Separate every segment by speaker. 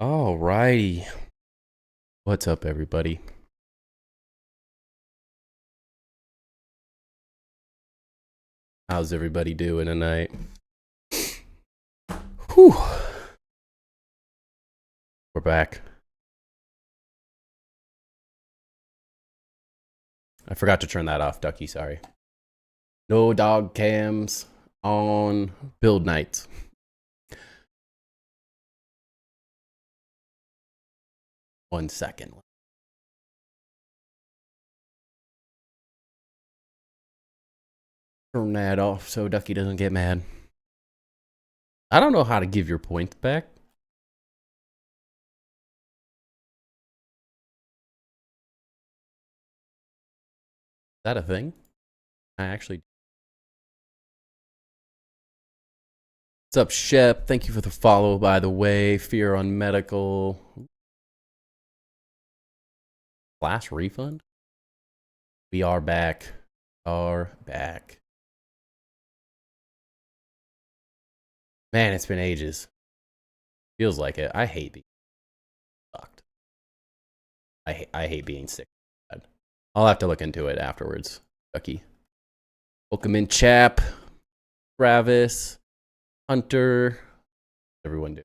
Speaker 1: Alrighty. What's up, everybody? How's everybody doing tonight? Whew. We're back. I forgot to turn that off, Ducky, sorry. No dog cams on build nights. One second. Turn that off so Ducky doesn't get mad. I don't know how to give your points back. Is that a thing? I actually... What's up, Shep? Thank you for the follow, by the way. Fear on medical. Class refund? We are back. Man, it's been ages. Feels like it. I hate being fucked. I hate being sick. I'll have to look into it afterwards. Ducky. Welcome in, Chap. Travis. Hunter. Everyone do.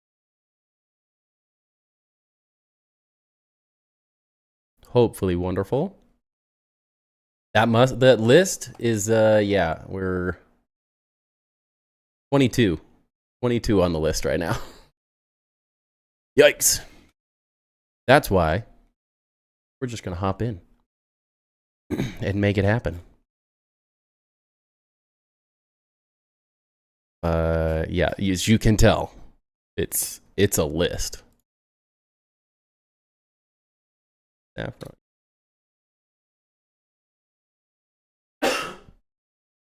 Speaker 1: Hopefully wonderful. That list is yeah, we're 22 on the list right now. Yikes. That's why we're just gonna hop in and make it happen. Yeah, as you can tell, it's a list.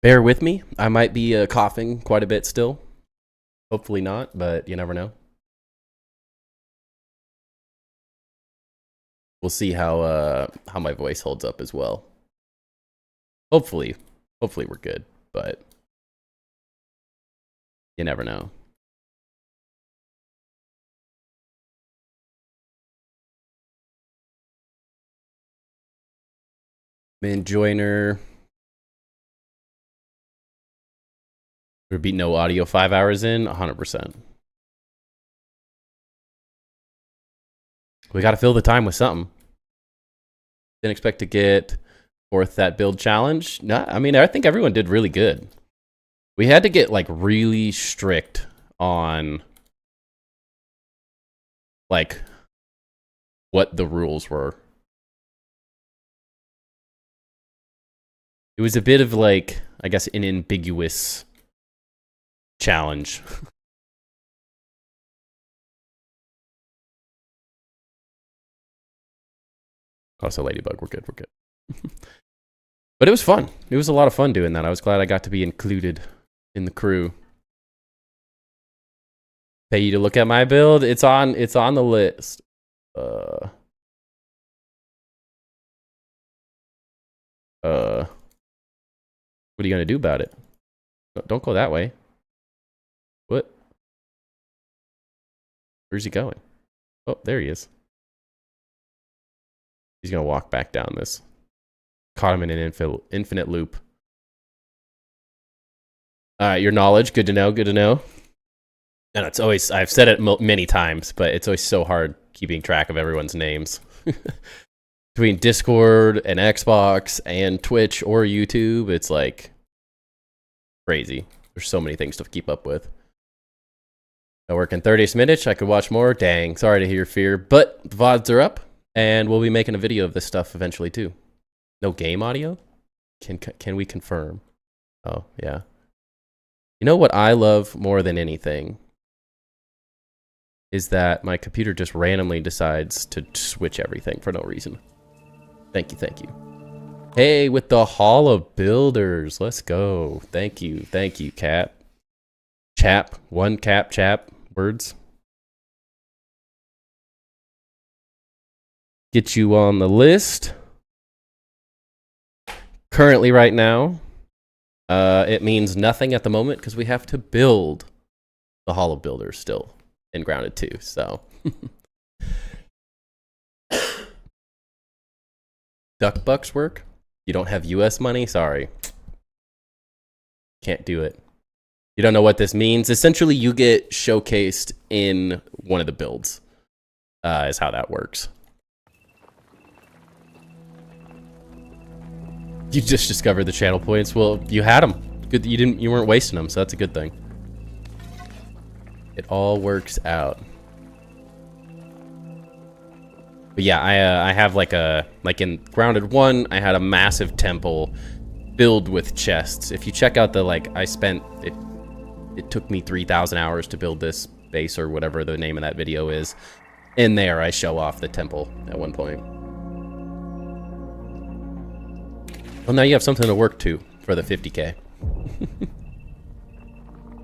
Speaker 1: Bear with me. I might be coughing quite a bit still. Hopefully not, but you never know. We'll see how my voice holds up as well. Hopefully we're good, but you never know. Min Joiner. Would be no audio 5 hours in? 100%. We got to fill the time with something. Didn't expect to get fourth that build challenge. No, I mean, I think everyone did really good. We had to get like really strict on like what the rules were. It was a bit of like, I guess, an ambiguous challenge. Also, Ladybug, we're good. But it was fun. It was a lot of fun doing that. I was glad I got to be included in the crew. Pay you to look at my build. It's on the list. What are you gonna do about it? Don't go that way. What? Where's he going? Oh, there he is. He's gonna walk back down this. Caught him in an infinite loop. Your knowledge, good to know, good to know. And it's always, I've said it many times, but it's always so hard keeping track of everyone's names. Between Discord and Xbox and Twitch or YouTube, it's like crazy. There's so many things to keep up with. I work in 30 minutes. I could watch more. Dang, sorry to hear Fear, but the VODs are up, and we'll be making a video of this stuff eventually too. No game audio? Can we confirm? Oh, yeah. You know what I love more than anything is that my computer just randomly decides to switch everything for no reason. Thank you. Hey, with the Hall of Builders. Let's go. Thank you, Cap. Chap. One cap, chap. Words. Get you on the list. Currently, right now, it means nothing at the moment because we have to build the Hall of Builders still in Grounded 2. So duck bucks work? You don't have US money? Sorry. Can't do it. You don't know what this means? Essentially, you get showcased in one of the builds, is how that works. You just discovered the channel points. Well, you had them. Good that you weren't wasting them, so that's a good thing. It all works out. But yeah, I have like in Grounded 1, I had a massive temple filled with chests. If you check out the it took me 3,000 hours to build this base or whatever the name of that video is. In there, I show off the temple at one point. Well, now you have something to work to for the 50K.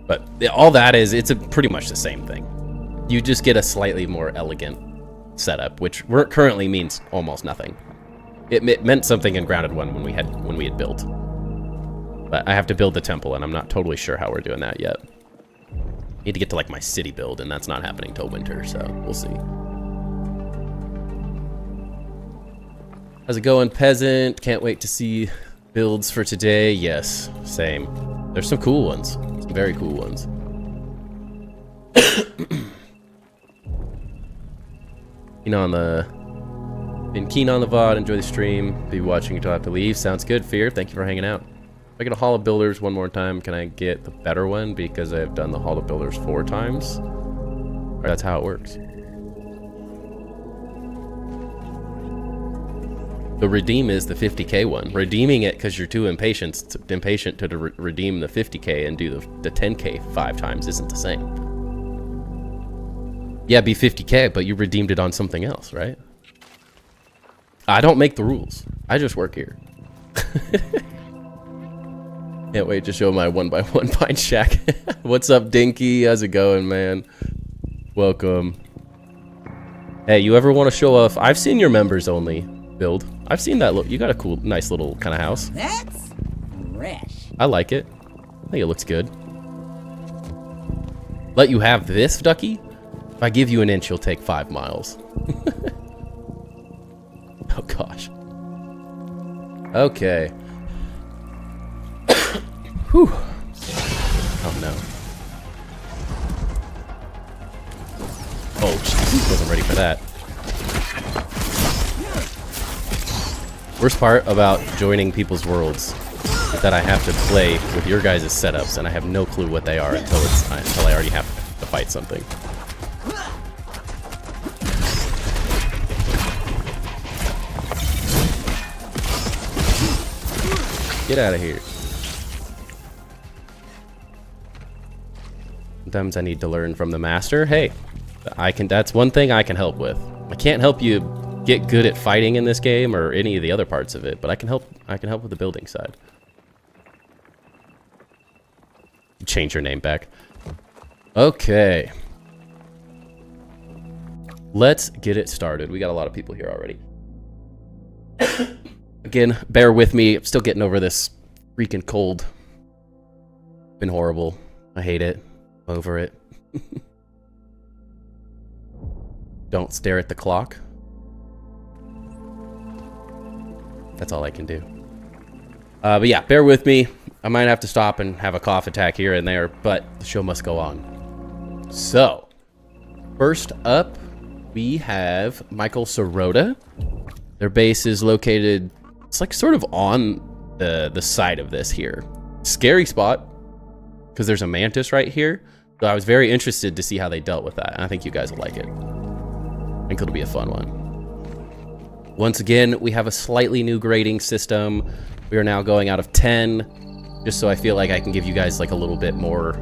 Speaker 1: But all that is, it's pretty much the same thing. You just get a slightly more elegant setup, which currently means almost nothing. It meant something in Grounded 1 when we had built. But I have to build the temple, and I'm not totally sure how we're doing that yet. Need to get to like my city build, and that's not happening till winter, so we'll see. How's it going, peasant? Can't wait to see builds for today. Yes, same. There's some cool ones. Some very cool ones. Been keen on the VOD. Enjoy the stream. Be watching until I have to leave. Sounds good, Fear. Thank you for hanging out. If I get a Hall of Builders one more time, can I get the better one? Because I've done the Hall of Builders 4 times. Or that's how it works. The redeem is the 50K one. Redeeming it because you're too impatient to redeem the 50K and do the 10K 5 times isn't the same. Yeah, be 50K, but you redeemed it on something else, right? I don't make the rules. I just work here. Can't wait to show my 1x1 pine shack. What's up, Dinky? How's it going, man? Welcome. Hey, you ever want to show off? I've seen your members only build. I've seen that look. You got a cool, nice little kind of house.
Speaker 2: That's fresh.
Speaker 1: I like it. I think it looks good. Let you have this, Ducky? If I give you an inch, you'll take 5 miles. Oh, gosh. Okay. Whew. Oh, no. Oh, jeez. Wasn't ready for that. Worst part about joining people's worlds is that I have to play with your guys' setups, and I have no clue what they are until I already have to fight something. Get out of here. Sometimes I need to learn from the master. Hey, that's one thing I can help with. I can't help you get good at fighting in this game or any of the other parts of it, but I can help with the building side. Change your name back. Okay. Let's get it started. We got a lot of people here already. Again, bear with me. I'm still getting over this freaking cold. Been horrible. I hate it. Over it. Don't stare at the clock. That's all I can do. But yeah, bear with me. I might have to stop and have a cough attack here and there, but the show must go on. So, first up, we have Michael Sirota. Their base is located, it's like sort of on the side of this here. Scary spot, because there's a mantis right here. So I was very interested to see how they dealt with that, and I think you guys will like it. I think it'll be a fun one. Once again, we have a slightly new grading system. We are now going out of 10, just so I feel like I can give you guys like a little bit more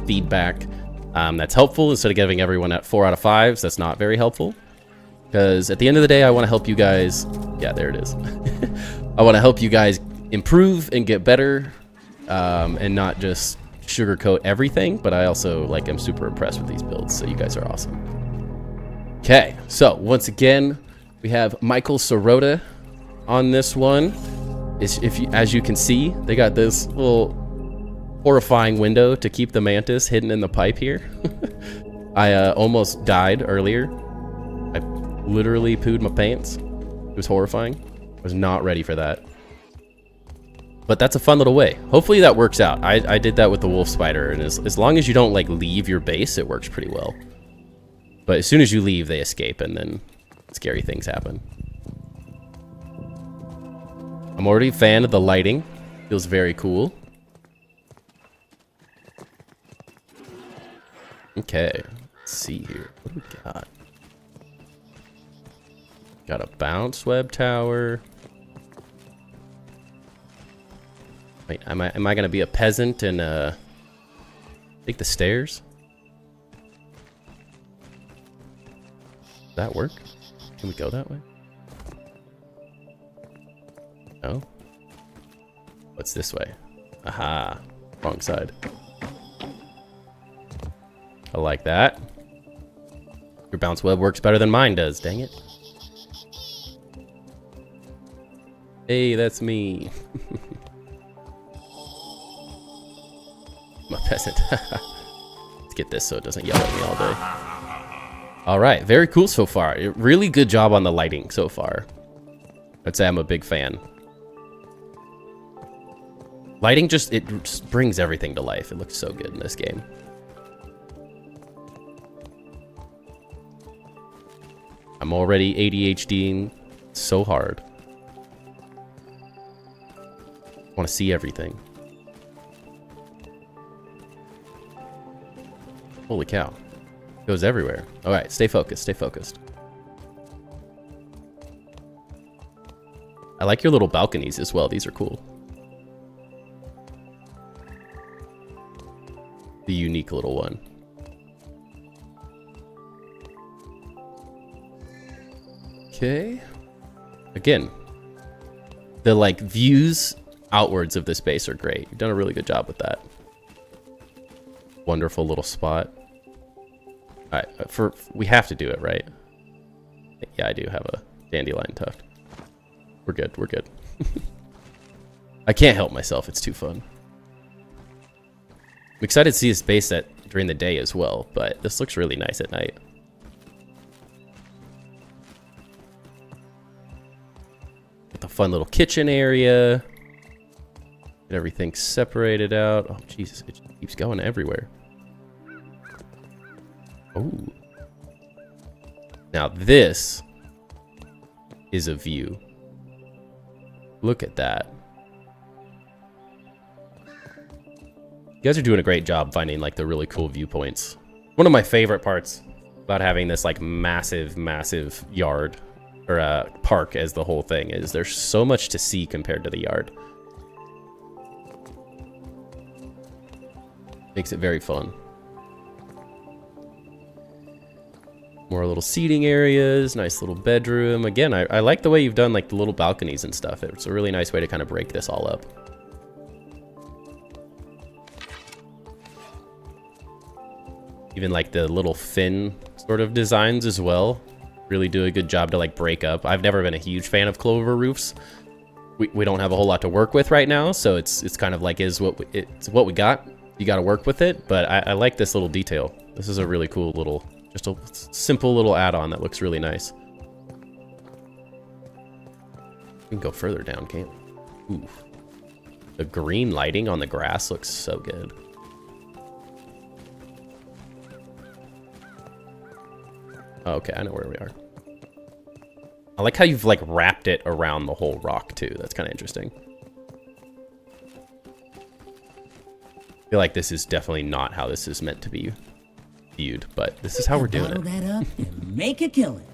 Speaker 1: feedback that's helpful instead of giving everyone at 4 out of 5s. That's not very helpful, because at the end of the day, I want to help you guys. Yeah, there it is. I want to help you guys improve and get better, and not just sugarcoat everything, but I also am super impressed with these builds, so you guys are awesome. Okay, so once again, we have Michael Sirota on this one. As you can see, they got this little horrifying window to keep the mantis hidden in the pipe here. I almost died earlier. I literally pooed my pants. It was horrifying. was not ready for that. But that's a fun little way. Hopefully that works out. I did that with the wolf spider, and as long as you don't like leave your base, it works pretty well. But as soon as you leave, they escape, and then scary things happen. I'm already a fan of the lighting. Feels very cool. Okay, let's see here. What do we got? Got a bounce web tower. Wait, am I gonna be a peasant and take the stairs? Does that work? Can we go that way? No? What's this way? Aha. Wrong side. I like that. Your bounce web works better than mine does, dang it. Hey, that's me. I'm a peasant. Let's get this so it doesn't yell at me all day. Alright, very cool so far. Really good job on the lighting so far. I'd say I'm a big fan. Lighting just brings everything to life. It looks so good in this game. I'm already ADHDing so hard. I want to see everything. Holy cow. It goes everywhere. Alright, stay focused, stay focused. I like your little balconies as well. These are cool. The unique little one. Okay. Again, the like views outwards of this base are great. You've done a really good job with that. Wonderful little spot. All right, we have to do it, right? Yeah, I do have a dandelion tuft. We're good, we're good. I can't help myself, it's too fun. I'm excited to see this base during the day as well, but this looks really nice at night. With a fun little kitchen area. Get everything separated out. Oh, Jesus, it just keeps going everywhere. Oh. Now this is a view. Look at that. You guys are doing a great job finding like the really cool viewpoints. One of my favorite parts about having this like massive yard or park as the whole thing is there's so much to see compared to the yard. Makes it very fun. More little seating areas, nice little bedroom. Again, I like the way you've done like the little balconies and stuff. It's a really nice way to kind of break this all up. Even like the little fin sort of designs as well. Really do a good job to like break up. I've never been a huge fan of clover roofs. We don't have a whole lot to work with right now, so it's kind of like it's what we got. You got to work with it, but I like this little detail. This is a really cool little, just a simple little add-on that looks really nice. We can go further down, can't we? Ooh. The green lighting on the grass looks so good. Okay, I know where we are. I like how you've like wrapped it around the whole rock too. That's kind of interesting. I feel like this is definitely not how this is meant to be viewed, but this is how we're doing it.
Speaker 2: Bottle that up and make a killing.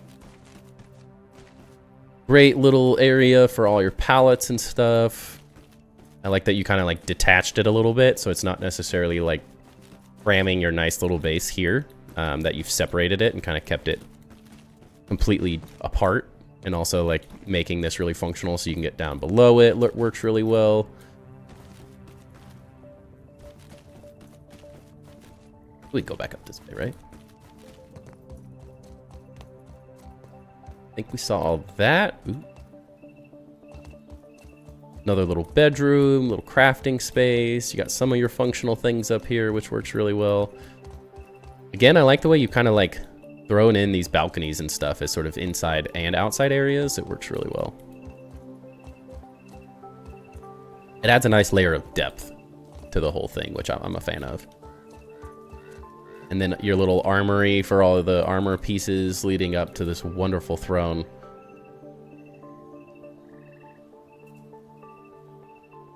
Speaker 1: Great little area for all your pallets and stuff. I like that you kind of like detached it a little bit, so it's not necessarily like cramming your nice little base here. That you've separated it and kind of kept it completely apart, and also like making this really functional so you can get down below it. Works really well. We can go back up this way, right? I think we saw all that. Ooh. Another little bedroom, little crafting space. You got some of your functional things up here, which works really well. Again, I like the way you kind of like thrown in these balconies and stuff as sort of inside and outside areas. It works really well. It adds a nice layer of depth to the whole thing, which I'm a fan of. And then your little armory for all of the armor pieces leading up to this wonderful throne.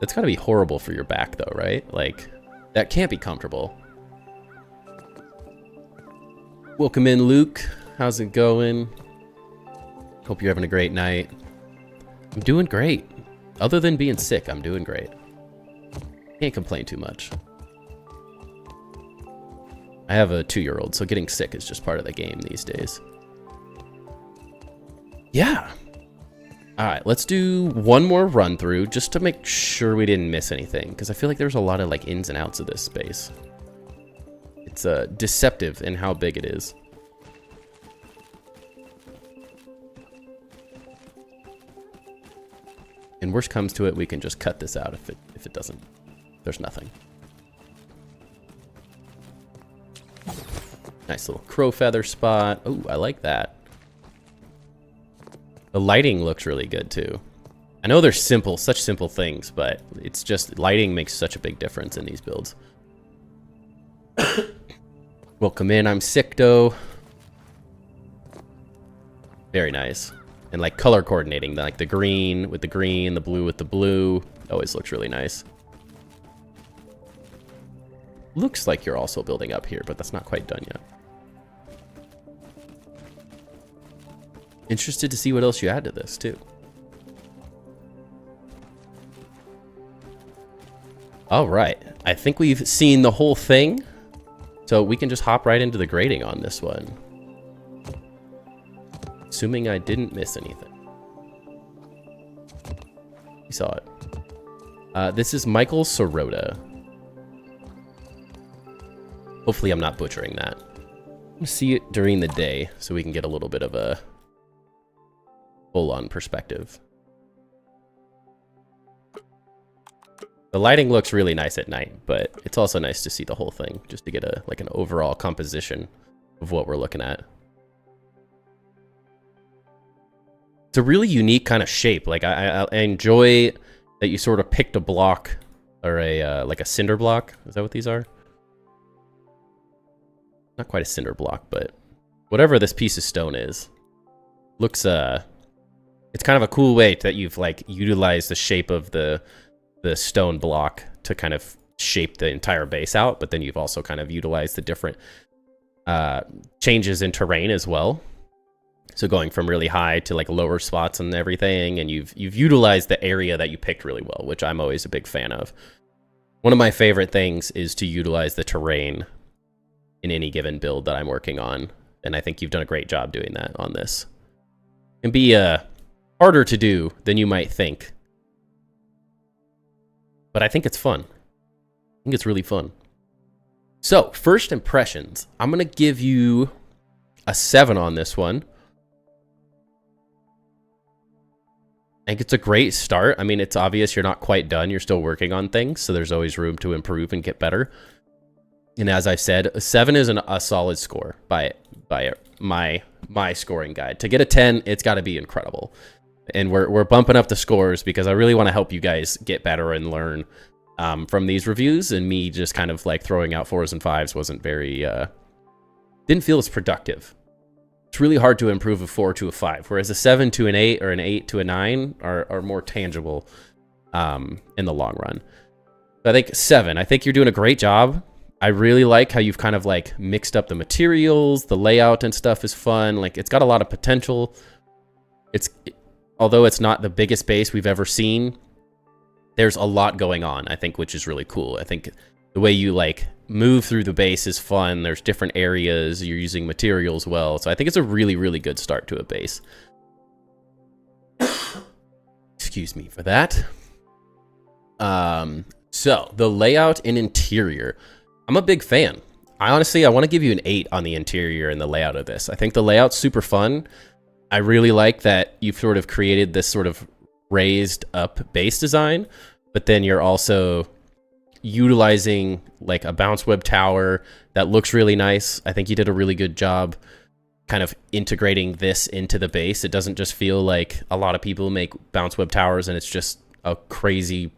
Speaker 1: That's gotta be horrible for your back though, right? Like, that can't be comfortable. Welcome in, Luke. How's it going? Hope you're having a great night. I'm doing great. Other than being sick, I'm doing great. Can't complain too much. I have a 2-year-old, so getting sick is just part of the game these days. Yeah. All right, let's do one more run through just to make sure we didn't miss anything, because I feel like there's a lot of like ins and outs of this space. It's deceptive in how big it is. And worst comes to it, we can just cut this out if it doesn't. There's nothing. Nice little crow feather spot. Oh, I like that. The lighting looks really good too. I know they're simple, such simple things, but it's just lighting makes such a big difference in these builds. Welcome in, I'm Sicto. Very nice. And like color coordinating, like the green with the green, the blue with the blue, always looks really nice. Looks like you're also building up here, but that's not quite done yet. Interested to see what else you add to this too. All right, I think we've seen the whole thing, so we can just hop right into the grading on this one. Assuming I didn't miss anything. You saw it. This is Michael Sirota. Hopefully I'm not butchering that. I'm gonna see it during the day so we can get a little bit of a full-on perspective. The lighting looks really nice at night, but it's also nice to see the whole thing just to get a like an overall composition of what we're looking at. It's a really unique kind of shape. Like I enjoy that you sort of picked a block or a like a cinder block. Is that what these are? Not quite a cinder block, but whatever this piece of stone is, looks it's kind of a cool way that you've like utilized the shape of the stone block to kind of shape the entire base out, but then you've also kind of utilized the different changes in terrain as well. So going from really high to like lower spots and everything, and you've utilized the area that you picked really well, which I'm always a big fan of. One of my favorite things is to utilize the terrain in any given build that I'm working on, and I think you've done a great job doing that on this. It can be harder to do than you might think, but I think it's fun. I think it's really fun. So, first impressions. I'm going to give you a 7 on this one. I think it's a great start. I mean, it's obvious you're not quite done. You're still working on things, so there's always room to improve and get better. And as I've said, a 7 is a solid score by my scoring guide. To get a 10, it's got to be incredible. And we're bumping up the scores because I really want to help you guys get better and learn from these reviews. And me just kind of like throwing out 4s and 5s wasn't very didn't feel as productive. It's really hard to improve a 4 to a 5, whereas a 7 to an 8 or an 8 to a 9 are more tangible in the long run. So I think 7. I think you're doing a great job. I really like how you've kind of like mixed up the materials, the layout and stuff is fun. Like it's got a lot of potential. Although it's not the biggest base we've ever seen, there's a lot going on, I think, which is really cool. I think the way you like move through the base is fun. There's different areas. You're using materials well. So I think it's a really, really good start to a base. Excuse me for that. So the layout and interior. I'm a big fan. I want to give you an 8 on the interior and the layout of this. I think the layout's super fun. I really like that you've sort of created this sort of raised up base design, but then you're also utilizing like a bounce web tower that looks really nice. I think you did a really good job kind of integrating this into the base. It doesn't just feel like a lot of people make bounce web towers and it's just a crazy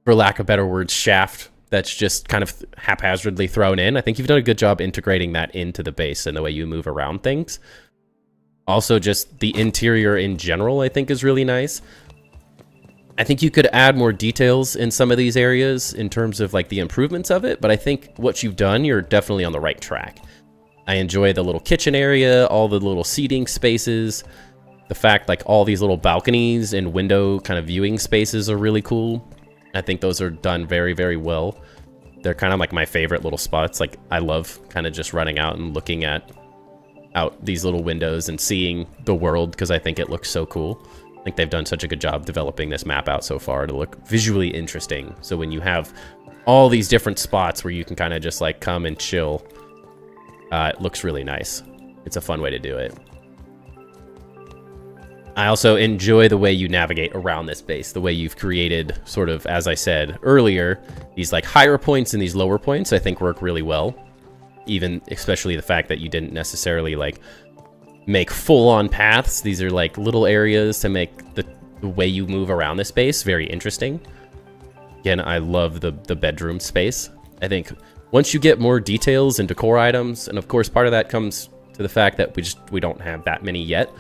Speaker 1: for lack of better words, shaft that's just kind of haphazardly thrown in. I think you've done a good job integrating that into the base and the way you move around things. Also, just the interior in general, I think, is really nice. I think you could add more details in some of these areas in terms of like the improvements of it, but I think what you've done, you're definitely on the right track. I enjoy the little kitchen area, all the little seating spaces, the fact like all these little balconies and window kind of viewing spaces are really cool. I think those are done very, very well. They're kind of like my favorite little spots. Like I love kind of just running out and looking out these little windows and seeing the world because I think it looks so cool. I think they've done such a good job developing this map out so far to look visually interesting. So when you have all these different spots where you can kind of just like come and chill, it looks really nice. It's a fun way to do it. I also enjoy the way you navigate around this base, the way you've created sort of, as I said earlier, these like higher points and these lower points I think work really well. Even especially the fact that you didn't necessarily like make full-on paths. These are like little areas to make the way you move around this base very interesting. Again, I love the bedroom space. I think once you get more details and decor items, and of course part of that comes to the fact that we don't have that many yet,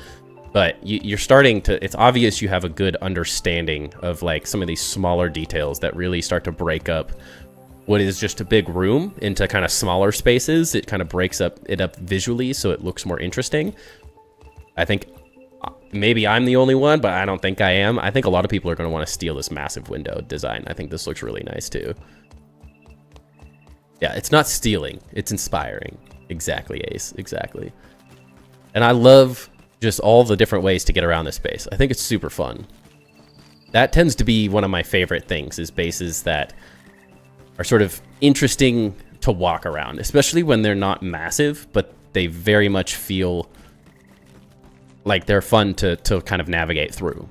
Speaker 1: but you're starting to, it's obvious you have a good understanding of like some of these smaller details that really start to break up what is just a big room into kind of smaller spaces. It kind of breaks it up visually so it looks more interesting. I think maybe I'm the only one, but I don't think I am. I think a lot of people are going to want to steal this massive window design. I think this looks really nice too. Yeah, it's not stealing, it's inspiring. Exactly, Ace, exactly. And I love just all the different ways to get around this base. I think it's super fun. That tends to be one of my favorite things, is bases that are sort of interesting to walk around, especially when they're not massive, but they very much feel like they're fun to kind of navigate through.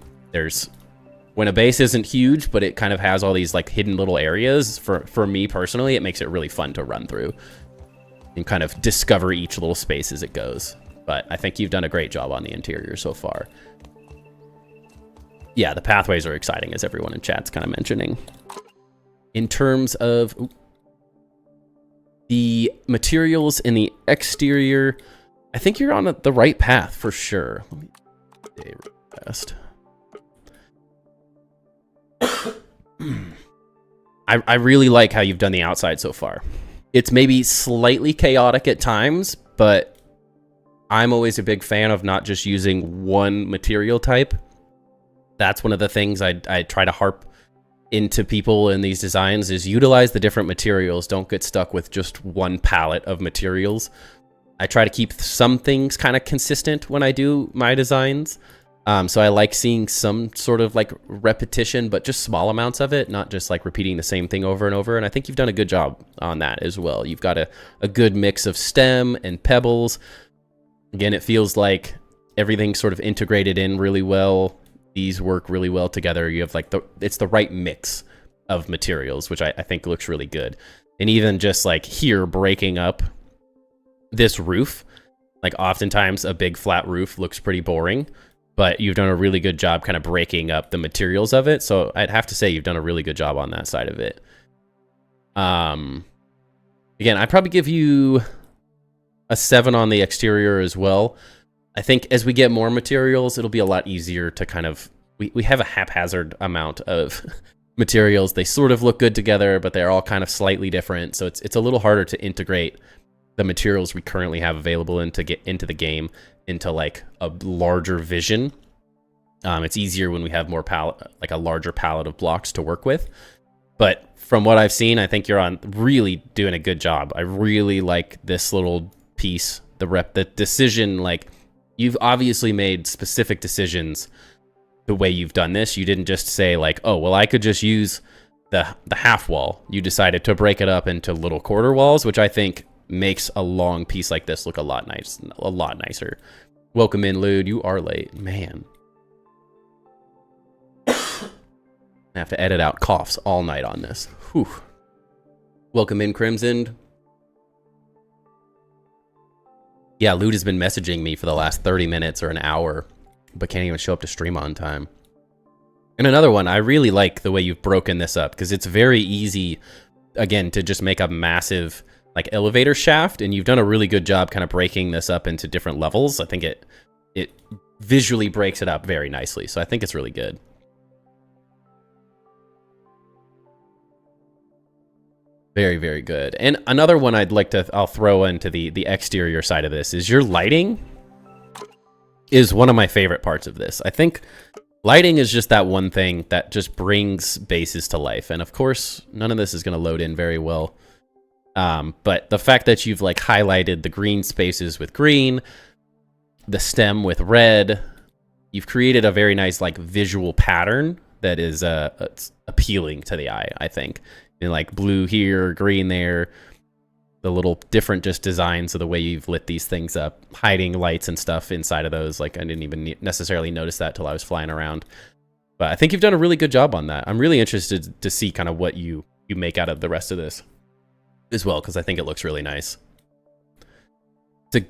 Speaker 1: When a base isn't huge, but it kind of has all these like hidden little areas, for me personally, it makes it really fun to run through and kind of discover each little space as it goes. But I think you've done a great job on the interior so far. Yeah, the pathways are exciting, as everyone in chat's kind of mentioning. In terms of the materials in the exterior, I think you're on the right path for sure. Let me stay real fast. I really like how you've done the outside so far. It's maybe slightly chaotic at times, but I'm always a big fan of not just using one material type. That's one of the things I try to harp into people in these designs, is utilize the different materials. Don't get stuck with just one palette of materials. I try to keep some things kind of consistent when I do my designs. So I like seeing some sort of like repetition, but just small amounts of it, not just like repeating the same thing over and over. And I think you've done a good job on that as well. You've got a good mix of stem and pebbles. Again, it feels like everything's sort of integrated in really well. These work really well together. You have like it's the right mix of materials, which I think looks really good. And even just like here, breaking up this roof, like oftentimes a big flat roof looks pretty boring, but you've done a really good job kind of breaking up the materials of it. So I'd have to say you've done a really good job on that side of it. Again, I'd probably give you a 7 on the exterior as well. I think as we get more materials, it'll be a lot easier to kind of, we have a haphazard amount of materials. They sort of look good together, but they're all kind of slightly different. So it's a little harder to integrate the materials we currently have available and to get into the game into like a larger vision. It's easier when we have more like a larger palette of blocks to work with. But from what I've seen, I think you're on really doing a good job. I really like this little piece, the decision. Like, you've obviously made specific decisions the way you've done this. You didn't just say like, oh, well, I could just use the half wall. You decided to break it up into little quarter walls, which I think makes a long piece like this look a lot nicer. Welcome in, Lude. You are late, man. I have to edit out coughs all night on this. Whew. Welcome in, Crimson. Yeah, Lude has been messaging me for the last 30 minutes or an hour, but can't even show up to stream on time. And another one, I really like the way you've broken this up because it's very easy, again, to just make a massive like elevator shaft, and you've done a really good job kind of breaking this up into different levels. I think it visually breaks it up very nicely, so I think it's really good. Very, very good. And another one I'll throw into the exterior side of this is your lighting is one of my favorite parts of this. I think lighting is just that one thing that just brings bases to life. And of course, none of this is going to load in very well. But the fact that you've like highlighted the green spaces with green, the stem with red, you've created a very nice like visual pattern that is it's appealing to the eye, I think. And like blue here, green there, the little different just designs of the way you've lit these things up, hiding lights and stuff inside of those. Like I didn't even necessarily notice that till I was flying around. But I think you've done a really good job on that. I'm really interested to see kind of what you make out of the rest of this as well, because I think it looks really nice. It's a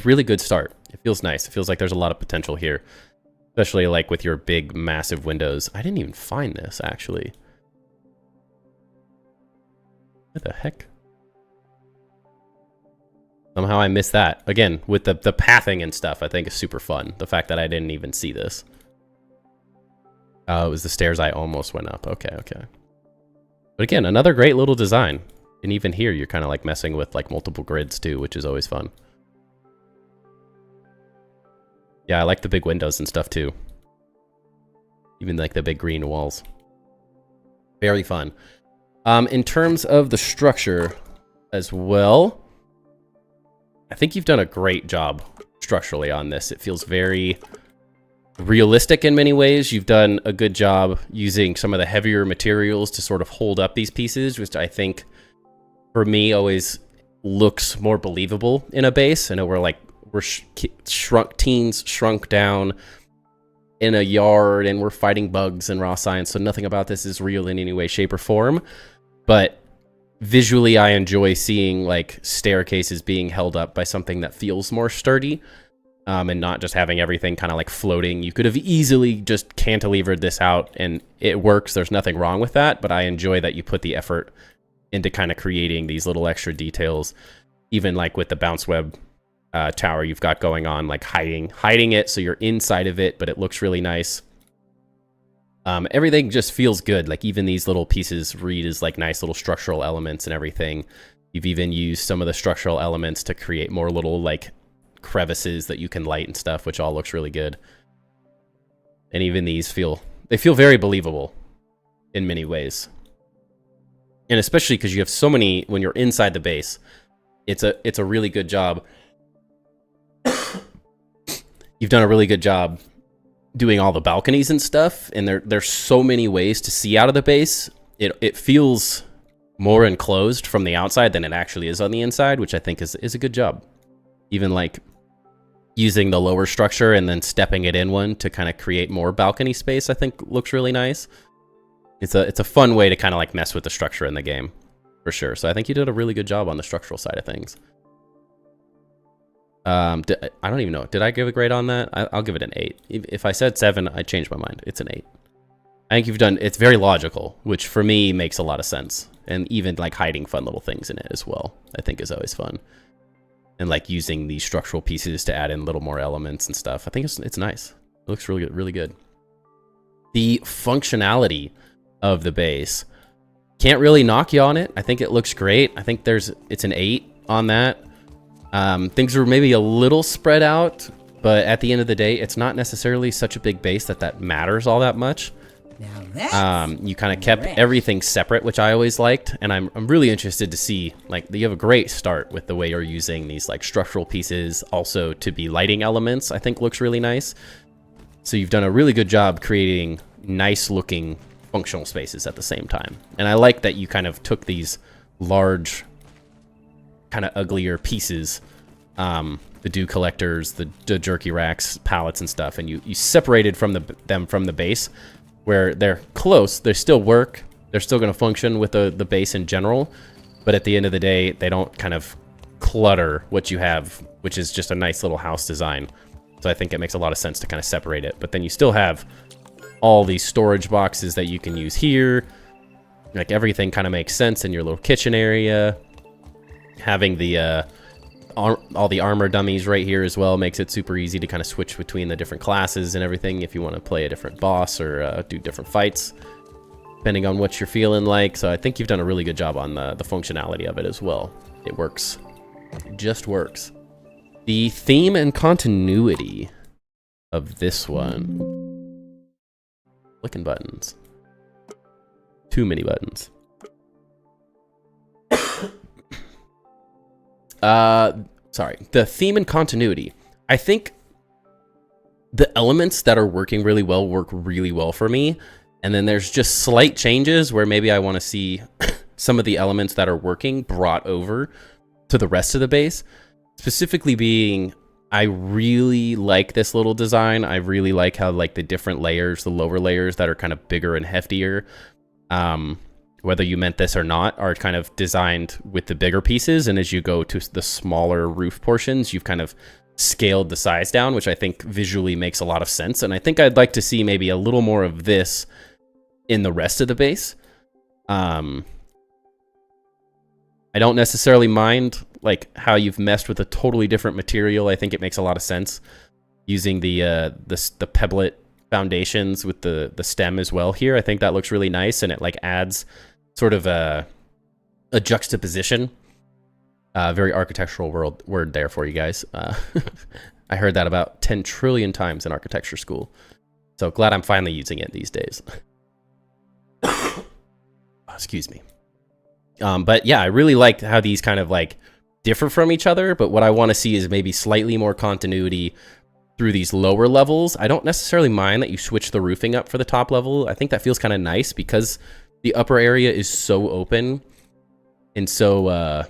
Speaker 1: really good start. It feels nice. It feels like there's a lot of potential here. Especially like with your big, massive windows. I didn't even find this, actually. What the heck? Somehow I missed that. Again, with the pathing and stuff, I think is super fun. The fact that I didn't even see this. Oh, it was the stairs I almost went up. Okay, okay. But again, another great little design. And even here, you're kind of like messing with like multiple grids too, which is always fun. Yeah, I like the big windows and stuff too. Even like the big green walls. Very fun. In terms of the structure as well, I think you've done a great job structurally on this. It feels very realistic in many ways. You've done a good job using some of the heavier materials to sort of hold up these pieces, which I think for me always looks more believable in a base. I know we're shrunk down in a yard and we're fighting bugs and raw science, so nothing about this is real in any way, shape, or form. But visually, I enjoy seeing like staircases being held up by something that feels more sturdy, and not just having everything kind of like floating. You could have easily just cantilevered this out and it works. There's nothing wrong with that, but I enjoy that you put the effort into kind of creating these little extra details, even like with the bounce web tower you've got going on, like hiding it so you're inside of it, but it looks really nice. Everything just feels good. Like even these little pieces read as like nice little structural elements and everything. You've even used some of the structural elements to create more little like crevices that you can light and stuff, which all looks really good. And even these feel very believable in many ways. And especially because you have so many when you're inside the base, it's a really good job. You've done a really good job doing all the balconies and stuff, and there's so many ways to see out of the base. It feels more enclosed from the outside than it actually is on the inside, which I think is a good job. Even like using the lower structure and then stepping it in one to kind of create more balcony space, I think looks really nice. It's a fun way to kind of like mess with the structure in the game, for sure. So I think you did a really good job on the structural side of things. I don't even know. Did I give a grade on that? I'll give it an 8. If I said 7, I changed my mind. It's an 8. I think it's very logical, which for me makes a lot of sense. And even like hiding fun little things in it as well, I think is always fun. And like using these structural pieces to add in little more elements and stuff. I think it's nice. It looks really good, really good. The functionality of the base, can't really knock you on it. I think it looks great. I think it's an 8 on that. Things are maybe a little spread out, but at the end of the day, it's not necessarily such a big base that matters all that much. You kind of kept everything separate, which I always liked, and I'm really interested to see, like, you have a great start with the way you're using these like structural pieces also to be lighting elements. I think looks really nice. So you've done a really good job creating nice looking functional spaces at the same time. And I like that you kind of took these large, kind of uglier pieces, the dew collectors, the jerky racks, pallets and stuff, and you separated them from the base, where they're close, they still work, they're still going to function with the base in general, but at the end of the day, they don't kind of clutter what you have, which is just a nice little house design. So I think it makes a lot of sense to kind of separate it. But then you still have all these storage boxes that you can use here. Like everything kind of makes sense in your little kitchen area. Having the all the armor dummies right here as well makes it super easy to kind of switch between the different classes and everything if you want to play a different boss or do different fights, depending on what you're feeling like. So I think you've done a really good job on the functionality of it as well. It works. It just works. The theme and continuity of this one. Clicking buttons. Too many buttons. Sorry. The theme and continuity. I think the elements that are working really well work really well for me. And then there's just slight changes where maybe I want to see some of the elements that are working brought over to the rest of the base. Specifically being, I really like this little design. I really like how like the different layers, the lower layers that are kind of bigger and heftier, whether you meant this or not, are kind of designed with the bigger pieces. And as you go to the smaller roof portions, you've kind of scaled the size down, which I think visually makes a lot of sense. And I think I'd like to see maybe a little more of this in the rest of the base. I don't necessarily mind like how you've messed with a totally different material. I think it makes a lot of sense using the pebblet foundations with the stem as well here. I think that looks really nice, and it like adds sort of a juxtaposition. Very architectural word there for you guys. I heard that about 10 trillion times in architecture school. So glad I'm finally using it these days. Excuse me. But yeah, I really liked how these kind of like differ from each other, but what I want to see is maybe slightly more continuity through these lower levels. I don't necessarily mind that you switch the roofing up for the top level. I think that feels kind of nice because the upper area is so open. And so,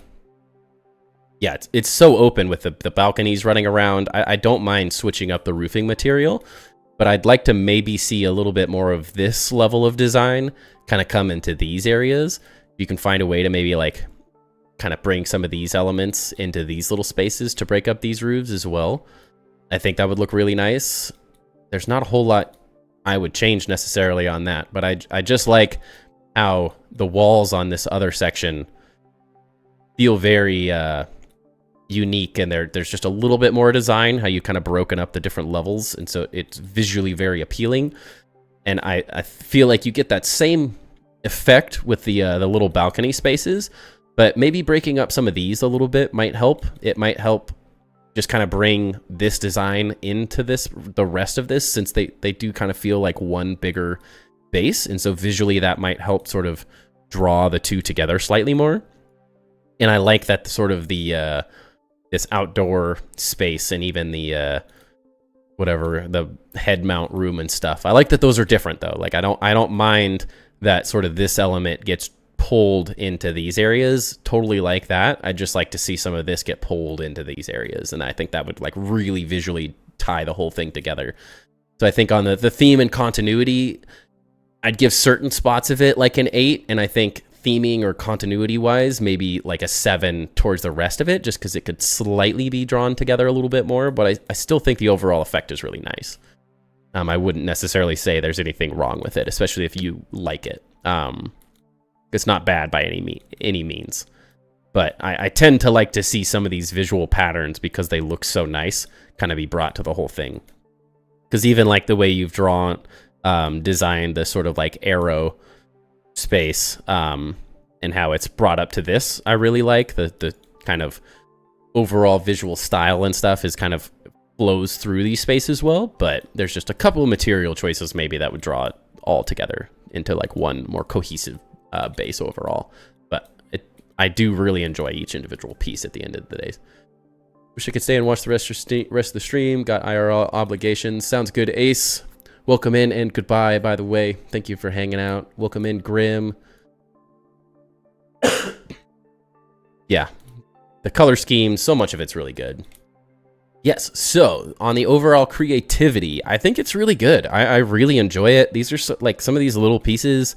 Speaker 1: yeah, it's so open with the balconies running around. I don't mind switching up the roofing material, but I'd like to maybe see a little bit more of this level of design kind of come into these areas. You can find a way to maybe like kind of bring some of these elements into these little spaces to break up these roofs as well. I think that would look really nice. There's not a whole lot I would change necessarily on that, but I just like how the walls on this other section feel very unique, and there's just a little bit more design, how you kind of broken up the different levels, and so it's visually very appealing. And I feel like you get that same effect with the little balcony spaces, but maybe breaking up some of these a little bit might help. It might help just kind of bring this design into the rest of this, since they do kind of feel like one bigger base, and so visually that might help sort of draw the two together slightly more. And I like that sort of the this outdoor space, and even the whatever, the head mount room and stuff. I like that those are different though. Like I don't mind that sort of this element gets pulled into these areas. Totally like that. I'd just like to see some of this get pulled into these areas, and I think that would like really visually tie the whole thing together. So I think on the theme and continuity, I'd give certain spots of it like an 8, and I think theming or continuity wise maybe like a 7 towards the rest of it, just because it could slightly be drawn together a little bit more. But I still think the overall effect is really nice. I wouldn't necessarily say there's anything wrong with it, especially if you like it. It's not bad by any means, but I tend to like to see some of these visual patterns, because they look so nice, kind of be brought to the whole thing. Because even like the way you've designed the sort of like arrow space, and how it's brought up to this, I really like the kind of overall visual style and stuff is kind of flows through these spaces well. But there's just a couple of material choices maybe that would draw it all together into like one more cohesive base overall. But I do really enjoy each individual piece at the end of the day. Wish I could stay and watch the rest of the stream. Got IRL obligations. Sounds good, Ace. Welcome in and goodbye, by the way. Thank you for hanging out. Welcome in, Grim. Yeah, the color scheme, so much of it's really good. Yes, so on the overall creativity, I think it's really good. I really enjoy it. These are like some of these little pieces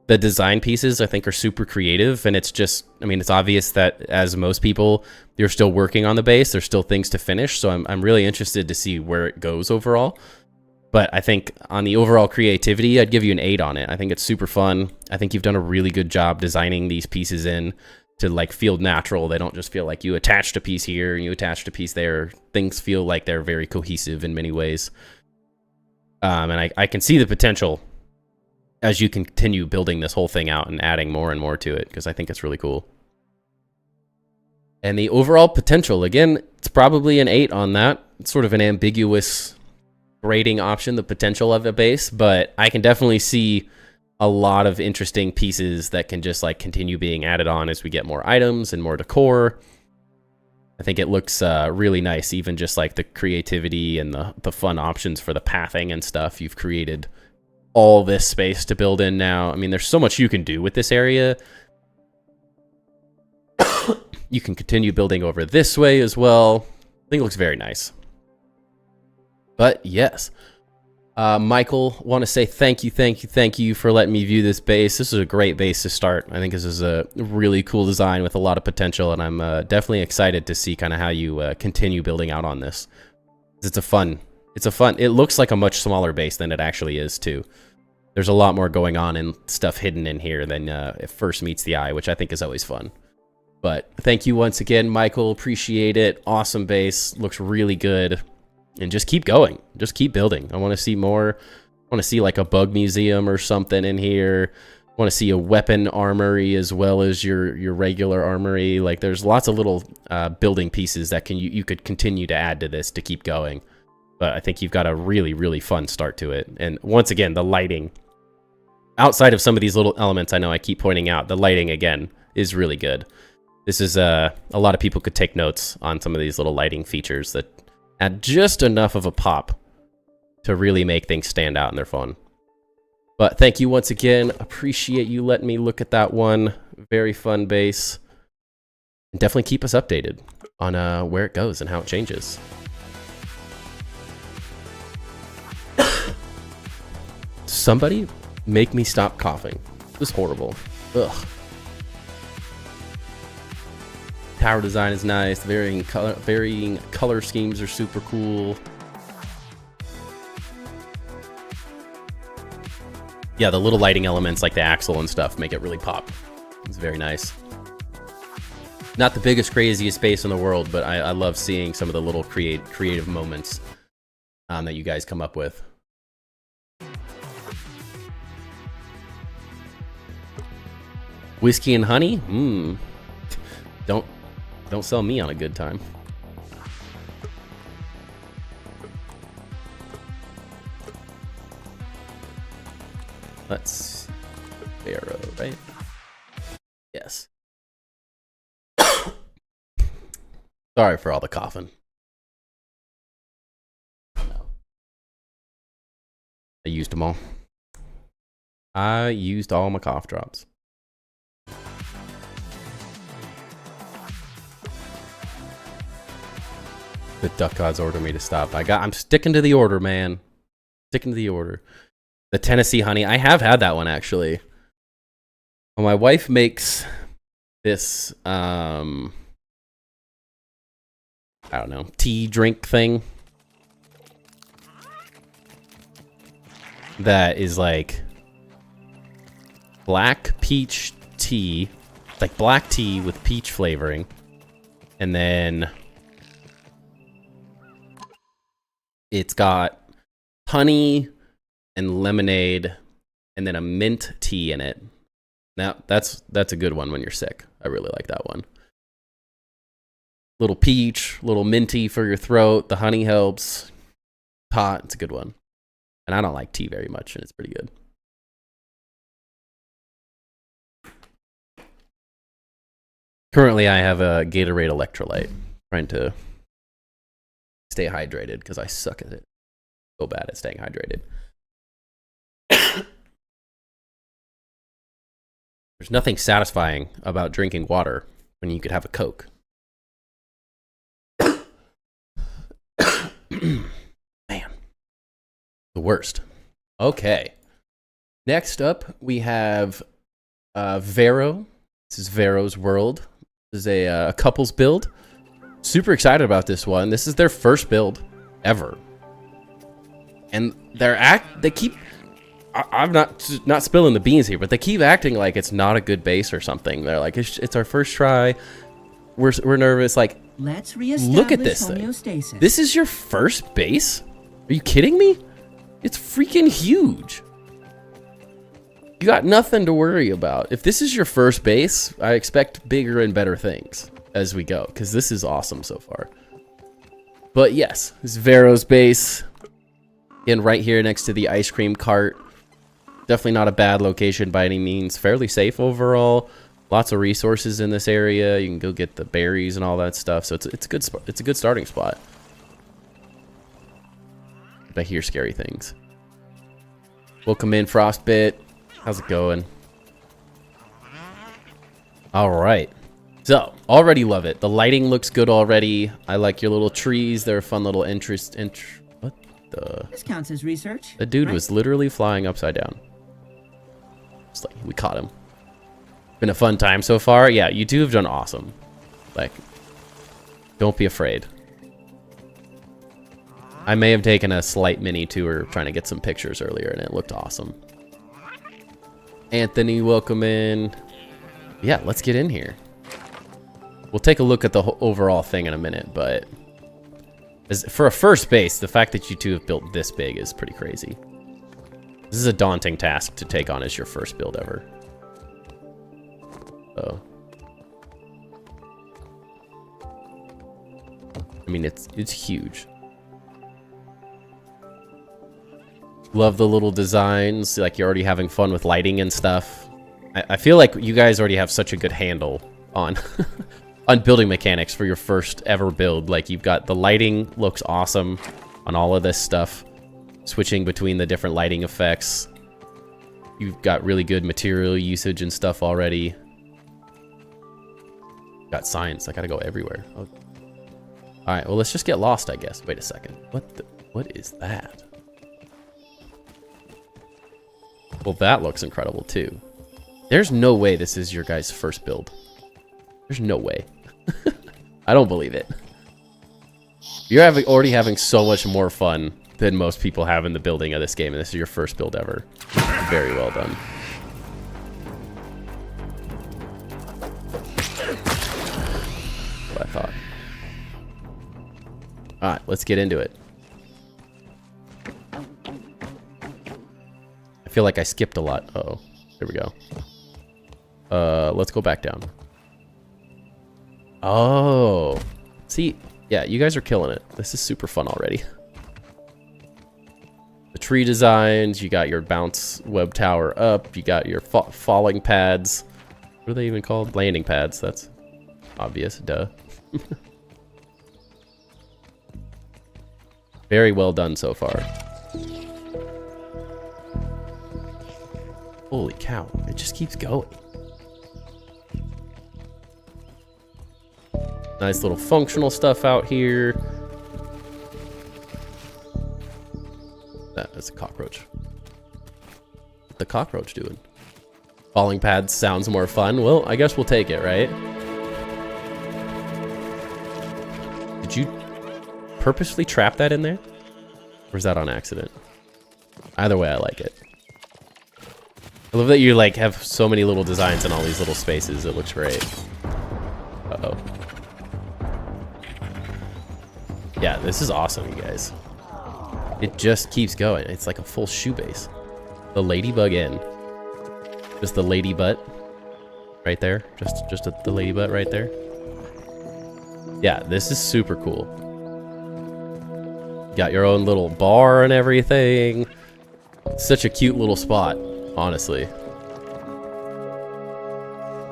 Speaker 1: the design pieces I think are super creative, and it's just, I mean, it's obvious that as most people, you're still working on the base. There's still things to finish, so I'm really interested to see where it goes overall. But I think on the overall creativity, I'd give you an 8 on it. I think it's super fun. I think you've done a really good job designing these pieces in to like feel natural. They don't just feel like you attached a piece here and you attached a piece there. Things feel like they're very cohesive in many ways. And I can see the potential as you continue building this whole thing out and adding more and more to it, because I think it's really cool. And the overall potential, again, it's probably an 8 on that. It's sort of an ambiguous grading option, the potential of a base, but I can definitely see a lot of interesting pieces that can just like continue being added on as we get more items and more decor. I think it looks really nice, even just like the creativity and the fun options for the pathing and stuff. You've created all this space to build in now. I mean, there's so much you can do with this area. You can continue building over this way as well. I think it looks very nice. But yes, Michael, want to say thank you for letting me view this base. This is a great base to start. I think this is a really cool design with a lot of potential, and I'm definitely excited to see kind of how you continue building out on this. It's a fun, it looks like a much smaller base than it actually is too. There's a lot more going on and stuff hidden in here than it first meets the eye, which I think is always fun. But thank you once again, Michael. Appreciate it. Awesome base. Looks really good. And just keep going. Just keep building. I want to see more. I want to see like a bug museum or something in here. I want to see a weapon armory as well as your regular armory. Like there's lots of little building pieces that you could continue to add to this to keep going. But I think you've got a really, really fun start to it. And once again, the lighting. Outside of some of these little elements I know I keep pointing out, the lighting, again, is really good. This is, a lot of people could take notes on some of these little lighting features that add just enough of a pop to really make things stand out and they're fun. But thank you once again. Appreciate you letting me look at that one. Very fun base. And definitely keep us updated on where it goes and how it changes. Somebody make me stop coughing. This is horrible. Ugh. Tower design is nice. Varying color schemes are super cool. Yeah, the little lighting elements like the axle and stuff make it really pop. It's very nice. Not the biggest, craziest space in the world, but I love seeing some of the little creative moments that you guys come up with. Whiskey and honey? Don't sell me on a good time. Let's arrow, right? Yes. Sorry for all the coughing. No. I used them all. I used all my cough drops. The duck gods order me to stop. I'm sticking to the order, man. Sticking to the order. The Tennessee honey. I have had that one actually. Well, my wife makes this I don't know, tea drink thing that is like black peach tea. It's like black tea with peach flavoring. And then it's got honey and lemonade and then a mint tea in it. Now, that's a good one when you're sick. I really like that one. Little peach, little minty for your throat. The honey helps. Hot, it's a good one. And I don't like tea very much, and it's pretty good. Currently, I have a Gatorade electrolyte. Trying to stay hydrated because I suck at it. So bad at staying hydrated. There's nothing satisfying about drinking water when you could have a Coke. Man, the worst. Okay. Next up, we have Vero. This is Vero's World. This is a couples build. Super excited about this one. This is their first build ever. And they keep... I'm not spilling the beans here, but they keep acting like it's not a good base or something. They're like, it's our first try. We're nervous. Like,
Speaker 2: Let's
Speaker 1: look at this thing.
Speaker 2: homeostasis.
Speaker 1: This is your first base? Are you kidding me? It's freaking huge. You got nothing to worry about. If this is your first base, I expect bigger and better things as we go, because this is awesome so far. But yes, this is Vero's base. And right here next to the ice cream cart. Definitely not a bad location by any means. Fairly safe overall. Lots of resources in this area. You can go get the berries and all that stuff. So it's a good starting spot. But I hear scary things. Welcome in, Frostbit. How's it going? All right. So already love it. The lighting looks good already. I like your little trees. They're a fun little interest. What the?
Speaker 2: This counts as research.
Speaker 1: The dude
Speaker 2: right?
Speaker 1: was literally flying upside down. It's like we caught him. Been a fun time so far. Yeah, you two have done awesome. Like, don't be afraid. I may have taken a slight mini tour trying to get some pictures earlier, and it looked awesome. Anthony, welcome in. Yeah, let's get in here. We'll take a look at the overall thing in a minute, but for a first base, the fact that you two have built this big is pretty crazy. This is a daunting task to take on as your first build ever. Oh. I mean, it's huge. Love the little designs. Like, you're already having fun with lighting and stuff. I feel like you guys already have such a good handle on on building mechanics for your first ever build. Like, you've got the lighting looks awesome on all of this stuff. Switching between the different lighting effects. You've got really good material usage and stuff already. Got science. I gotta go everywhere. Oh. All right, well, let's just get lost, I guess. Wait a second. What is that? Well, that looks incredible too. There's no way this is your guys' first build. There's no way. I don't believe it. You're already having so much more fun than most people have in the building of this game, and this is your first build ever. Very well done. What I thought. Alright, let's get into it. I feel like I skipped a lot. Uh-oh. There we go. Let's go back down. Oh. See, yeah, you guys are killing it. This is super fun already. The tree designs, you got your bounce web tower up, you got your falling pads. What are they even called? Landing pads, that's obvious, duh. Very well done so far. Holy cow, it just keeps going. Nice little functional stuff out here. That's a cockroach. What's the cockroach doing? Falling pads sounds more fun. Well, I guess we'll take it, right? Did you purposely trap that in there? Or is that on accident? Either way, I like it. I love that you like have so many little designs in all these little spaces. It looks great. Uh-oh. Yeah, this is awesome, you guys. It just keeps going. It's like a full shoe base. The ladybug in. Just the lady butt right there. Just the lady butt right there. Yeah, this is super cool. Got your own little bar and everything. Such a cute little spot, honestly.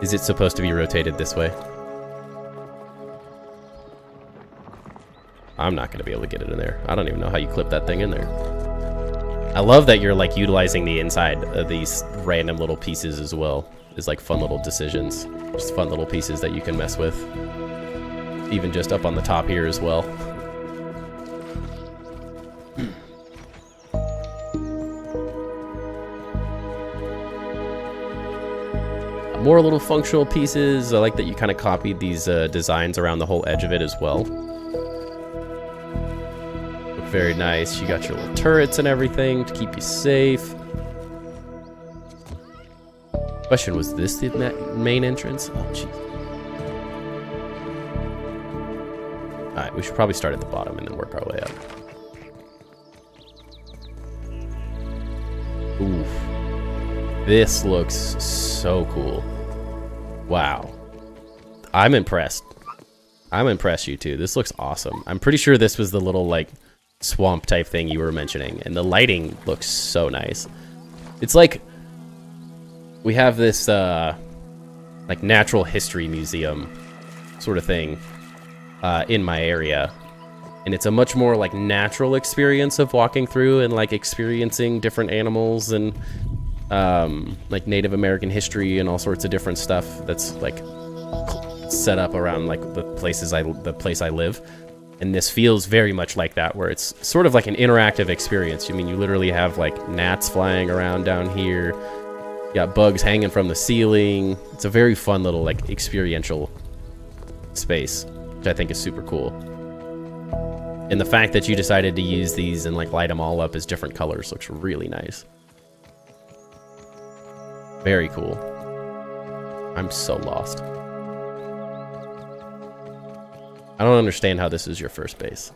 Speaker 1: Is it supposed to be rotated this way? I'm not going to be able to get it in there. I don't even know how you clip that thing in there. I love that you're like utilizing the inside of these random little pieces as well. It's like fun little decisions. Just fun little pieces that you can mess with. Even just up on the top here as well. more little functional pieces. I like that you kind of copied these designs around the whole edge of it as well. Look very nice. You got your little turrets and everything to keep you safe. Question, was this the main entrance? Oh, jeez. Alright, we should probably start at the bottom and then work our way up. Oof. This looks so cool. Wow. I'm impressed. I'm impressed, you two. This looks awesome. I'm pretty sure this was the little, like, swamp type thing you were mentioning. And the lighting looks so nice. It's like we have this, like, natural history museum sort of thing in my area. And it's a much more, like, natural experience of walking through and, like, experiencing different animals and like Native American history and all sorts of different stuff that's like set up around like the place I live. And this feels very much like that, where it's sort of like an interactive experience. I mean, you literally have like gnats flying around down here. You got bugs hanging from the ceiling. It's a very fun little like experiential space, which I think is super cool. And the fact that you decided to use these and like light them all up as different colors looks really nice. Very cool. I'm so lost. I don't understand how this is your first base.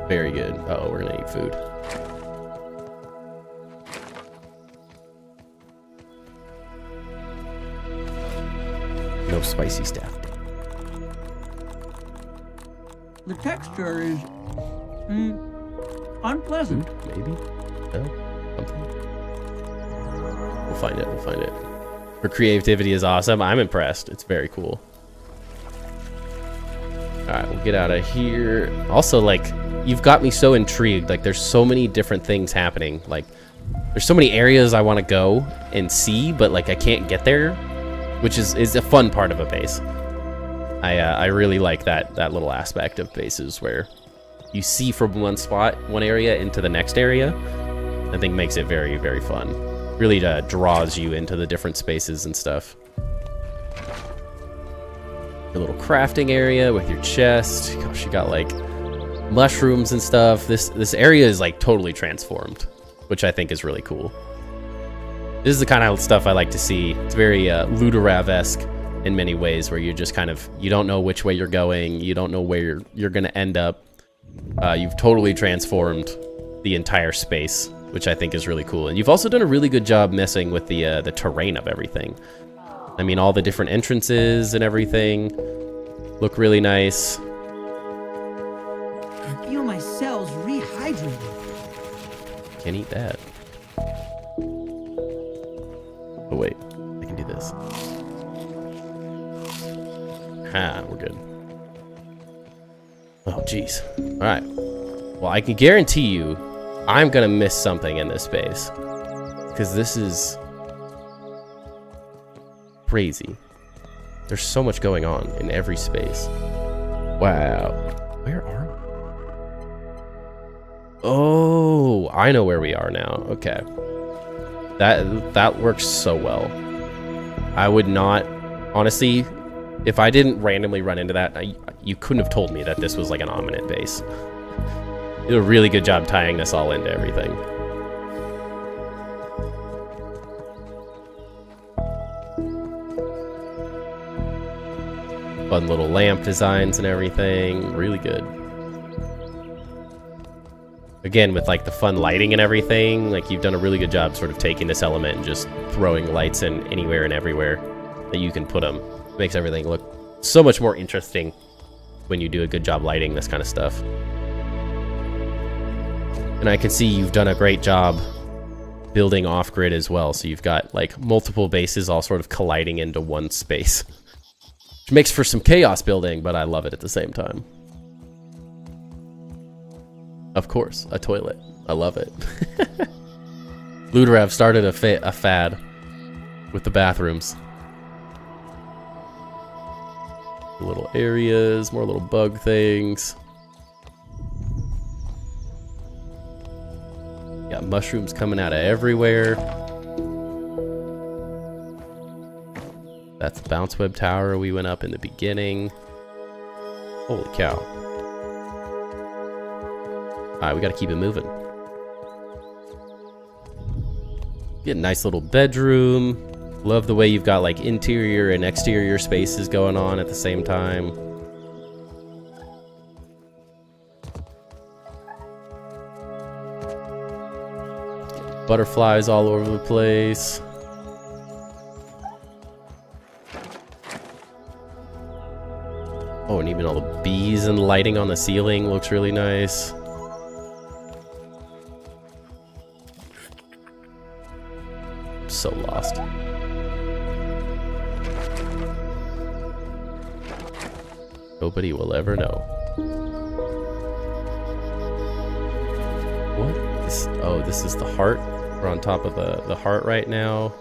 Speaker 1: Very good. Uh oh, we're gonna eat food. No spicy stuff.
Speaker 2: The texture is unpleasant.
Speaker 1: Maybe. No. Something. We'll find it. We'll find it. Her creativity is awesome. I'm impressed. It's very cool. Alright, we'll get out of here. Also, like, you've got me so intrigued. Like, there's so many different things happening. Like, there's so many areas I want to go and see, but, like, I can't get there, which is a fun part of a base. I really like that little aspect of bases where you see from one spot, one area, into the next area. I think makes it very, very fun. Really draws you into the different spaces and stuff. Your little crafting area with your chest. Gosh, you got like mushrooms and stuff. This area is like totally transformed, which I think is really cool. This is the kind of stuff I like to see. It's very Luderav-esque in many ways, where you just kind of, you don't know which way you're going. You don't know where you're going to end up. You've totally transformed the entire space, which I think is really cool. And you've also done a really good job messing with the terrain of everything. I mean, all the different entrances and everything look really nice.
Speaker 2: I feel my cells rehydrated.
Speaker 1: Can't eat that. Oh wait, I can do this. Ah, we're good. Oh jeez. All right. Well, I can guarantee you I'm gonna miss something in this space, because this is crazy. There's so much going on in every space. Wow. Where are we? Oh, I know where we are now. Okay. That works so well. I would not, honestly, if I didn't randomly run into that, you couldn't have told me that this was like an ominous base. You did a really good job tying this all into everything. Fun little lamp designs and everything. Really good. Again, with like the fun lighting and everything, like you've done a really good job sort of taking this element and just throwing lights in anywhere and everywhere that you can put them. It makes everything look so much more interesting when you do a good job lighting this kind of stuff. And I can see you've done a great job building off-grid as well. So you've got like multiple bases all sort of colliding into one space, which makes for some chaos building, but I love it at the same time. Of course, a toilet. I love it. Luderav started a fad with the bathrooms. Little areas, more little bug things. Got mushrooms coming out of everywhere. That's the bounce web tower we went up in the beginning. Holy cow. Alright, we gotta keep it moving. Get a nice little bedroom. Love the way you've got like interior and exterior spaces going on at the same time. Butterflies all over the place. Oh, and even all the bees and lighting on the ceiling looks really nice. I'm so lost. Nobody will ever know. What? Oh, this is the heart. We're on top of the heart right now.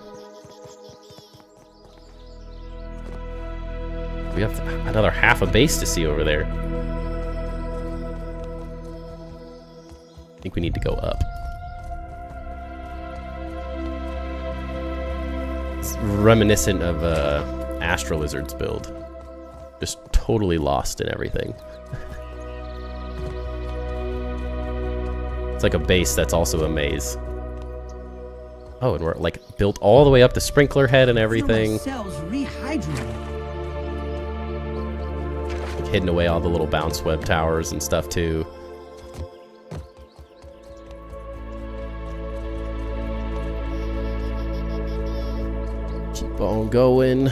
Speaker 1: We have another half a base to see over there. I think we need to go up. It's reminiscent of Astro Lizard's build. Just totally lost in everything. It's like a base that's also a maze. Oh, and we're like built all the way up the sprinkler head and everything.
Speaker 2: Cells rehydrated.
Speaker 1: Hidden away all the little bounce web towers and stuff too. Keep on going.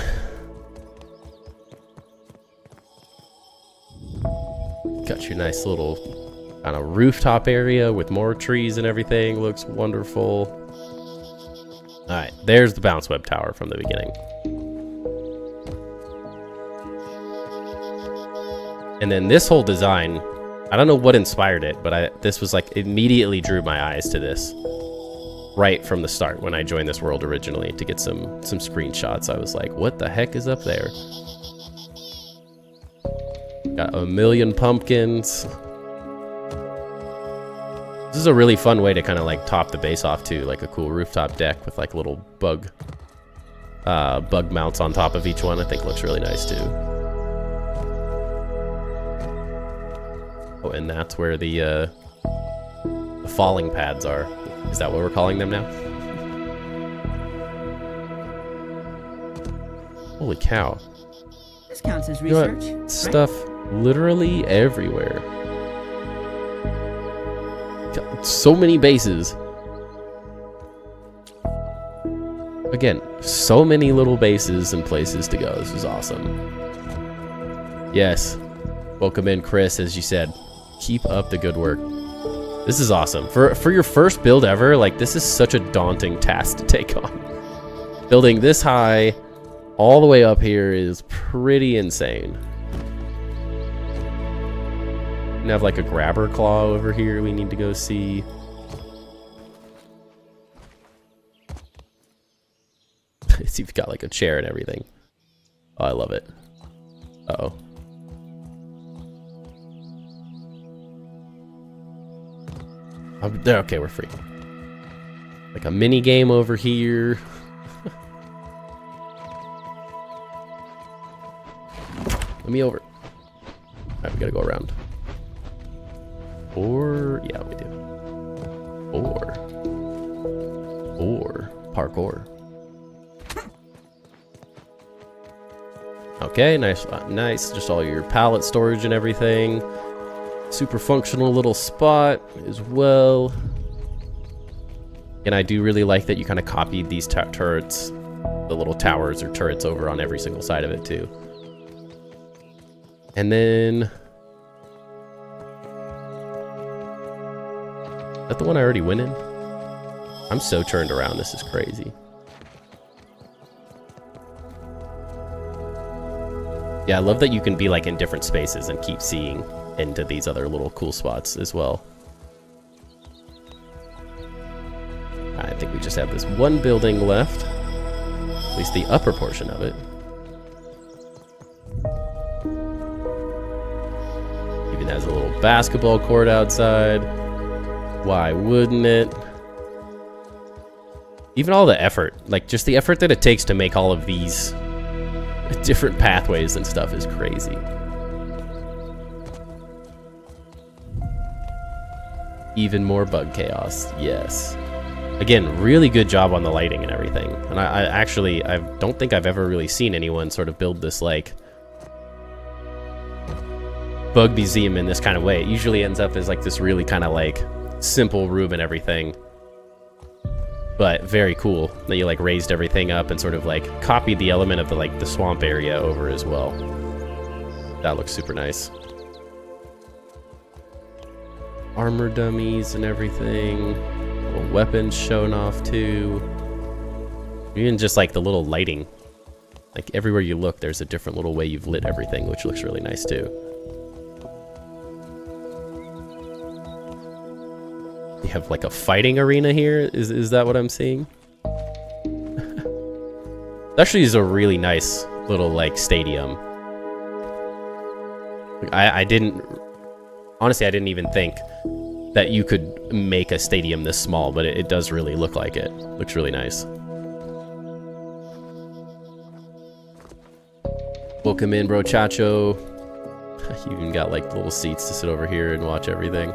Speaker 1: Got your nice little kind of rooftop area with more trees and everything. Looks wonderful. Alright, there's the bounce web tower from the beginning. And then this whole design, I don't know what inspired it, but this was like immediately drew my eyes to this right from the start when I joined this world originally to get some screenshots. I was like, what the heck is up there? Got a million pumpkins. This is a really fun way to kind of like top the base off too, like a cool rooftop deck with like little bug mounts on top of each one. I think looks really nice too. Oh, and that's where the falling pads are. Is that what we're calling them now? Holy cow.
Speaker 2: This counts as
Speaker 1: You know
Speaker 2: research.
Speaker 1: what? Stuff literally everywhere. Got so many bases. Again, so many little bases and places to go. This is awesome. Yes. Welcome in, Chris, as you said. Keep up the good work. This is awesome. For your first build ever, like, this is such a daunting task to take on. Building this high all the way up here is pretty insane. We have like a grabber claw over here we need to go see. See, you've got like a chair and everything. Oh, I love it. Uh-oh. Okay, we're free. Like a mini game over here. Let me over. Alright, we gotta go around. Or, yeah, we do. Or parkour. Okay, nice, nice. Just all your pallet storage and everything. Super functional little spot as well. And I do really like that you kind of copied these turrets, the little towers or turrets over on every single side of it too. And then, is that the one I already went in? I'm so turned around, this is crazy. Yeah, I love that you can be like in different spaces and keep seeing into these other little cool spots as well. I think we just have this one building left, at least the upper portion of it. Even has a little basketball court outside. Why wouldn't it? Even all the effort, like just the effort that it takes to make all of these different pathways and stuff is crazy. Even more bug chaos, yes. Again, really good job on the lighting and everything. And I don't think I've ever really seen anyone sort of build this like bug museum in this kind of way. It usually ends up as like this really kind of like simple room and everything. But very cool that you like raised everything up and sort of like copied the element of the like the swamp area over as well. That looks super nice. Armor dummies and everything. Little weapons showing off too. Even just like the little lighting. Like everywhere you look, there's a different little way you've lit everything, which looks really nice too. You have like a fighting arena here. Is that what I'm seeing? Actually, is a really nice little like stadium. I didn't even think that you could make a stadium this small, but it does really look like it. Looks really nice. Welcome in, bro, Chacho. You even got like little seats to sit over here and watch everything.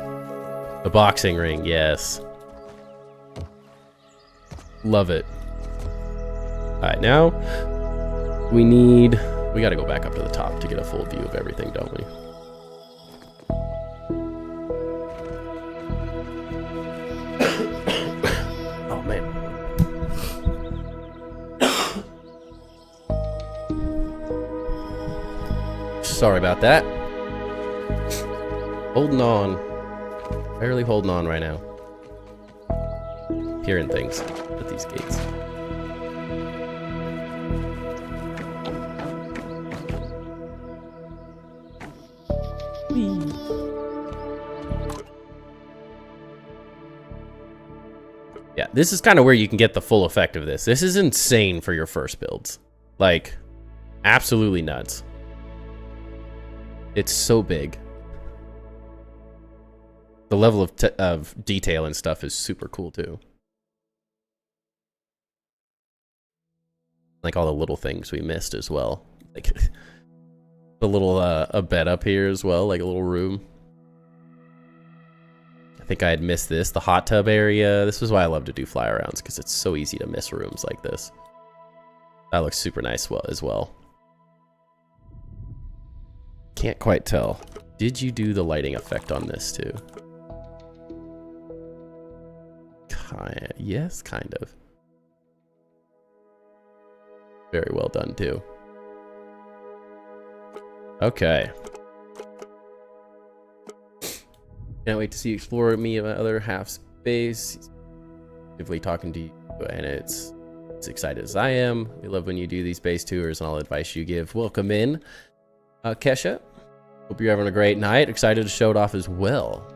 Speaker 1: A boxing ring, yes. Love it. Alright, now we gotta go back up to the top to get a full view of everything, don't we? Oh, man. Sorry about that. Holding on. Barely holding on right now. Hearing things at these gates. Whee. Yeah, this is kind of where you can get the full effect of this. This is insane for your first builds. Like, absolutely nuts. It's so big. The level of detail and stuff is super cool too. Like all the little things we missed as well. Like the little a bed up here as well, like a little room. I think I had missed this, the hot tub area. This is why I love to do fly arounds, because it's so easy to miss rooms like this. That looks super nice as well. Can't quite tell. Did you do the lighting effect on this too? Yes, kind of. Very well done too. Okay. Can't wait to see you explore me in my other half space. Actively talking to you, and it's excited as I am. We love when you do these base tours and all the advice you give. Welcome in, Kesha. Hope you're having a great night. Excited to show it off as well.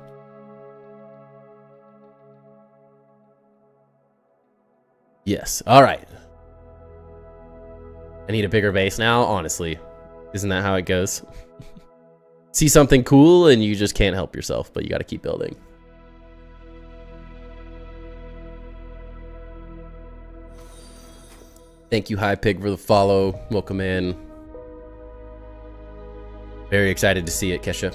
Speaker 1: Yes. All right. I need a bigger base now, honestly. Isn't that how it goes? See something cool and you just can't help yourself, but you got to keep building. Thank you, High Pig, for the follow. Welcome in. Very excited to see it, Kesha.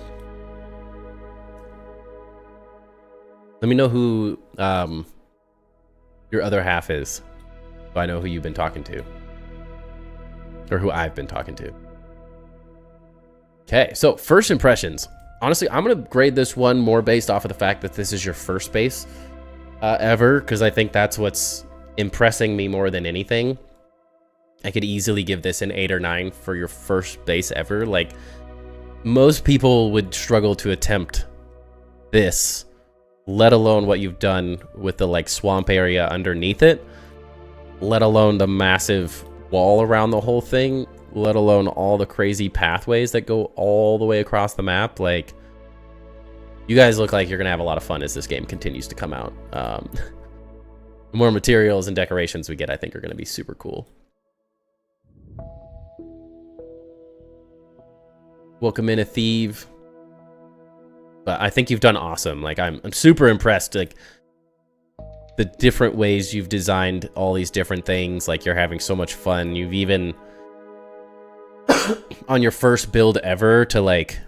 Speaker 1: Let me know who your other half is, so I know who you've been talking to. Or who I've been talking to. Okay, so first impressions. Honestly, I'm going to grade this one more based off of the fact that this is your first base ever, because I think that's what's impressing me more than anything. I could easily give this an 8 or 9 for your first base ever. Like, most people would struggle to attempt this, let alone what you've done with the like swamp area underneath it, let alone the massive wall around the whole thing, let alone all the crazy pathways that go all the way across the map. Like, you guys look like you're gonna have a lot of fun as this game continues to come out. The more materials and decorations we get, I think, are gonna be super cool. Welcome in, a thief. But I think you've done awesome. Like, I'm super impressed. Like, the different ways you've designed all these different things. Like, you're having so much fun. You've even on your first build ever to like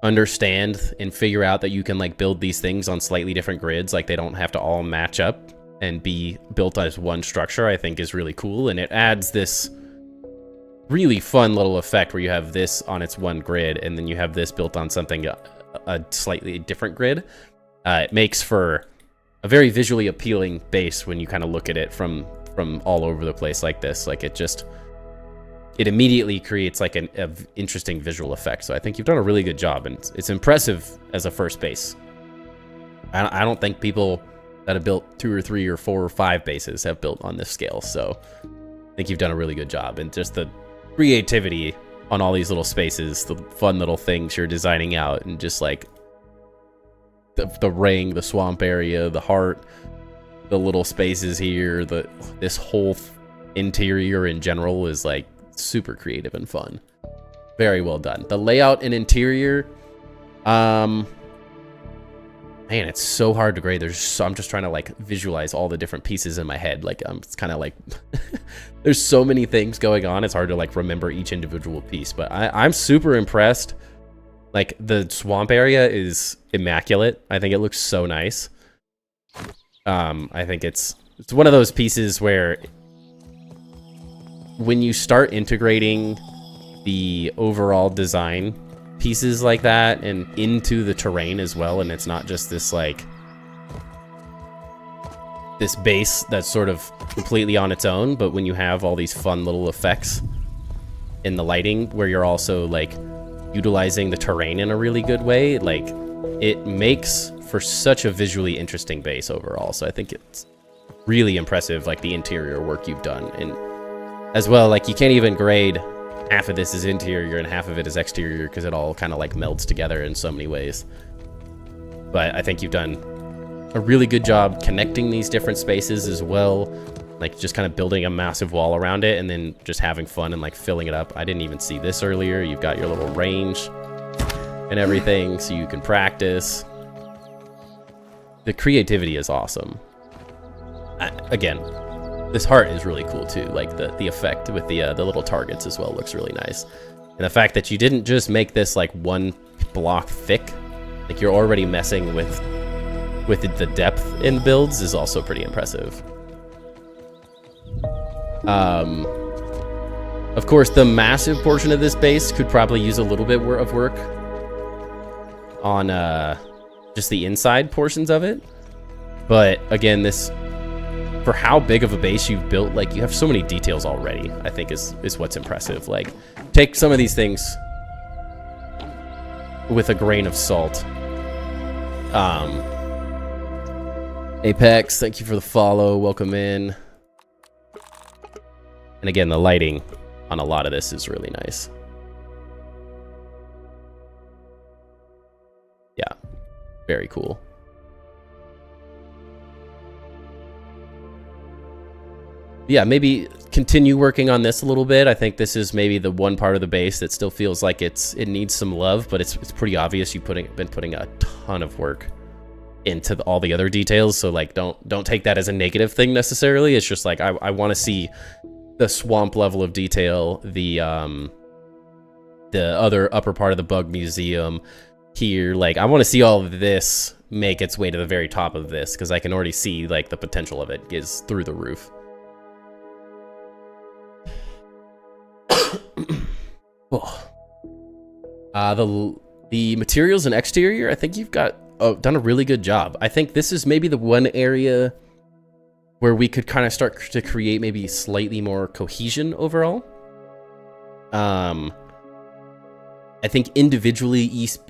Speaker 1: understand and figure out that you can like build these things on slightly different grids, like they don't have to all match up and be built as one structure, I think is really cool. And it adds this really fun little effect where you have this on its one grid and then you have this built on something a slightly different grid. It makes for a very visually appealing base when you kind of look at it from all over the place like this. Like it immediately creates like an interesting visual effect. So I think you've done a really good job, and it's impressive as a first base. I don't think people that have built 2 or 3 or 4 or 5 bases have built on this scale. So I think you've done a really good job, and just the creativity on all these little spaces, the fun little things you're designing out, and just like the ring, the swamp area, the heart, the little spaces here, this whole interior in general is like super creative and fun. Very well done. The layout and interior, man, it's so hard to grade. I'm just trying to like visualize all the different pieces in my head. Like it's kind of like there's so many things going on. It's hard to like remember each individual piece, but I'm super impressed. Like the swamp area is immaculate. I think it looks so nice. I think it's one of those pieces where when you start integrating the overall design pieces like that and into the terrain as well, and it's not just this like this base that's sort of completely on its own, but when you have all these fun little effects in the lighting where you're also like utilizing the terrain in a really good way, like it makes for such a visually interesting base overall. So I think it's really impressive, like the interior work you've done. And as well, like you can't even grade half of this is interior and half of it is exterior because it all kind of like melds together in so many ways. But I think you've done a really good job connecting these different spaces as well, like just kind of building a massive wall around it and then just having fun and like filling it up. I didn't even see this earlier. You've got your little range and everything so you can practice. The creativity is awesome. Again, this heart is really cool too. Like the effect with the little targets as well looks really nice. And the fact that you didn't just make this like one block thick, like you're already messing with the depth in builds is also pretty impressive. Of course, the massive portion of this base could probably use a little bit of work on just the inside portions of it. But again, this, for how big of a base you've built, like you have so many details already, I think is what's impressive. Like take some of these things with a grain of salt. Apex, thank you for the follow. Welcome in. And again, the lighting on a lot of this is really nice. Yeah, very cool. Yeah, maybe continue working on this a little bit. I think this is maybe the one part of the base that still feels like it needs some love, but it's pretty obvious you've been putting a ton of work into all the other details. So like, don't take that as a negative thing necessarily. It's just like I want to see the swamp level of detail, the other upper part of the bug museum here. Like I want to see all of this make its way to the very top of this because I can already see like the potential of it is through the roof. The materials and exterior, I think you've got done a really good job. I think this is maybe the one area where we could kind of start to create maybe slightly more cohesion overall. I think individually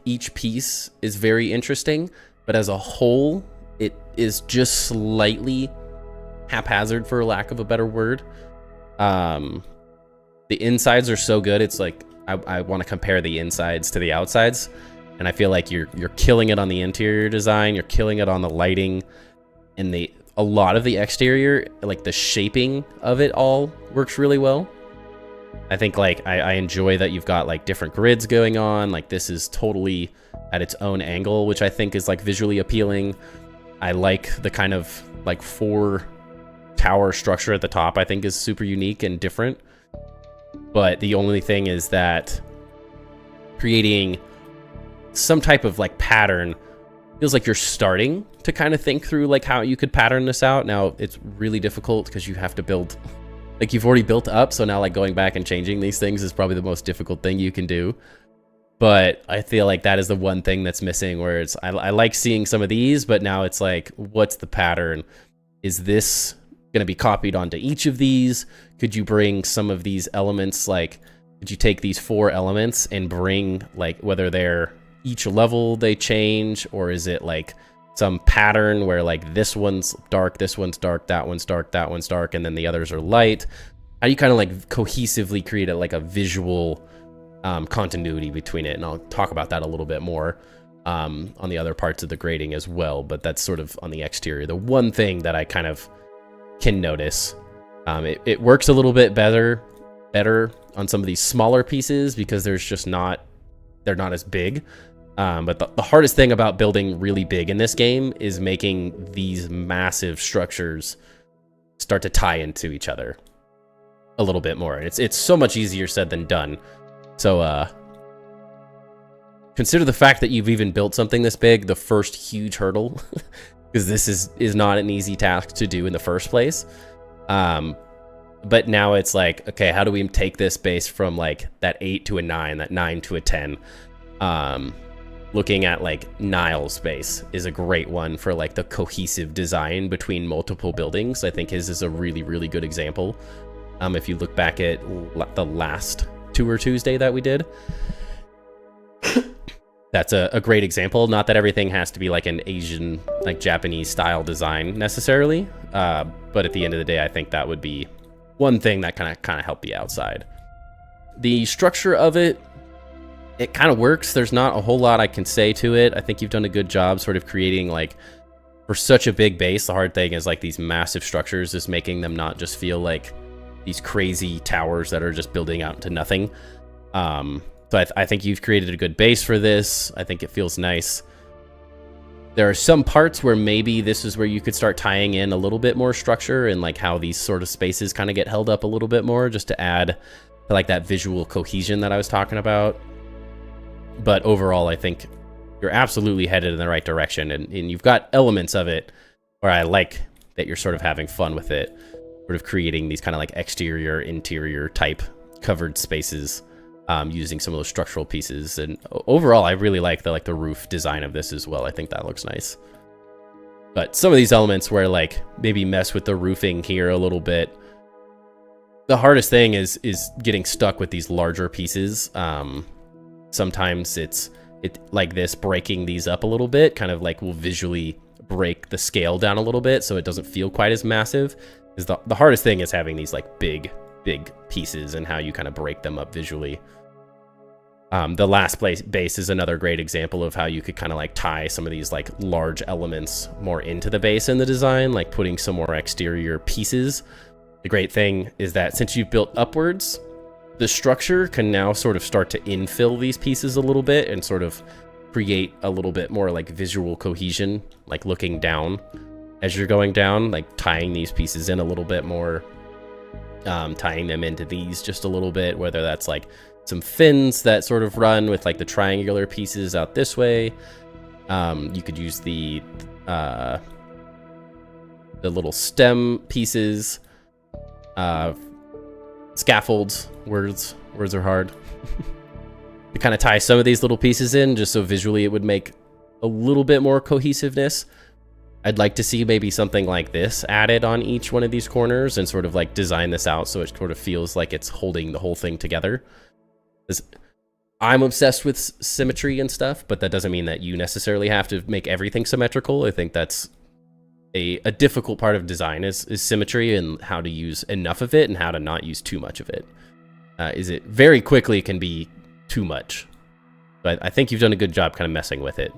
Speaker 1: each piece is very interesting, but as a whole, it is just slightly haphazard, for lack of a better word. The insides are so good. It's like I want to compare the insides to the outsides, and I feel like you're killing it on the interior design. You're killing it on the lighting, and a lot of the exterior, like the shaping of it all, works really well. I think like I enjoy that you've got like different grids going on. Like this is totally at its own angle, which I think is like visually appealing. I like the kind of like 4 tower structure at the top. I think is super unique and different. but the only thing is that creating some type of like pattern feels like you're starting to kind of think through like how you could pattern this out. Now it's really difficult because you have to build, like you've already built up, so now like going back and changing these things is probably the most difficult thing you can do. But I feel like that is the one thing that's missing, where it's I like seeing some of these, but now it's like, what's the pattern? Is this going to be copied onto each of these? Could you bring some of these elements, like could you take these 4 elements and bring, like, whether they're each level they change, or is it like some pattern where like this one's dark, that one's dark, that one's dark, and then the others are light? How do you kind of like cohesively create like a visual continuity between it? And I'll talk about that a little bit more on the other parts of the grading as well, but that's sort of on the exterior. The one thing that I kind of can notice, it works a little bit better on some of these smaller pieces because they're not as big. But the hardest thing about building really big in this game is making these massive structures start to tie into each other a little bit more. It's so much easier said than done. So consider the fact that you've even built something this big the first huge hurdle, because this is not an easy task to do in the first place. But now it's like, okay, how do we take this base from like that 8 to a 9, that 9 to a 10? Looking at like Niall's base is a great one for like the cohesive design between multiple buildings. I think his is a really, really good example. If you look back at the last Tour Tuesday that we did, that's a great example. Not that everything has to be like an Asian, like Japanese style design necessarily, but at the end of the day, I think that would be one thing that kind of help you outside. The structure of it kind of works. There's not a whole lot I can say to it. I think you've done a good job sort of creating, like, for such a big base, the hard thing is like these massive structures is making them not just feel like these crazy towers that are just building out into nothing. So I think you've created a good base for this. I think it feels nice. There are some parts where maybe this is where you could start tying in a little bit more structure and like how these sort of spaces kind of get held up a little bit more, just to add to like that visual cohesion that I was talking about. But overall, I think you're absolutely headed in the right direction, and you've got elements of it where I like that you're sort of having fun with it, sort of creating these kind of like exterior, interior type covered spaces, using some of those structural pieces. And overall, I really like the roof design of this as well. I think that looks nice. But some of these elements where like maybe mess with the roofing here a little bit. The hardest thing is getting stuck with these larger pieces. Sometimes it like this, breaking these up a little bit, kind of like will visually break the scale down a little bit so it doesn't feel quite as massive. Is the hardest thing is having these like big pieces and how you kind of break them up visually. The last base is another great example of how you could kind of like tie some of these like large elements more into the base in the design, like putting some more exterior pieces. The great thing is that since you've built upwards, the structure can now sort of start to infill these pieces a little bit and sort of create a little bit more like visual cohesion, like looking down as you're going down, like tying these pieces in a little bit more, tying them into these just a little bit, whether that's like some fins that sort of run with like the triangular pieces out this way. You could use the little stem pieces, scaffolds, words are hard, to kind of tie some of these little pieces in, just so visually it would make a little bit more cohesiveness. I'd like to see maybe something like this added on each one of these corners and sort of like design this out so it sort of feels like it's holding the whole thing together. I'm obsessed with symmetry and stuff, but that doesn't mean that you necessarily have to make everything symmetrical. I think that's a difficult part of design is symmetry, and how to use enough of it and how to not use too much of it. Is it very quickly can be too much, but I think you've done a good job kind of messing with it.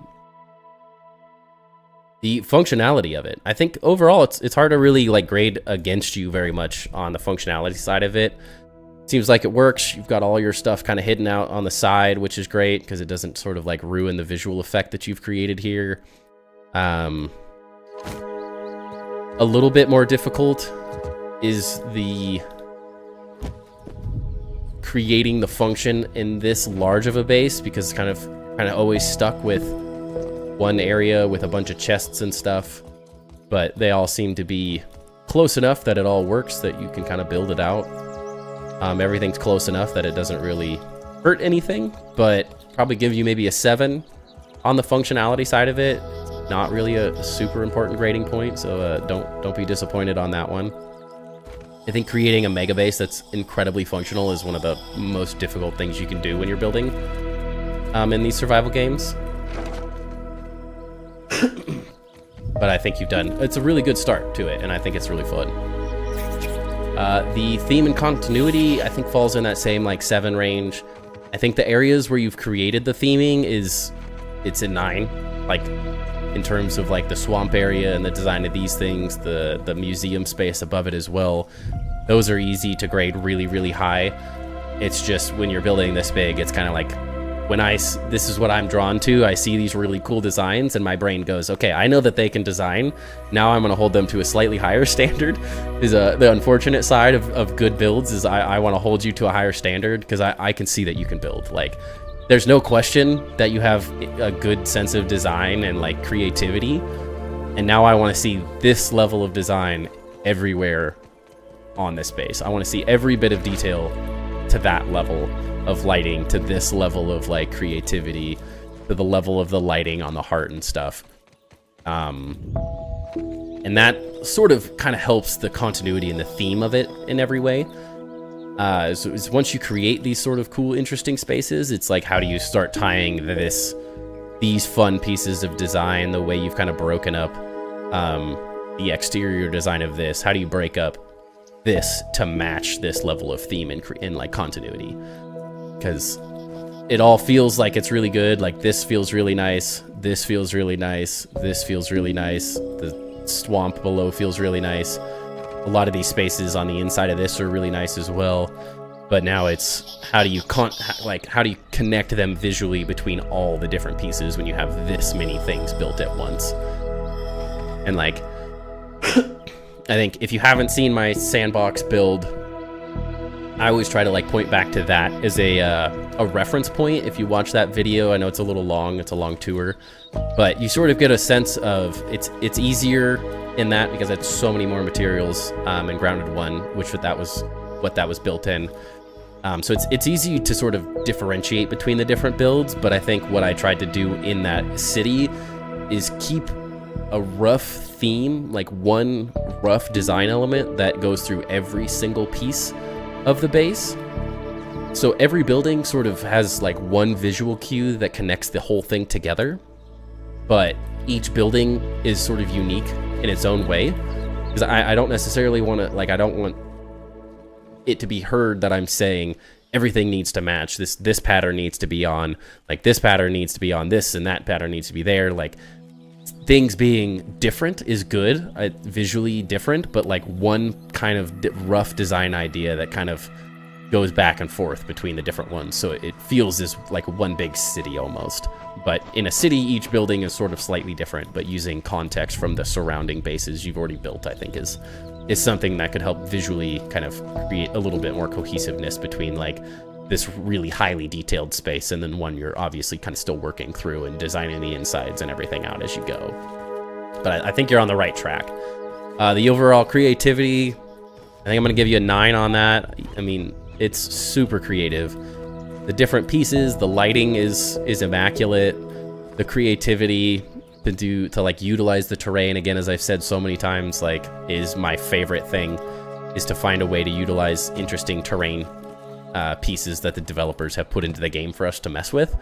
Speaker 1: The functionality of it, I think overall it's hard to really like grade against you very much on the functionality side of it. Seems like it works. You've got all your stuff kind of hidden out on the side, which is great because it doesn't sort of like ruin the visual effect that you've created here. A little bit more difficult is the creating the function in this large of a base, because kind of always stuck with one area with a bunch of chests and stuff, but they all seem to be close enough that it all works, that you can kind of build it out. Everything's close enough that it doesn't really hurt anything, but probably give you maybe a 7 on the functionality side of it. Not really a super important grading point, so don't be disappointed on that one. I think creating a mega base that's incredibly functional is one of the most difficult things you can do when you're building in these survival games. But I think it's a really good start to it, and I think it's really fun. The theme and continuity, I think, falls in that same like 7 range. I think the areas where you've created the theming it's a 9, like in terms of like the swamp area and the design of these things, the museum space above it as well. Those are easy to grade really, really high. It's just when you're building this big, it's kind of like this is what I'm drawn to. I see these really cool designs and my brain goes, okay, I know that they can design. Now I'm going to hold them to a slightly higher standard. Is the unfortunate side of good builds is I want to hold you to a higher standard because I can see that you can build. Like, there's no question that you have a good sense of design and like creativity. And now I want to see this level of design everywhere on this base. I want to see every bit of detail to that level of lighting, to this level of like creativity, to the level of the lighting on the heart and stuff. And that sort of kind of helps the continuity and the theme of it in every way. So once you create these sort of cool, interesting spaces, it's like, how do you start tying these fun pieces of design, the way you've kind of broken up the exterior design of this? How do you break up this to match this level of theme and like continuity? Because it all feels like it's really good. Like, this feels really nice. This feels really nice. This feels really nice. The swamp below feels really nice. A lot of these spaces on the inside of this are really nice as well, but now it's how do you connect them visually between all the different pieces when you have this many things built at once? And like, I think if you haven't seen my sandbox build, I always try to like point back to that as a reference point. If you watch that video, I know it's a little long, it's a long tour, but you sort of get a sense of it's easier in that because it's so many more materials in Grounded 1, which that was built in. So it's easy to sort of differentiate between the different builds, but I think what I tried to do in that city is keep a rough theme, like one rough design element that goes through every single piece of the base. So every building sort of has like one visual cue that connects the whole thing together, but each building is sort of unique in its own way. Because I don't necessarily want to, like, I don't want it to be heard that I'm saying everything needs to match. This pattern needs to be on, like, this pattern needs to be on this, and that pattern needs to be there. Like, things being different is good, visually different, but like one kind of rough design idea that kind of goes back and forth between the different ones. So it feels as like one big city almost. But in a city, each building is sort of slightly different, but using context from the surrounding bases you've already built, I think is something that could help visually kind of create a little bit more cohesiveness between like this really highly detailed space and then one you're obviously kind of still working through and designing the insides and everything out as you go. But I think you're on the right track. The overall creativity, I think I'm going to give you a 9 on that. I mean, it's super creative. The different pieces, the lighting is immaculate. The creativity to like utilize the terrain, again, as I've said so many times, like, is my favorite thing, is to find a way to utilize interesting terrain pieces that the developers have put into the game for us to mess with.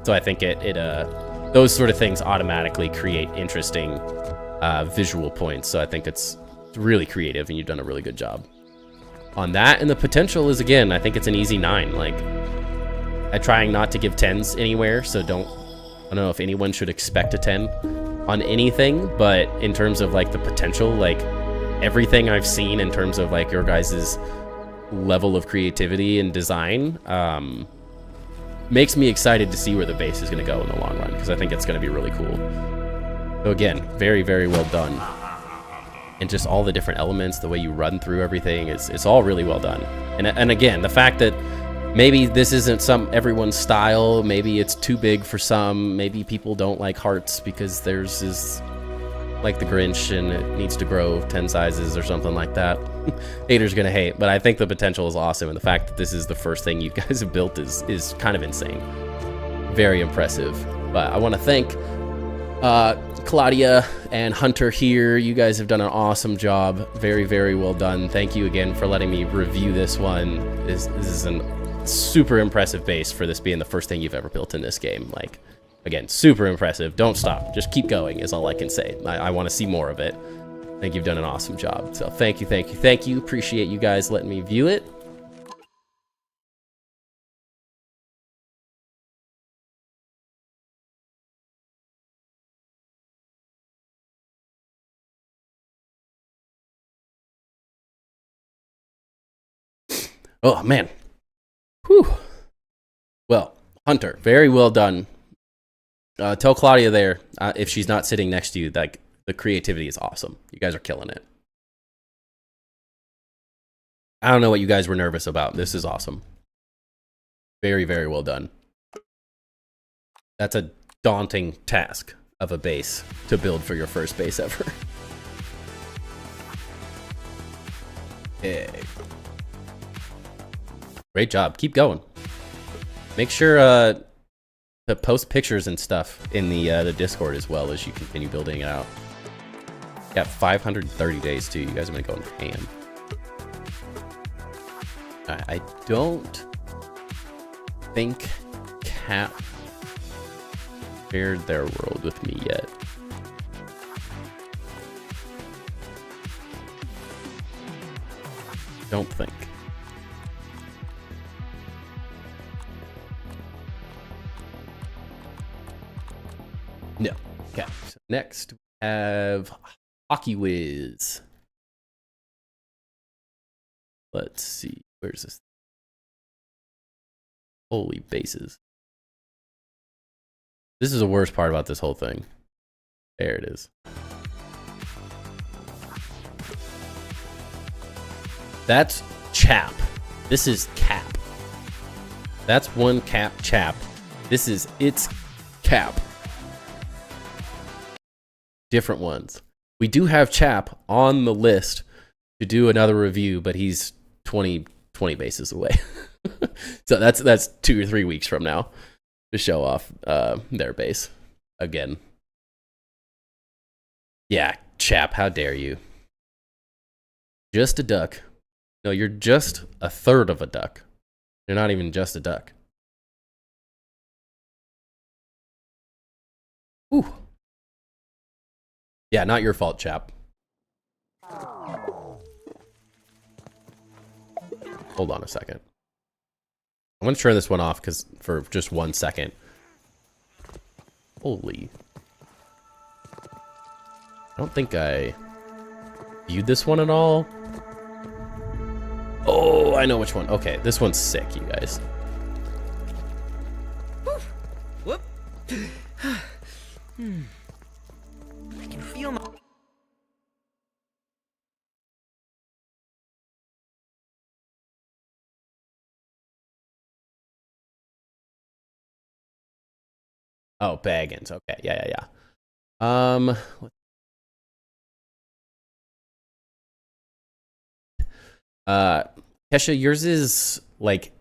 Speaker 1: So I think those sort of things automatically create interesting visual points. So I think it's really creative, and you've done a really good job on that. And the potential is, again, I think it's an easy 9. Like, I'm trying not to give 10s anywhere, so I don't know if anyone should expect a 10 on anything, but in terms of like the potential, like everything I've seen in terms of like your guys's level of creativity and design makes me excited to see where the base is going to go in the long run, because I think it's going to be really cool. So again, very, very well done. And just all the different elements, the way you run through everything, it's all really well done. And again, the fact that maybe this isn't everyone's style. Maybe it's too big for some. Maybe people don't like hearts because theirs is like the Grinch and it needs to grow 10 sizes or something like that. Haters gonna hate, but I think the potential is awesome, and the fact that this is the first thing you guys have built is kind of insane. Very impressive. But I want to thank Claudia and Hunter here. You guys have done an awesome job. Very, very well done. Thank you again for letting me review this one. This is a super impressive base for this being the first thing you've ever built in this game. Like, again, super impressive. Don't stop. Just keep going is all I can say. I want to see more of it. I think you've done an awesome job. So thank you, thank you, thank you. Appreciate you guys letting me view it. Oh, man. Whew. Well, Hunter, very well done. Tell Claudia there, if she's not sitting next to you, like, the creativity is awesome. You guys are killing it. I don't know what you guys were nervous about. This is awesome. Very, very well done. That's a daunting task of a base to build for your first base ever. Hey. Great job. Keep going. Make sure to post pictures and stuff in the Discord as well as you continue building it out. Got 530 days too. You guys have been going ham. I don't think Cap shared their world with me yet. Don't think. No. Okay. So next we have Hockey Whiz. Let's see. Where's this? Holy bases. This is the worst part about this whole thing. There it is. That's Chap. This is Cap. That's one Cap Chap. This is its Cap. Different ones. We do have Chap on the list to do another review, but he's 20 bases away. So that's 2 or 3 weeks from now to show off their base again. Yeah, Chap, how dare you? Just a duck. No, you're just a third of a duck. You're not even just a duck. Ooh. Yeah, not your fault, Chap. Hold on a second. I'm gonna turn this one off for just 1 second. Holy. I don't think I viewed this one at all. Oh, I know which one. Okay, this one's sick, you guys.
Speaker 2: Whoop. I can feel my...
Speaker 1: Oh, Baggins. Okay, yeah. Kesha, yours is like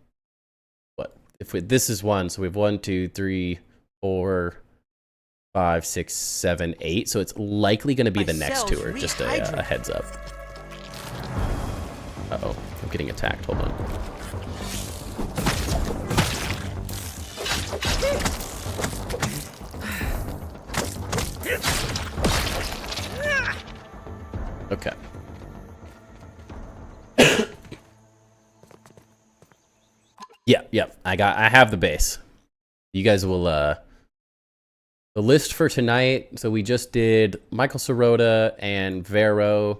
Speaker 1: what? This is one, so we have 1, 2, 3, 4, 5, 6, 7, 8. So it's likely going to be the next tour. Just a heads up. Uh-oh, I'm getting attacked. Hold on. Okay. Yeah. I have the base. You guys will the list for tonight. So we just did Michael Sirota and Vero.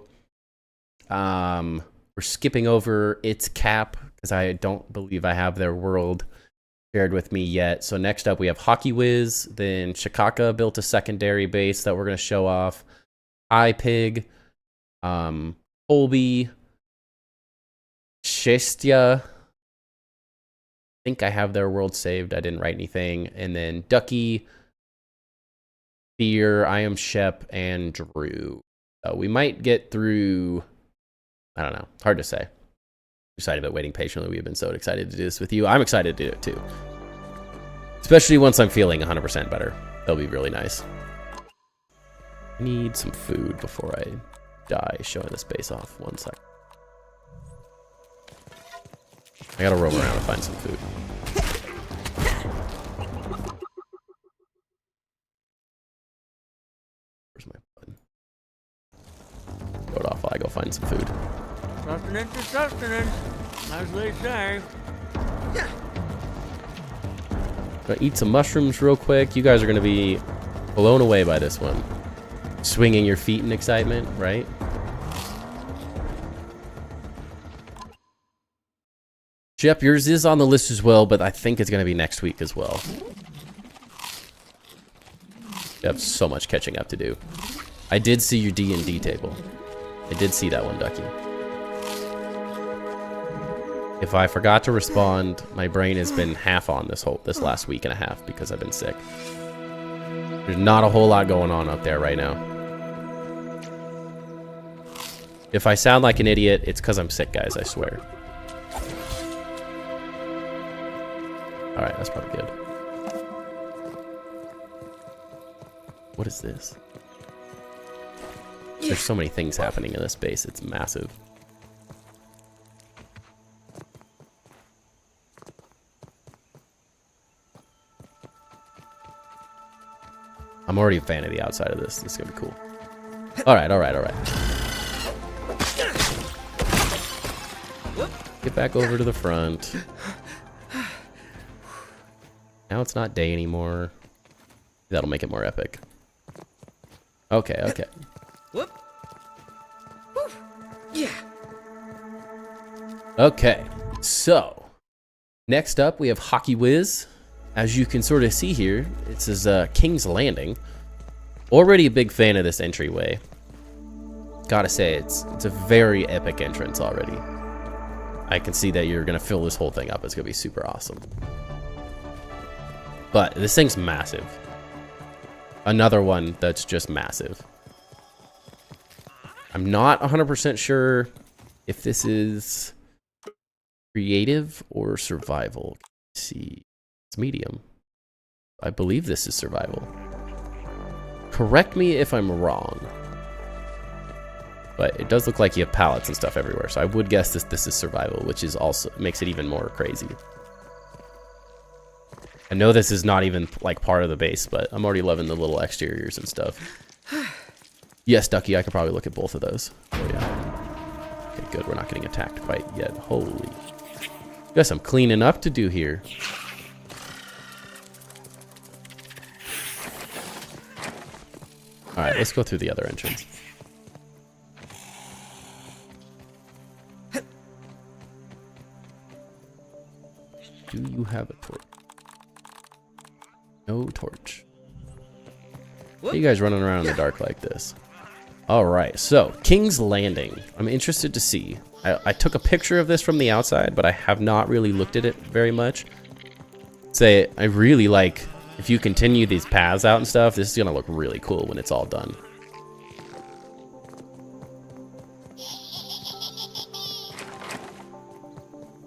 Speaker 1: We're skipping over its Cap because I don't believe I have their world shared with me yet. So next up we have Hockey Whiz. Then Shikaka built a secondary base that we're gonna show off. iPig, Colby, Shestia, think I have their world saved. I didn't write anything. And then Ducky, Fear, I am Shep, and Drew. We might get through, I don't know, hard to say. Excited about waiting patiently. We have been so excited to do this with you. I'm excited to do it too. Especially once I'm feeling 100% better. That'll be really nice. I need some food before I die showing this base off. 1 sec. I gotta roam around and find some food. Where's my button? Throw it off while I go find some food.
Speaker 2: Sustenance is sustenance, as they say.
Speaker 1: Gonna eat some mushrooms real quick. You guys are gonna be blown away by this one. Swinging your feet in excitement, right? Shep, yours is on the list as well, but I think it's gonna be next week as well. You have so much catching up to do. I did see your D&D table. I did see that one, Ducky. If I forgot to respond, my brain has been half on this last week and a half because I've been sick. There's not a whole lot going on up there right now. If I sound like an idiot, it's because I'm sick, guys, I swear. Alright, that's probably good. What is this? There's so many things happening in this base, it's massive. I'm already a fan of the outside of this. This is gonna be cool. Alright, alright, alright. Get back over to the front. Now it's not day anymore. That'll make it more epic. Okay, okay.
Speaker 2: Whoop. Yeah.
Speaker 1: Okay, so next up we have Hockey Whiz. As you can sort of see here, it says King's Landing. Already a big fan of this entryway. Gotta say, it's a very epic entrance already. I can see that you're gonna fill this whole thing up. It's gonna be super awesome. But this thing's massive. Another one that's just massive. I'm not 100% sure if this is creative or survival. Let's see. It's medium. I believe this is survival. Correct me if I'm wrong. But it does look like you have pallets and stuff everywhere. So I would guess this is survival, which is also makes it even more crazy. I know this is not even like part of the base, but I'm already loving the little exteriors and stuff. Yes, Ducky, I could probably look at both of those. Oh yeah. Okay, good. We're not getting attacked quite yet. Holy. Got some cleaning up to do here. Alright, let's go through the other entrance. Do you have a torch? No torch. Why are you guys running around in the dark like this? Alright, so King's Landing. I'm interested to see. I took a picture of this from the outside, but I have not really looked at it very much. Say, I really like, if you continue these paths out and stuff, this is gonna look really cool when it's all done.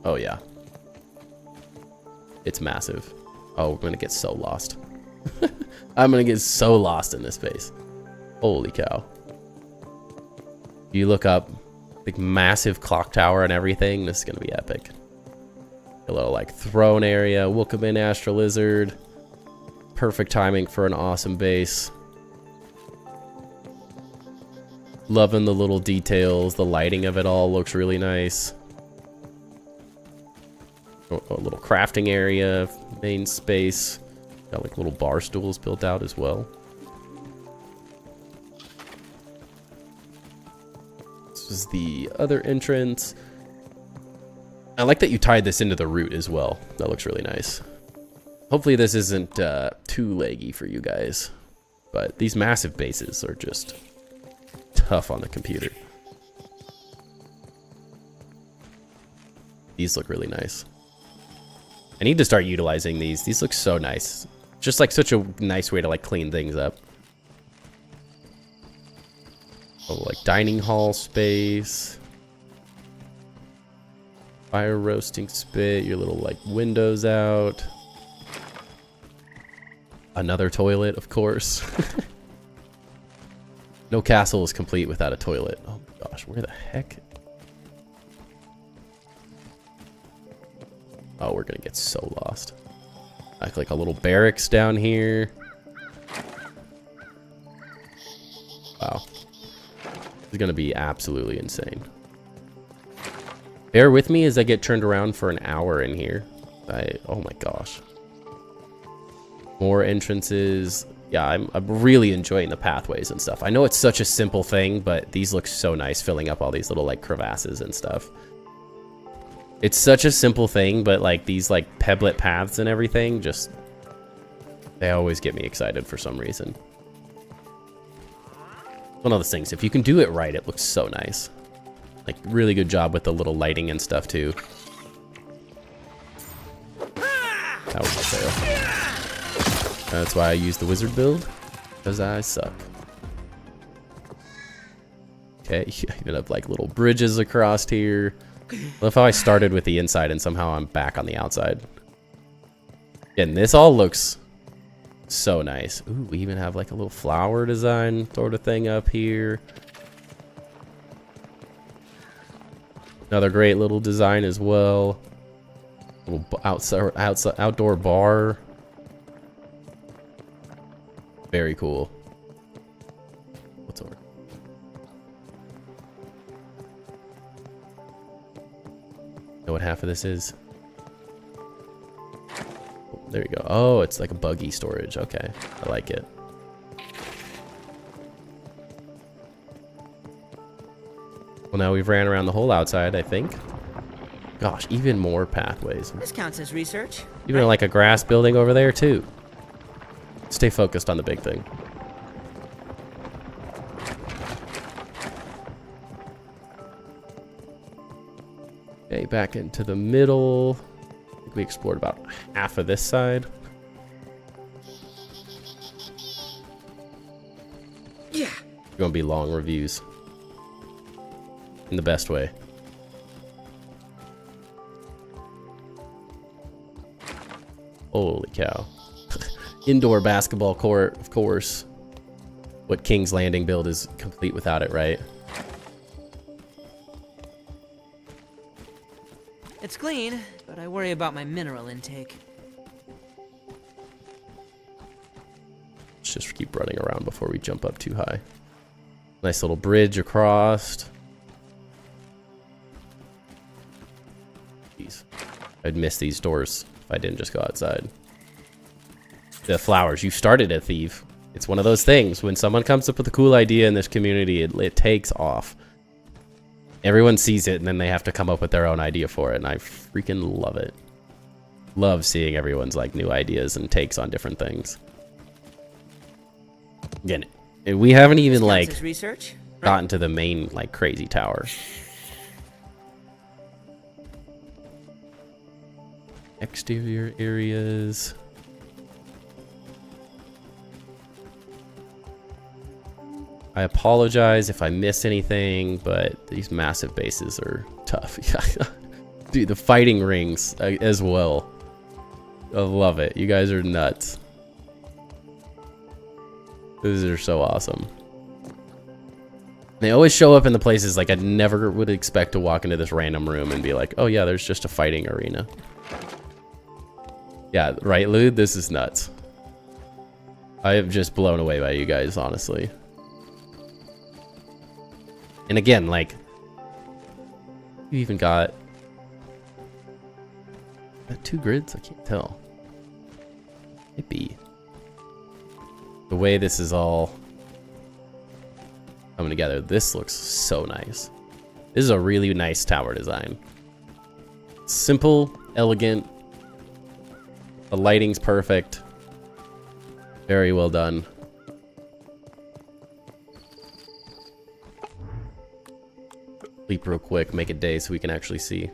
Speaker 1: Oh yeah. It's massive. Oh, we're gonna get so lost. I'm gonna get so lost in this space. Holy cow. You look up, big massive clock tower and everything, this is gonna be epic. A little like throne area, welcome in Astral Lizard. Perfect timing for an awesome base. Loving the little details, the lighting of it all looks really nice. A little crafting area, main space. Got like little bar stools built out as well. This is the other entrance. I like that you tied this into the route as well. That looks really nice. Hopefully this isn't too laggy for you guys. But these massive bases are just tough on the computer. These look really nice. I need to start utilizing these. These look so nice. Just like such a nice way to like clean things up. Oh, like dining hall space. Fire roasting spit. Your little like windows out. Another toilet, of course. No castle is complete without a toilet. Oh my gosh, where the heck? Oh, we're gonna get so lost. Like a little barracks down here. Wow. This is gonna be absolutely insane. Bear with me as I get turned around for an hour in here. Oh my gosh. More entrances. Yeah, I'm really enjoying the pathways and stuff. I know it's such a simple thing, but these look so nice, filling up all these little like crevasses and stuff. It's such a simple thing, but like these like pebblet paths and everything, just they always get me excited for some reason. One of those things, if you can do it right, it looks so nice. Like really good job with the little lighting and stuff too. That was a fail. That's why I use the wizard build, because I suck. Okay, I even have like little bridges across here. Love how I started with the inside and somehow I'm back on the outside. And this all looks so nice. Ooh, we even have like a little flower design sort of thing up here. Another great little design as well. Little outdoor bar. Very cool. What's over? Know what half of this is? Oh, there you go. Oh, it's like a buggy storage. Okay, I like it. Well, now we've ran around the whole outside, I think. Gosh, even more pathways.
Speaker 3: This counts as research.
Speaker 1: Even like a grass building over there too. Stay focused on the big thing. Okay, back into the middle. I think we explored about half of this side.
Speaker 3: Yeah.
Speaker 1: Gonna be long reviews. In the best way. Holy cow. Indoor basketball court, of course. What King's Landing build is complete without it, right?
Speaker 3: It's clean, but I worry about my mineral intake.
Speaker 1: Let's just keep running around before we jump up too high. Nice little bridge across. Jeez. I'd miss these doors if I didn't just go outside. The flowers. You started it, Thief. It's one of those things. When someone comes up with a cool idea in this community, it takes off. Everyone sees it, and then they have to come up with their own idea for it, and I freaking love it. Love seeing everyone's like new ideas and takes on different things. Again, we haven't even like
Speaker 3: research, right?
Speaker 1: gotten to the main like crazy tower. Exterior areas. I apologize if I missed anything, but these massive bases are tough. Dude, the fighting rings as well. I love it. You guys are nuts. Those are so awesome. They always show up in the places like I never would expect to walk into this random room and be like, oh yeah, there's just a fighting arena. Yeah, right, Lude? This is nuts. I am just blown away by you guys, honestly. And again, like, you even got 2 grids? I can't tell. Maybe. The way this is all coming together, this looks so nice. This is a really nice tower design. Simple, elegant. The lighting's perfect. Very well done. Sleep real quick, make it day so we can actually see.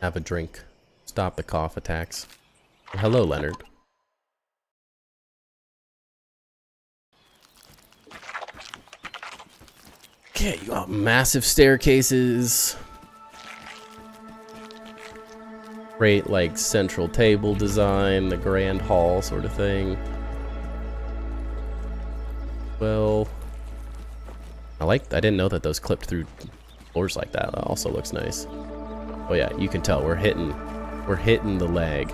Speaker 1: Have a drink. Stop the cough attacks. Hello, Leonard. Okay, you got massive staircases. Great, like, central table design, the grand hall sort of thing. Well, I didn't know that those clipped through floors like that. That also looks nice. Oh yeah, you can tell we're hitting the leg.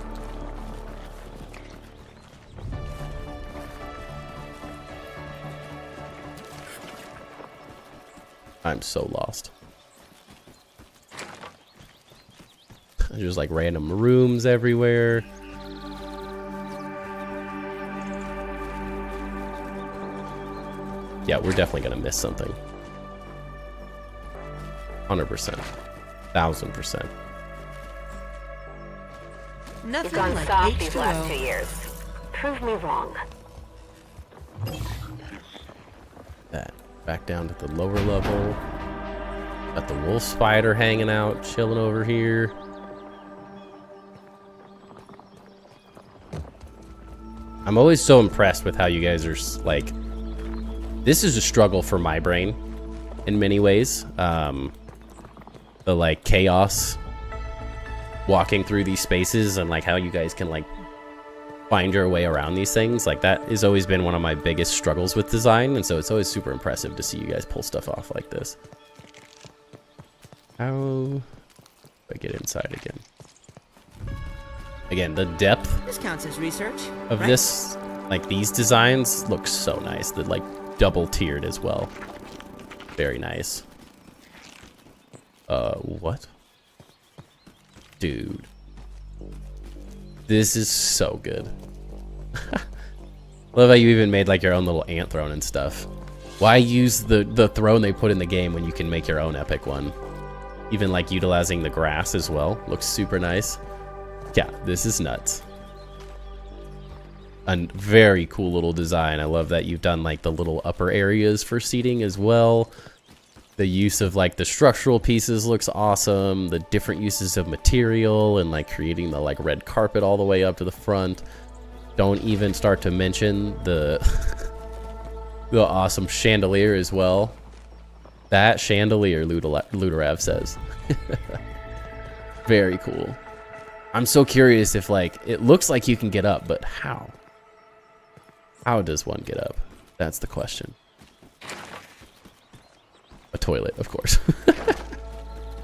Speaker 1: I'm so lost. There's like random rooms everywhere. Yeah, we're definitely gonna miss something. 100%. 1000%.
Speaker 3: Nothing
Speaker 4: You've gone
Speaker 3: like
Speaker 4: soft these
Speaker 3: H2O.
Speaker 4: last 2 years. Prove me wrong.
Speaker 1: That. Back down to the lower level. Got the wolf spider hanging out, chilling over here. I'm always so impressed with how you guys are, like... This is a struggle for my brain in many ways. The, like, chaos walking through these spaces and, like, how you guys can, like, find your way around these things. Like, that has always been one of my biggest struggles with design, and so it's always super impressive to see you guys pull stuff off like this. How do I get inside again? Again, the depth
Speaker 3: This counts as research.
Speaker 1: of
Speaker 3: right?
Speaker 1: this, like, these designs look so nice. They're, like, double tiered as well. Very nice. What? Dude. This is so good. Love how you even made like your own little ant throne and stuff. Why use the throne they put in the game when you can make your own epic one? Even like utilizing the grass as well. Looks super nice. Yeah, this is nuts. A very cool little design. I love that you've done like the little upper areas for seating as well. The use of like the structural pieces looks awesome. The different uses of material and like creating the like red carpet all the way up to the front. Don't even start to mention the the awesome chandelier as well. That chandelier, Luderav says. Very cool. I'm so curious if like it looks like you can get up, but how? How does one get up? That's the question. A toilet, of course. You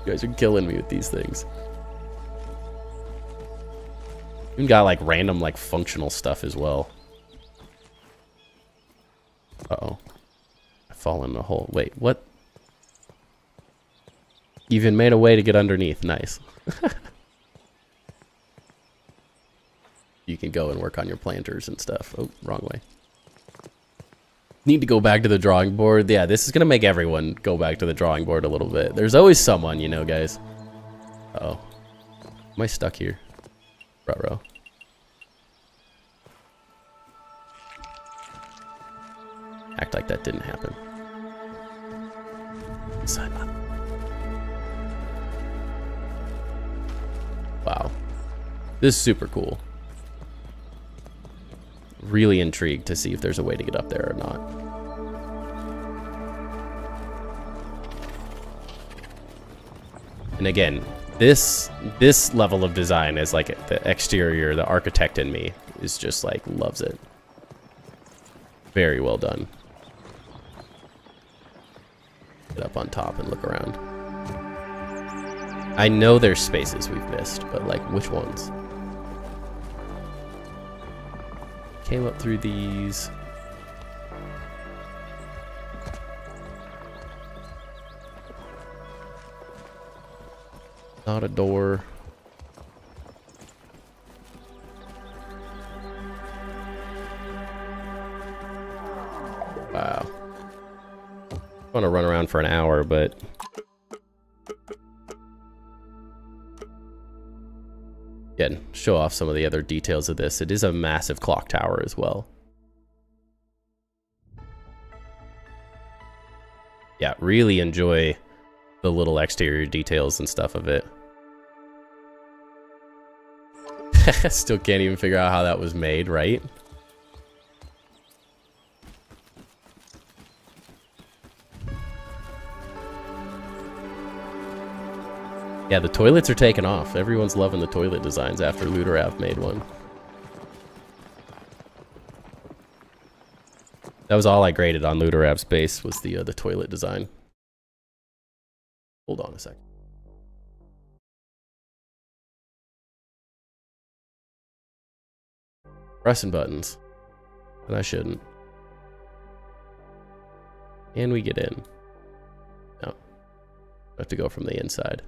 Speaker 1: guys are killing me with these things. Even got like random like functional stuff as well. Uh-oh. I fall in a hole. Wait, what? Even made a way to get underneath. Nice. You can go and work on your planters and stuff. Oh, wrong way. Need to go back to the drawing board. Yeah, this is gonna make everyone go back to the drawing board a little bit. There's always someone, you know, guys. Uh-oh. Am I stuck here? Ruh-roh. Act like that didn't happen. Sign up. Wow. This is super cool. Really intrigued to see if there's a way to get up there or not. And again, this level of design is like the exterior, the architect in me is just like loves it. Very well done. Get up on top and look around. I know there's spaces we've missed, but like which ones? Came up through these. Not a door. Wow. I want to run around for an hour, but again, show off some of the other details of this. It is a massive clock tower as well. Yeah, really enjoy the little exterior details and stuff of it. Still can't even figure out how that was made, right? Yeah, the toilets are taking off. Everyone's loving the toilet designs after Luderav made one. That was all I graded on Luderav's base, was the toilet design. Hold on a second. Pressing buttons. And I shouldn't. And we get in. No. I have to go from the inside.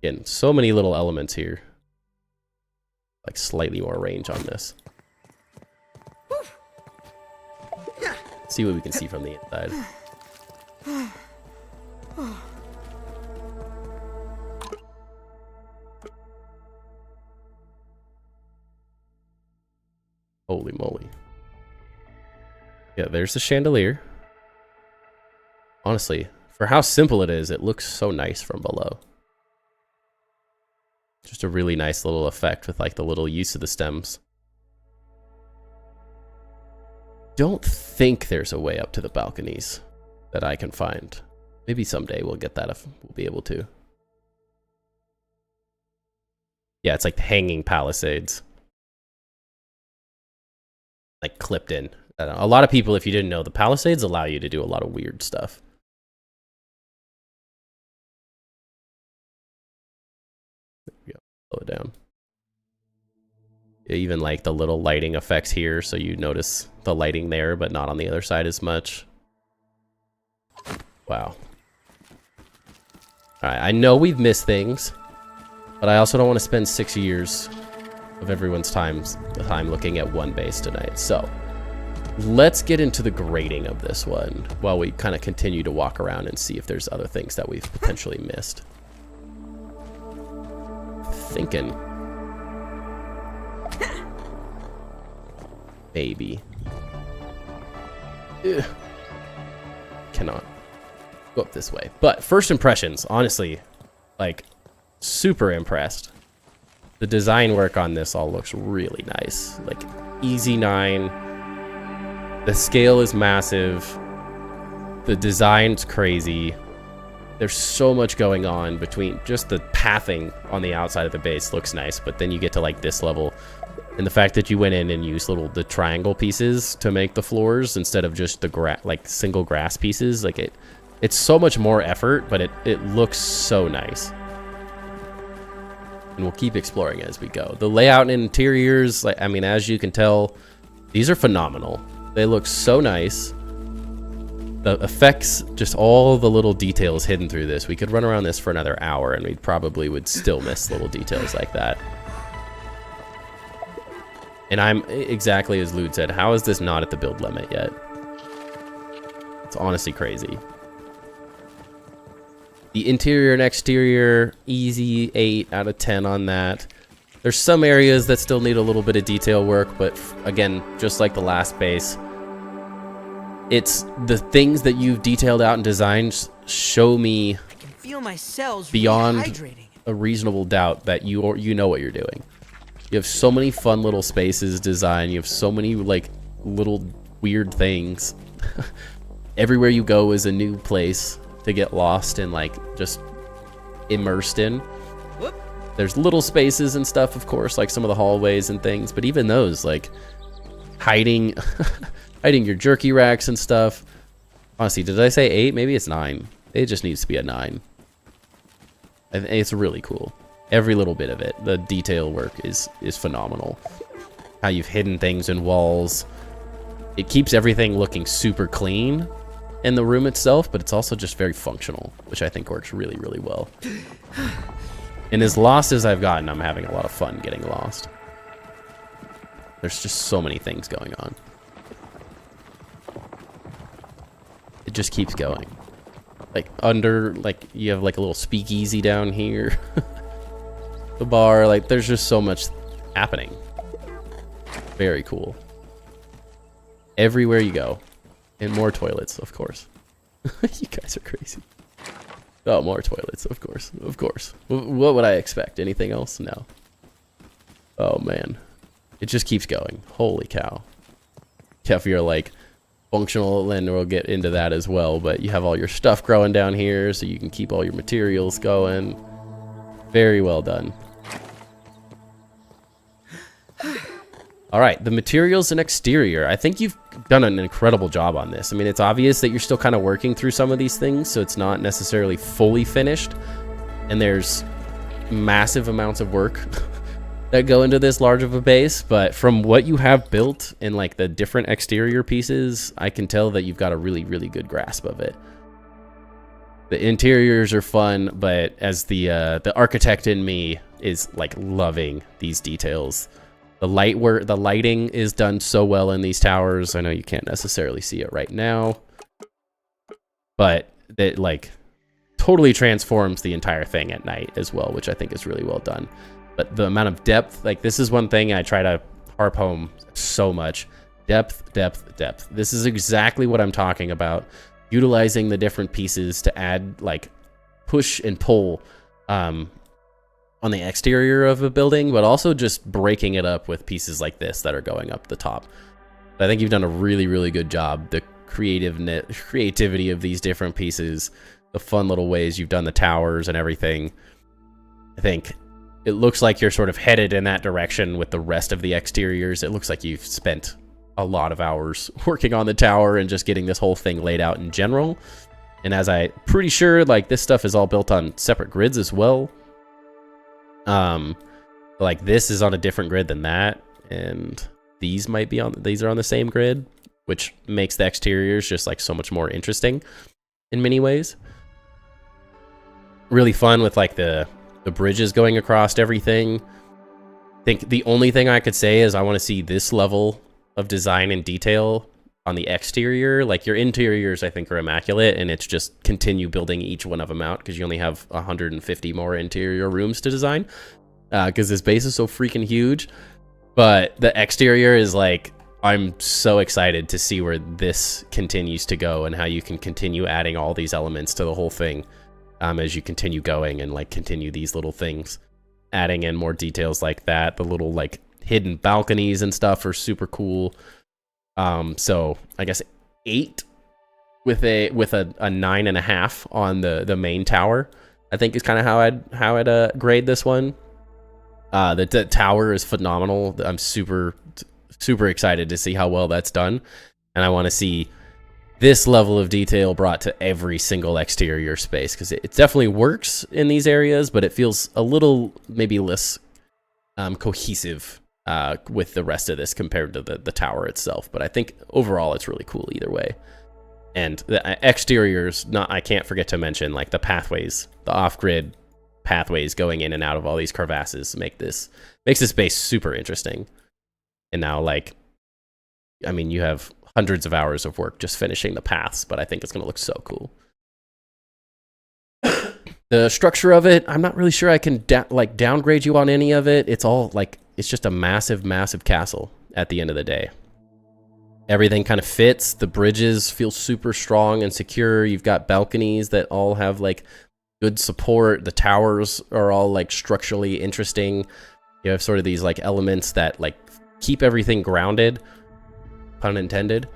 Speaker 1: Again, so many little elements here. Like slightly more range on this. See what we can see from the inside. Holy moly. Yeah, there's the chandelier. Honestly, for how simple it is, it looks so nice from below. Just a really nice little effect with like the little use of the stems. Don't think there's a way up to the balconies that I can find. Maybe someday we'll get that if we'll be able to. Yeah, it's like hanging palisades. Like clipped in. I don't know. A lot of people, if you didn't know, the palisades allow you to do a lot of weird stuff. There we go. Slow it down. Even like the little lighting effects here, so you notice the lighting there, but not on the other side as much. Wow. Alright, I know we've missed things, but I also don't want to spend 6 years of everyone's time looking at one base tonight. So, let's get into the grading of this one while we kind of continue to walk around and see if there's other things that we've potentially missed. Thinking. Maybe. Ugh. Cannot go up this way. But first impressions, honestly, like super impressed. The design work on this all looks really nice. Like easy 9. The scale is massive. The design's crazy. There's so much going on between just the pathing on the outside of the base looks nice, but then you get to like this level. And the fact that you went in and used the triangle pieces to make the floors instead of just the like single grass pieces, like it's so much more effort, but it looks so nice. And we'll keep exploring as we go. The layout and interiors, like I mean, as you can tell, these are phenomenal. They look so nice. The effects, just all the little details hidden through this. We could run around this for another hour and we probably would still miss little details like that. And I'm exactly as Lude said, how is this not at the build limit yet? It's honestly crazy. The interior and exterior, easy 8 out of 10 on that. There's some areas that still need a little bit of detail work, but again, just like the last base, it's the things that you've detailed out and designed show me
Speaker 3: I can feel my cells
Speaker 1: beyond
Speaker 3: rehydrating.
Speaker 1: a reasonable doubt that you know what you're doing. You have so many fun little spaces designed. You have so many like little weird things. Everywhere you go is a new place to get lost and like just immersed in.
Speaker 3: Whoop.
Speaker 1: There's little spaces and stuff, of course, like some of the hallways and things, but even those, like hiding hiding your jerky racks and stuff. Honestly, did I say 8? Maybe it's 9. It just needs to be a 9. It's really cool. Every little bit of it. The detail work is phenomenal. How you've hidden things in walls. It keeps everything looking super clean in the room itself, but it's also just very functional, which I think works really, really well. And as lost as I've gotten, I'm having a lot of fun getting lost. There's just so many things going on. It just keeps going. Like you have like a little speakeasy down here. The bar, like there's just so much happening. Very cool. Everywhere you go. And more toilets, of course. You guys are crazy. Oh, more toilets, of course. Of course. What would I expect? Anything else? No. Oh man, it just keeps going. Holy cow. Yeah, if you're like functional, then we'll get into that as well, but you have all your stuff growing down here so you can keep all your materials going. Very well done. All right, the materials and exterior. I think you've done an incredible job on this. I mean, it's obvious that you're still kind of working through some of these things, so it's not necessarily fully finished, and there's massive amounts of work that go into this large of a base, but from what you have built and like the different exterior pieces, I can tell that you've got a really, really good grasp of it. The interiors are fun, but as the architect in me is like loving these details. The lighting is done so well in these towers. I know you can't necessarily see it right now, but it like totally transforms the entire thing at night as well, which I think is really well done. But the amount of depth, like this is one thing I try to harp home so much. Depth, depth, depth. This is exactly what I'm talking about. Utilizing the different pieces to add like push and pull on the exterior of a building, but also just breaking it up with pieces like this that are going up the top. I think you've done a really, really good job. The creativity of these different pieces, the fun little ways you've done the towers and everything. I think it looks like you're sort of headed in that direction with the rest of the exteriors. It looks like you've spent a lot of hours working on the tower and just getting this whole thing laid out in general. And as I'm pretty sure, like this stuff is all built on separate grids as well. Like this is on a different grid than that, and these are on the same grid, which makes the exteriors just like so much more interesting in many ways. Really fun with like the bridges going across everything. I think the only thing I could say is I want to see this level of design and detail on the exterior. Like your interiors I think are immaculate, and it's just continue building each one of them out because you only have 150 more interior rooms to design because this base is so freaking huge. But the exterior is like, I'm so excited to see where this continues to go and how you can continue adding all these elements to the whole thing as you continue going and like continue these little things, adding in more details like that. The little like hidden balconies and stuff are super cool. So I guess 8 with a 9.5 on the main tower, I think is kind of how I'd grade this one. The tower is phenomenal. I'm super excited to see how well that's done, and I want to see this level of detail brought to every single exterior space because it definitely works in these areas, but it feels a little maybe less cohesive with the rest of this compared to the tower itself. But I think overall it's really cool either way. And the exteriors, I can't forget to mention like the pathways, the off-grid pathways going in and out of all these crevasses makes this base super interesting. And now, like, I mean, you have hundreds of hours of work just finishing the paths, but I think it's going to look so cool. The structure of it, I'm not really sure I can downgrade you on any of it. It's all like, it's just a massive, massive castle at the end of the day. Everything kind of fits. The bridges feel super strong and secure. You've got balconies that all have like good support. The towers are all like structurally interesting. You have sort of these like elements that like keep everything grounded, pun intended.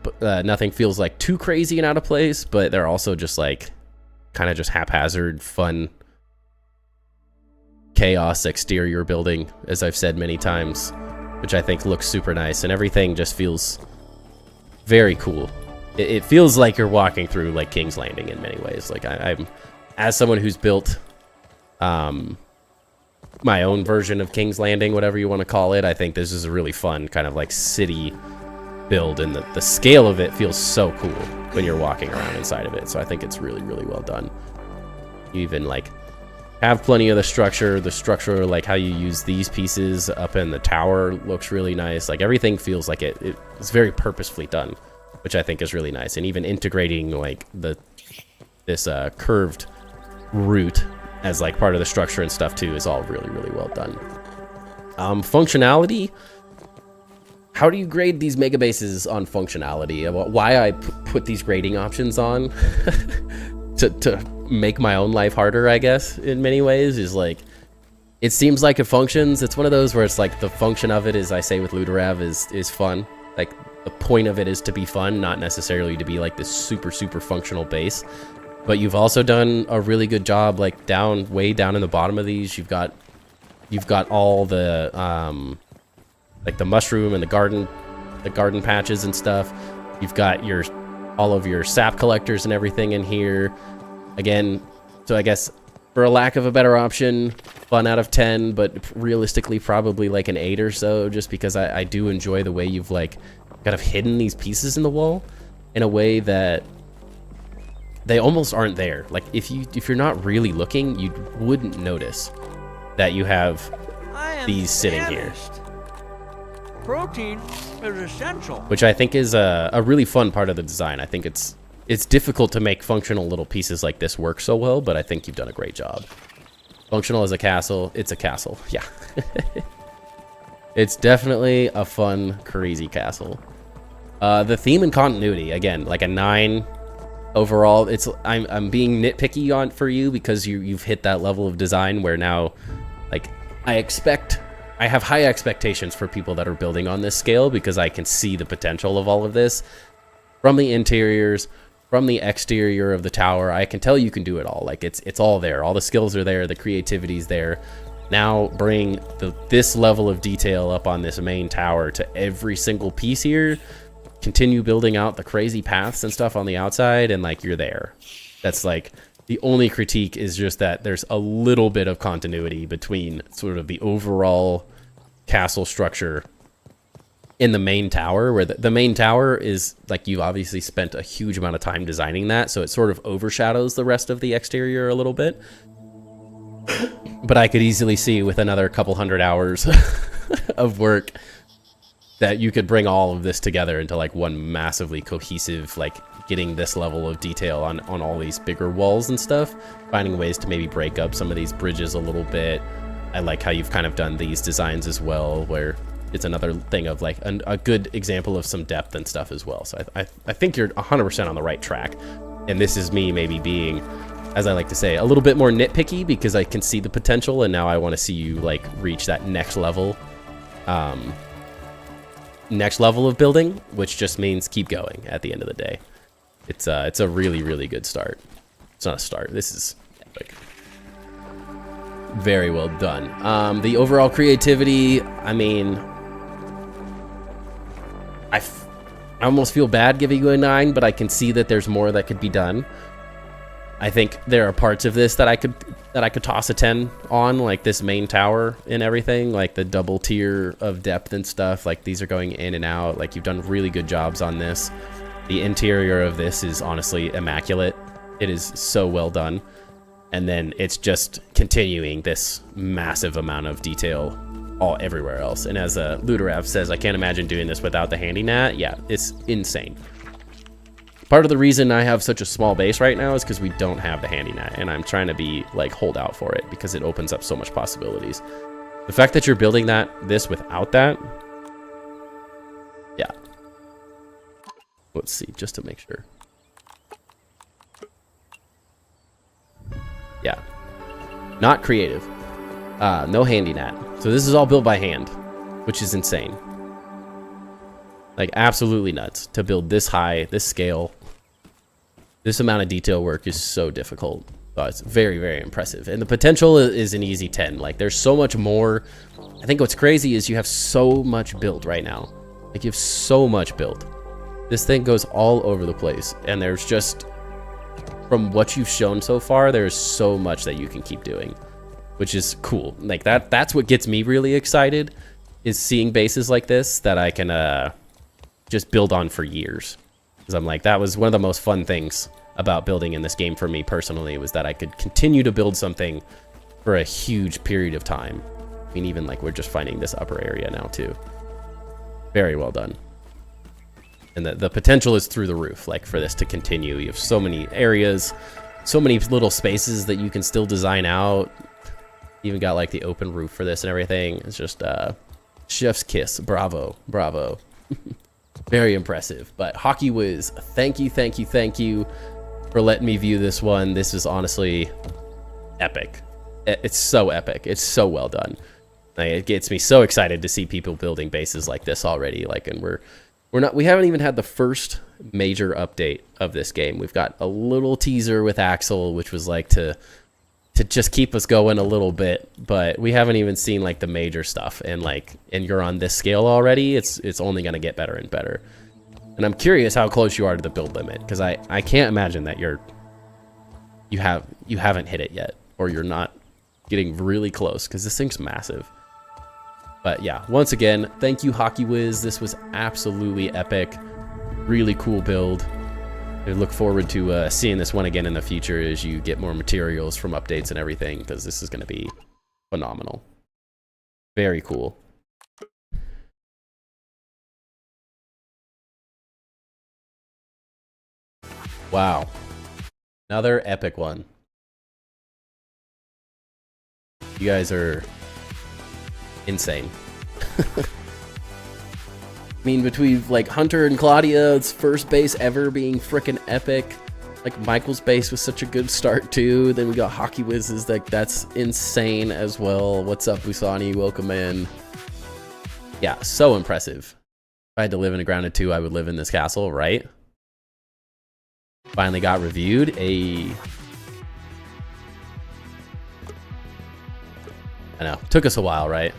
Speaker 1: But nothing feels like too crazy and out of place, but they're also just like kind of just haphazard, fun chaos exterior building, as I've said many times, which I think looks super nice, and everything just feels very cool. It feels like you're walking through like King's Landing in many ways. Like I'm, as someone who's built my own version of King's Landing, whatever you want to call it, I think this is a really fun kind of like city build, and the scale of it feels so cool when you're walking around inside of it. So I think it's really, really well done. You even like have plenty of the structure, like how you use these pieces up in the tower looks really nice. Like everything feels like it's very purposefully done, which I think is really nice. And even integrating like this curved route as like part of the structure and stuff too is all really, really well done. Functionality. How do you grade these mega bases on functionality? Why I put these grading options on to make my own life harder, I guess, in many ways, is like It seems like it functions. It's one of those where it's like the function of it, as I say with Luderav, is fun. Like the point of it is to be fun, not necessarily to be like this super functional base. But you've also done a really good job, like way down in the bottom of these. You've got all the like the mushroom and the garden patches and stuff. You've got all of your sap collectors and everything in here. Again, so I guess for a lack of a better option, fun out of 10, but realistically probably like an 8 or so, just because I do enjoy the way you've like kind of hidden these pieces in the wall in a way that they almost aren't there. Like if you're not really looking, you wouldn't notice that you have these sitting here.
Speaker 2: Protein is essential.
Speaker 1: Which I think is a really fun part of the design. I think it's difficult to make functional little pieces like this work so well, but I think you've done a great job. Functional as a castle, it's a castle, yeah. It's definitely a fun, crazy castle. The theme and continuity, again, like a 9 overall. I'm being nitpicky for you because you've hit that level of design where now, like, I have high expectations for people that are building on this scale because I can see the potential of all of this. From the interiors, from the exterior of the tower, I can tell you can do it all. Like it's all there. All the skills are there. The creativity's there. Now bring this level of detail up on this main tower to every single piece here. Continue building out the crazy paths and stuff on the outside, and like you're there. That's like the only critique is just that there's a little bit of continuity between sort of the overall castle structure in the main tower, where the main tower is like you've obviously spent a huge amount of time designing that, so it sort of overshadows the rest of the exterior a little bit. But I could easily see with another couple 100 hours of work that you could bring all of this together into like one massively cohesive, like getting this level of detail on all these bigger walls and stuff, finding ways to maybe break up some of these bridges a little bit. I like how you've kind of done these designs as well, where it's another thing of like a good example of some depth and stuff as well. So I think you're 100% on the right track. And this is me maybe being, as I like to say, a little bit more nitpicky because I can see the potential, and now I want to see you like reach that next level of building, which just means keep going at the end of the day. It's a really good start. It's not a start. This is epic. Very well done. The overall creativity, I mean, I almost feel bad giving you a 9, but I can see that there's more that could be done. I think there are parts of this that I could toss a 10 on, like this main tower and everything, like the double tier of depth and stuff. Like these are going in and out. Like you've done really good jobs on this. The interior of this is honestly immaculate. It is so well done. And then it's just continuing this massive amount of detail all everywhere else. And as Luderav says, I can't imagine doing this without the handy nat. Yeah, it's insane. Part of the reason I have such a small base right now is because we don't have the handy nat, and I'm trying to be like hold out for it because it opens up so much possibilities. The fact that you're building this without that, yeah. Let's see, just to make sure. Yeah, not creative. No handy nat. So this is all built by hand, which is insane. Like absolutely nuts to build this high, this scale. This amount of detail work is so difficult. It's very impressive. And the potential is an easy 10. Like there's so much more. I think what's crazy is you have so much built right now. Like you have so much built. This thing goes all over the place. And there's just, from what you've shown so far, there's so much that you can keep doing, which is cool. Like that's what gets me really excited, is seeing bases like this that I can just build on for years. Because I'm like, that was one of the most fun things about building in this game for me personally, was that I could continue to build something for a huge period of time. I mean, even like we're just finding this upper area now too. Very well done. And the potential is through the roof, like for this to continue. You have so many areas, so many little spaces that you can still design out. You even got like the open roof for this and everything. It's just chef's kiss. Bravo. Very impressive. But Hockey Wiz, thank you for letting me view this one. This is honestly epic. It's so epic. It's so well done. Like, it gets me so excited to see people building bases like this already. Like, and we haven't even had the first major update of this game. We've got a little teaser with Axel, which was like to just keep us going a little bit, but we haven't even seen like the major stuff. And you're on this scale already. It's only gonna get better and better. And I'm curious how close you are to the build limit, because I can't imagine that you haven't hit it yet, or you're not getting really close, because this thing's massive. But yeah, once again, thank you, Hockey Wiz. This was absolutely epic. Really cool build. I look forward to seeing this one again in the future as you get more materials from updates and everything, because this is going to be phenomenal. Very cool. Wow. Another epic one. You guys are insane. I mean, between like Hunter and Claudia's first base ever being freaking epic, like Michael's base was such a good start too. Then we got Hockey Wiz's, like that's insane as well. What's up, Busani? Welcome in. Yeah, so impressive. If I had to live in a Grounded 2, I would live in this castle, right? Finally got reviewed. I know, took us a while, right?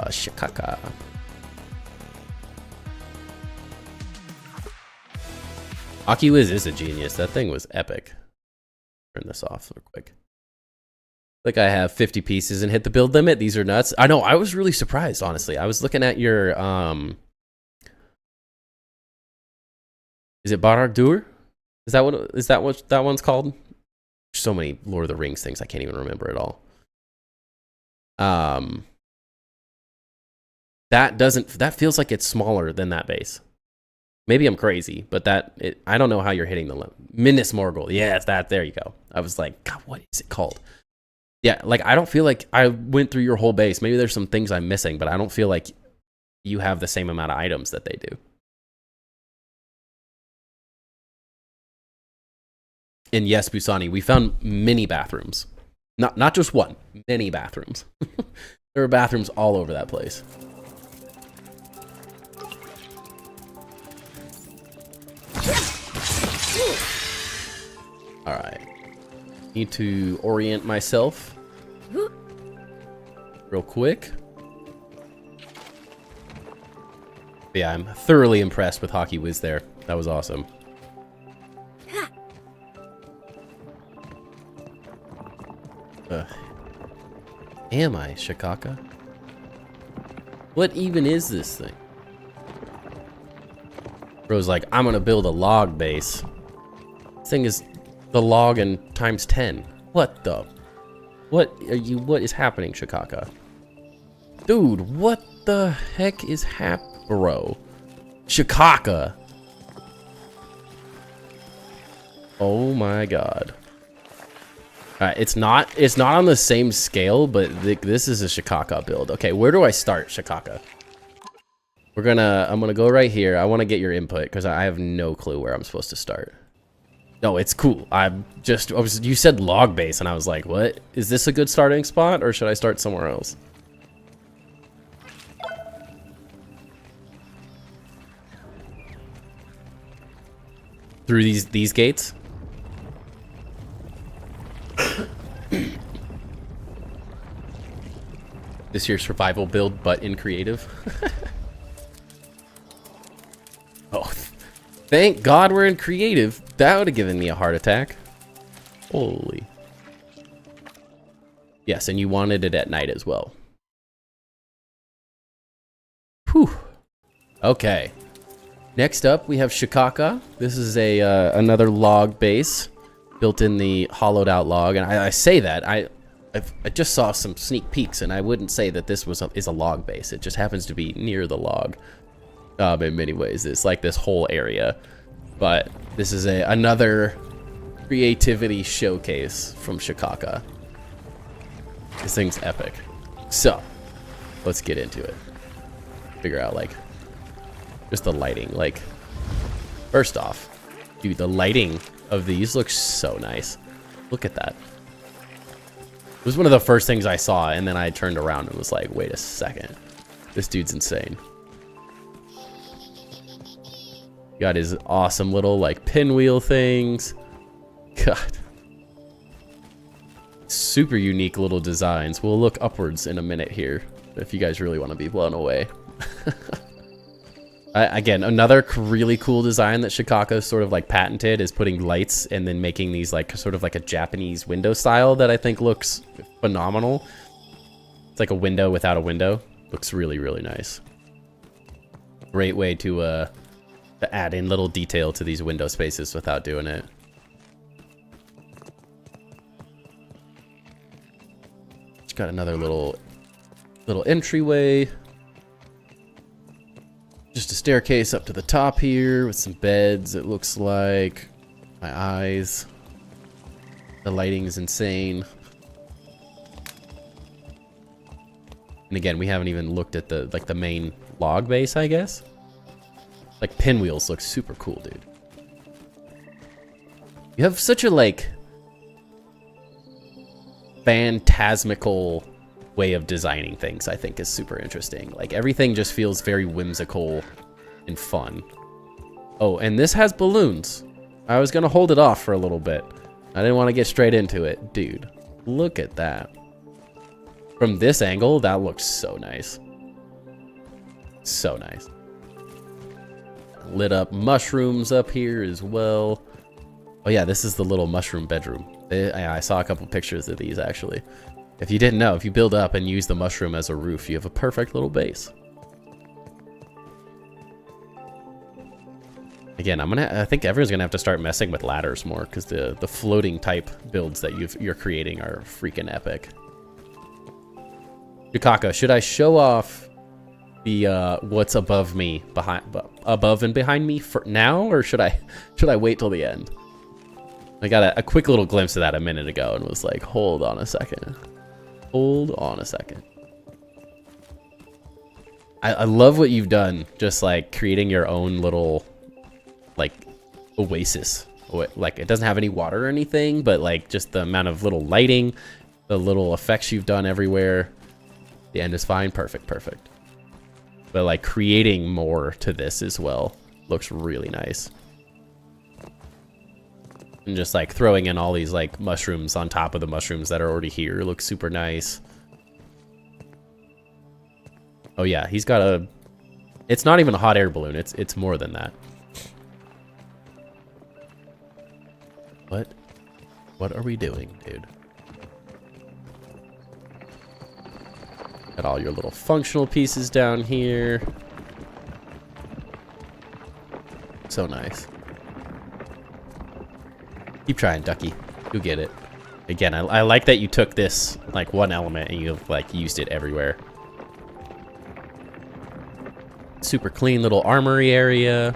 Speaker 1: Shikaka. Hockey Wiz is a genius. That thing was epic. Turn this off real quick. Like I have 50 pieces and hit the build limit. These are nuts. I know. I was really surprised, honestly. I was looking at your is it Barad-dûr? Is that what that one's called? So many Lord of the Rings things I can't even remember it all. That feels like it's smaller than that base. Maybe I'm crazy, but I don't know how you're hitting the limit. Minas Morgul. Yeah, it's that. There you go. I was like, God, what is it called? Yeah, like I don't feel like I went through your whole base. Maybe there's some things I'm missing, but I don't feel like you have the same amount of items that they do. And yes, Busani, we found many bathrooms. Not just one, many bathrooms. There are bathrooms all over that place. All right. Need to orient myself real quick. But yeah, I'm thoroughly impressed with Hockey Wiz there. That was awesome. Am I, Shikaka? What even is this thing? Bro's like, I'm gonna build a log base. This thing is the log and times 10. What the? What is happening, Shikaka? Dude, what the heck is bro? Shikaka. Oh my god. It's not on the same scale, but this is a Shikaka build. Okay, where do I start, Shikaka? I'm gonna go right here. I want to get your input because I have no clue where I'm supposed to start. No, it's cool. You said log base, and I was like, what? Is this a good starting spot, or should I start somewhere else? Through these gates? This your survival build, but in creative. Oh, thank God we're in creative. That would have given me a heart attack. Holy. Yes, and you wanted it at night as well. Whew. Okay. Next up, we have Shikaka. This is another log base built in the hollowed out log, and I say that I just saw some sneak peeks, and I wouldn't say that this is a log base. It just happens to be near the log. In many ways, it's like this whole area, but this is another creativity showcase from Shikaka. This thing's epic. So let's get into it. Figure out like just the lighting. Like First off, dude, the lighting of these looks so nice. Look at that. It was one of the first things I saw, and then I turned around and was like, wait a second. This dude's insane. Got his awesome little, like, pinwheel things. God. Super unique little designs. We'll look upwards in a minute here, if you guys really want to be blown away. Again, another really cool design that Shikaka sort of like patented is putting lights and then making these like sort of like a Japanese window style that I think looks phenomenal. It's like a window without a window. Looks really, really nice. Great way to add in little detail to these window spaces without doing it. It's got another little entryway. Just a staircase up to the top here with some beds, it looks like. My eyes. The lighting is insane. And again, we haven't even looked at the like the main log base, I guess. Like pinwheels look super cool, dude. You have such a like phantasmical way of designing things, I think is super interesting. Like everything just feels very whimsical and fun. Oh, and this has balloons. I was gonna hold it off for a little bit. I didn't want to get straight into it. Dude, look at that. From this angle, that looks so nice. So nice. Lit up mushrooms up here as well. Oh yeah, this is the little mushroom bedroom. I saw a couple pictures of these actually. If you didn't know, if you build up and use the mushroom as a roof, you have a perfect little base. Again, I think everyone's gonna have to start messing with ladders more because the floating type builds that you're creating are freaking epic. Yukaka, should I show off the what's above and behind me for now, or should I wait till the end? I got a quick little glimpse of that a minute ago and was like, hold on a second. Hold on a second. I love what you've done, just like creating your own little like oasis. Like it doesn't have any water or anything, but like just the amount of little lighting, the little effects you've done everywhere. The end is fine. Perfect. But like creating more to this as well looks really nice. And just like throwing in all these like mushrooms on top of the mushrooms that are already here looks super nice. Oh yeah, he's got a... It's not even a hot air balloon. It's more than that. What are we doing, dude? Got all your little functional pieces down here. So nice. Keep trying, Ducky. You'll get it. Again, I like that you took this like one element and you've like used it everywhere. Super clean little armory area.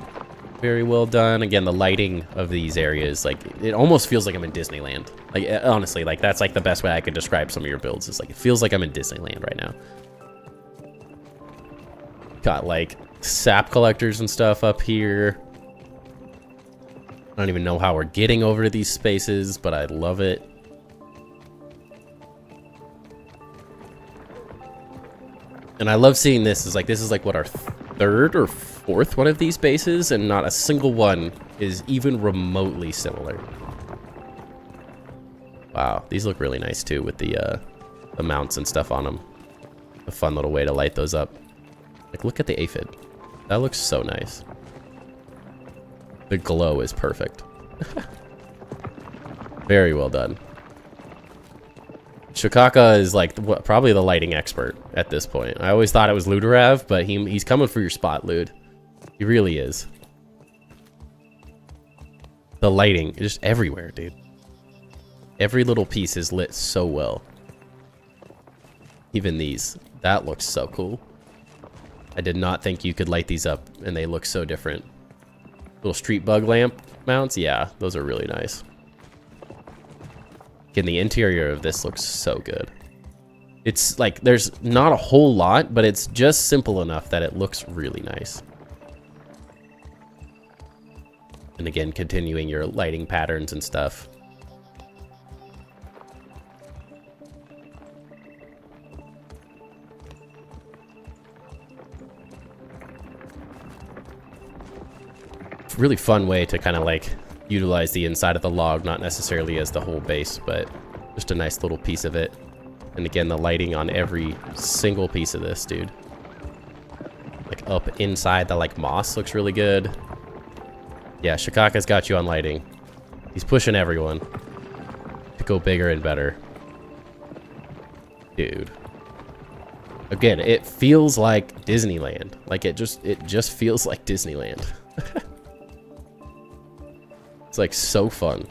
Speaker 1: Very well done. Again, the lighting of these areas, like it almost feels like I'm in Disneyland. Like honestly, like that's like the best way I could describe some of your builds. Is like it feels like I'm in Disneyland right now. Got like sap collectors and stuff up here. I don't even know how we're getting over to these spaces, but I love it. And I love seeing this. This is like what, our third or fourth one of these bases, and not a single one is even remotely similar. Wow, these look really nice too with the mounts and stuff on them. A fun little way to light those up. Like, look at the aphid. That looks so nice. The glow is perfect. Very well done. Shikaka is like probably the lighting expert at this point. I always thought it was Luderav, but he's coming for your spot, Lud. He really is. The lighting is just everywhere, dude. Every little piece is lit so well. Even these. That looks so cool. I did not think you could light these up, and they look so different. Little street bug lamp mounts, yeah, those are really nice. Again, the interior of this looks so good. It's like, there's not a whole lot, but it's just simple enough that it looks really nice. And again, continuing your lighting patterns and stuff. Really fun way to kind of like utilize the inside of the log, not necessarily as the whole base, but just a nice little piece of it. And again, the lighting on every single piece of this, dude. Like up inside the like moss looks really good. Yeah, Shikaka's got you on lighting. He's pushing everyone to go bigger and better. Dude. Again, it feels like Disneyland. Like it just feels like Disneyland. It's like so fun.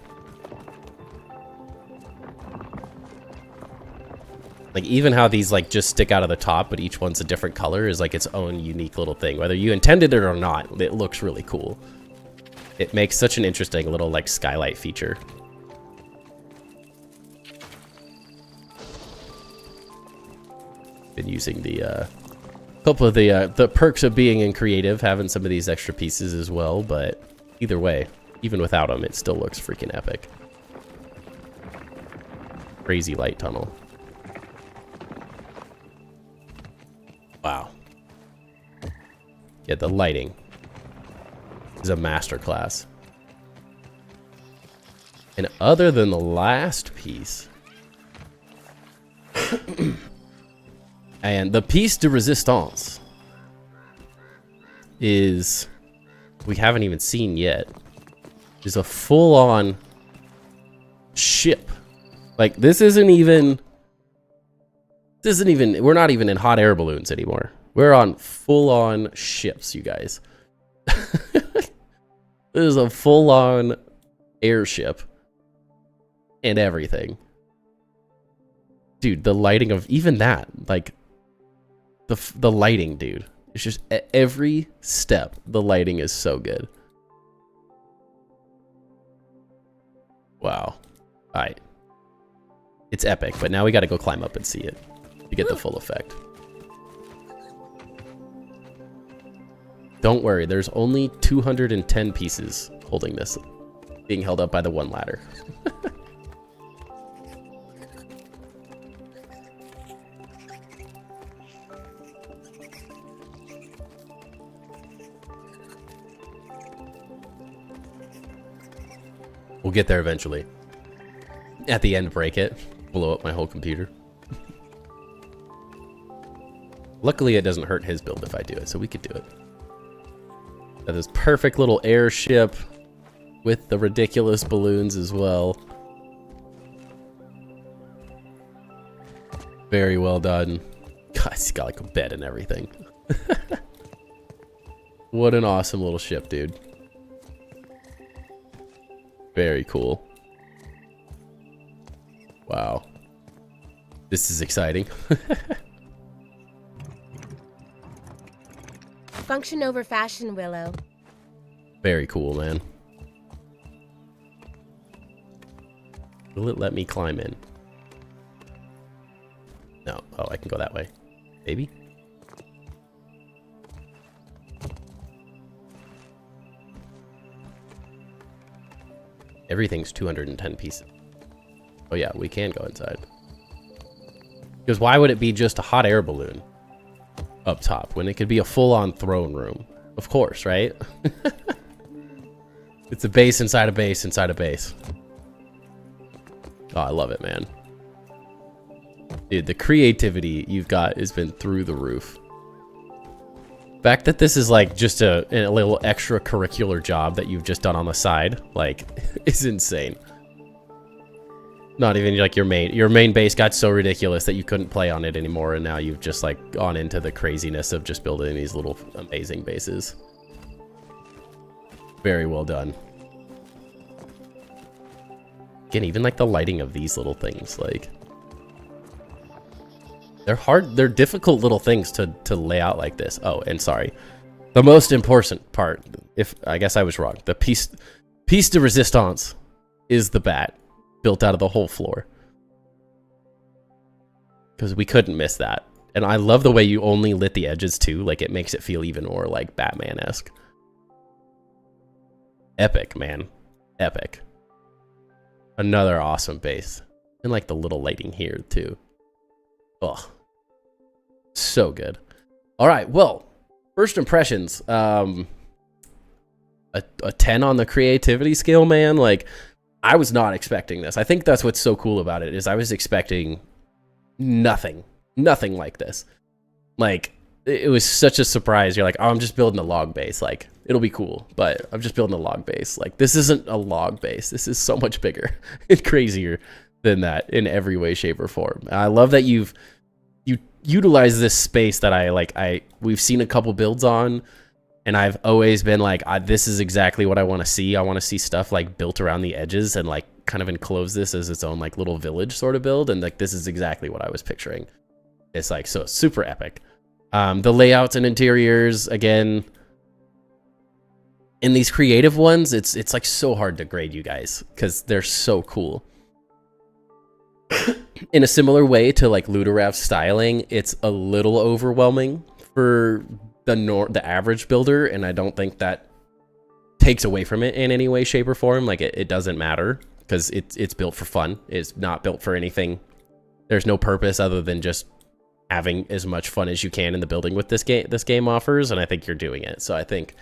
Speaker 1: Like even how these like just stick out of the top, but each one's a different color is like its own unique little thing. Whether you intended it or not, it looks really cool. It makes such an interesting little like skylight feature. Been using the couple of the perks of being in creative, having some of these extra pieces as well, but either way, even without them, it still looks freaking epic. Crazy light tunnel. Wow. Yeah, the lighting is a masterclass. And other than the last piece, and the piece de resistance is, we haven't even seen yet, is a full-on ship. Like this isn't even, we're not even in hot air balloons anymore. We're on full-on ships, you guys. This is a full-on airship and everything. Dude, the lighting of even that, like the lighting, dude. It's just at every step, the lighting is so good. Wow. All right. It's epic, but now we got to go climb up and see it to get the full effect. Don't worry, there's only 210 pieces holding this, being held up by the one ladder. We'll get there eventually. At the end, break it. Blow up my whole computer. Luckily, it doesn't hurt his build if I do it, so we could do it. Got this perfect little airship with the ridiculous balloons as well. Very well done. God, he's got like a bed and everything. What an awesome little ship, dude. Very cool. Wow. This is exciting.
Speaker 5: Function over fashion, Willow.
Speaker 1: Very cool, man. Will it let me climb in? No. Oh, I can go that way. Maybe? Everything's 210 pieces. Oh yeah, we can go inside. Because why would it be just a hot air balloon up top when it could be a full-on throne room? Of course, right? It's a base inside a base inside a base. Oh, I love it, man. Dude, the creativity you've got has been through the roof. The fact that this is like just a little extracurricular job that you've just done on the side, like, is insane. Not even like your main base got so ridiculous that you couldn't play on it anymore, and now you've just like gone into the craziness of just building these little amazing bases. Very well done. Again, even like the lighting of these little things, like they're difficult little things to lay out like this. Oh, and sorry, the most important part, if I guess I was wrong, the piece de resistance is the bat built out of the whole floor, because we couldn't miss that. And I love the way you only lit the edges too. Like, it makes it feel even more like Batman-esque. Epic, man. Epic. Another awesome base. And like the little lighting here too. Oh, so good. All right, well, first impressions. A 10 on the creativity scale, man. Like, I was not expecting this. I think that's what's so cool about it is I was expecting nothing like this. Like, it was such a surprise. You're like, oh, I'm just building a log base. Like, it'll be cool, but I'm just building a log base. Like, this isn't a log base. This is so much bigger and crazier than that in every way, shape, or form. I love that you utilize this space that we've seen a couple builds on, and I've always been like, this is exactly what I want to see. I want to see stuff like built around the edges and like kind of enclose this as its own like little village sort of build. And like, this is exactly what I was picturing. It's like, so super epic. The layouts and interiors, again, in these creative ones, it's like so hard to grade you guys because they're so cool. In a similar way to like Ludorav's styling, it's a little overwhelming for the average builder, and I don't think that takes away from it in any way, shape, or form. Like, it doesn't matter because it's built for fun. It's not built for anything. There's no purpose other than just having as much fun as you can in the building with this game offers, and I think you're doing it. So I think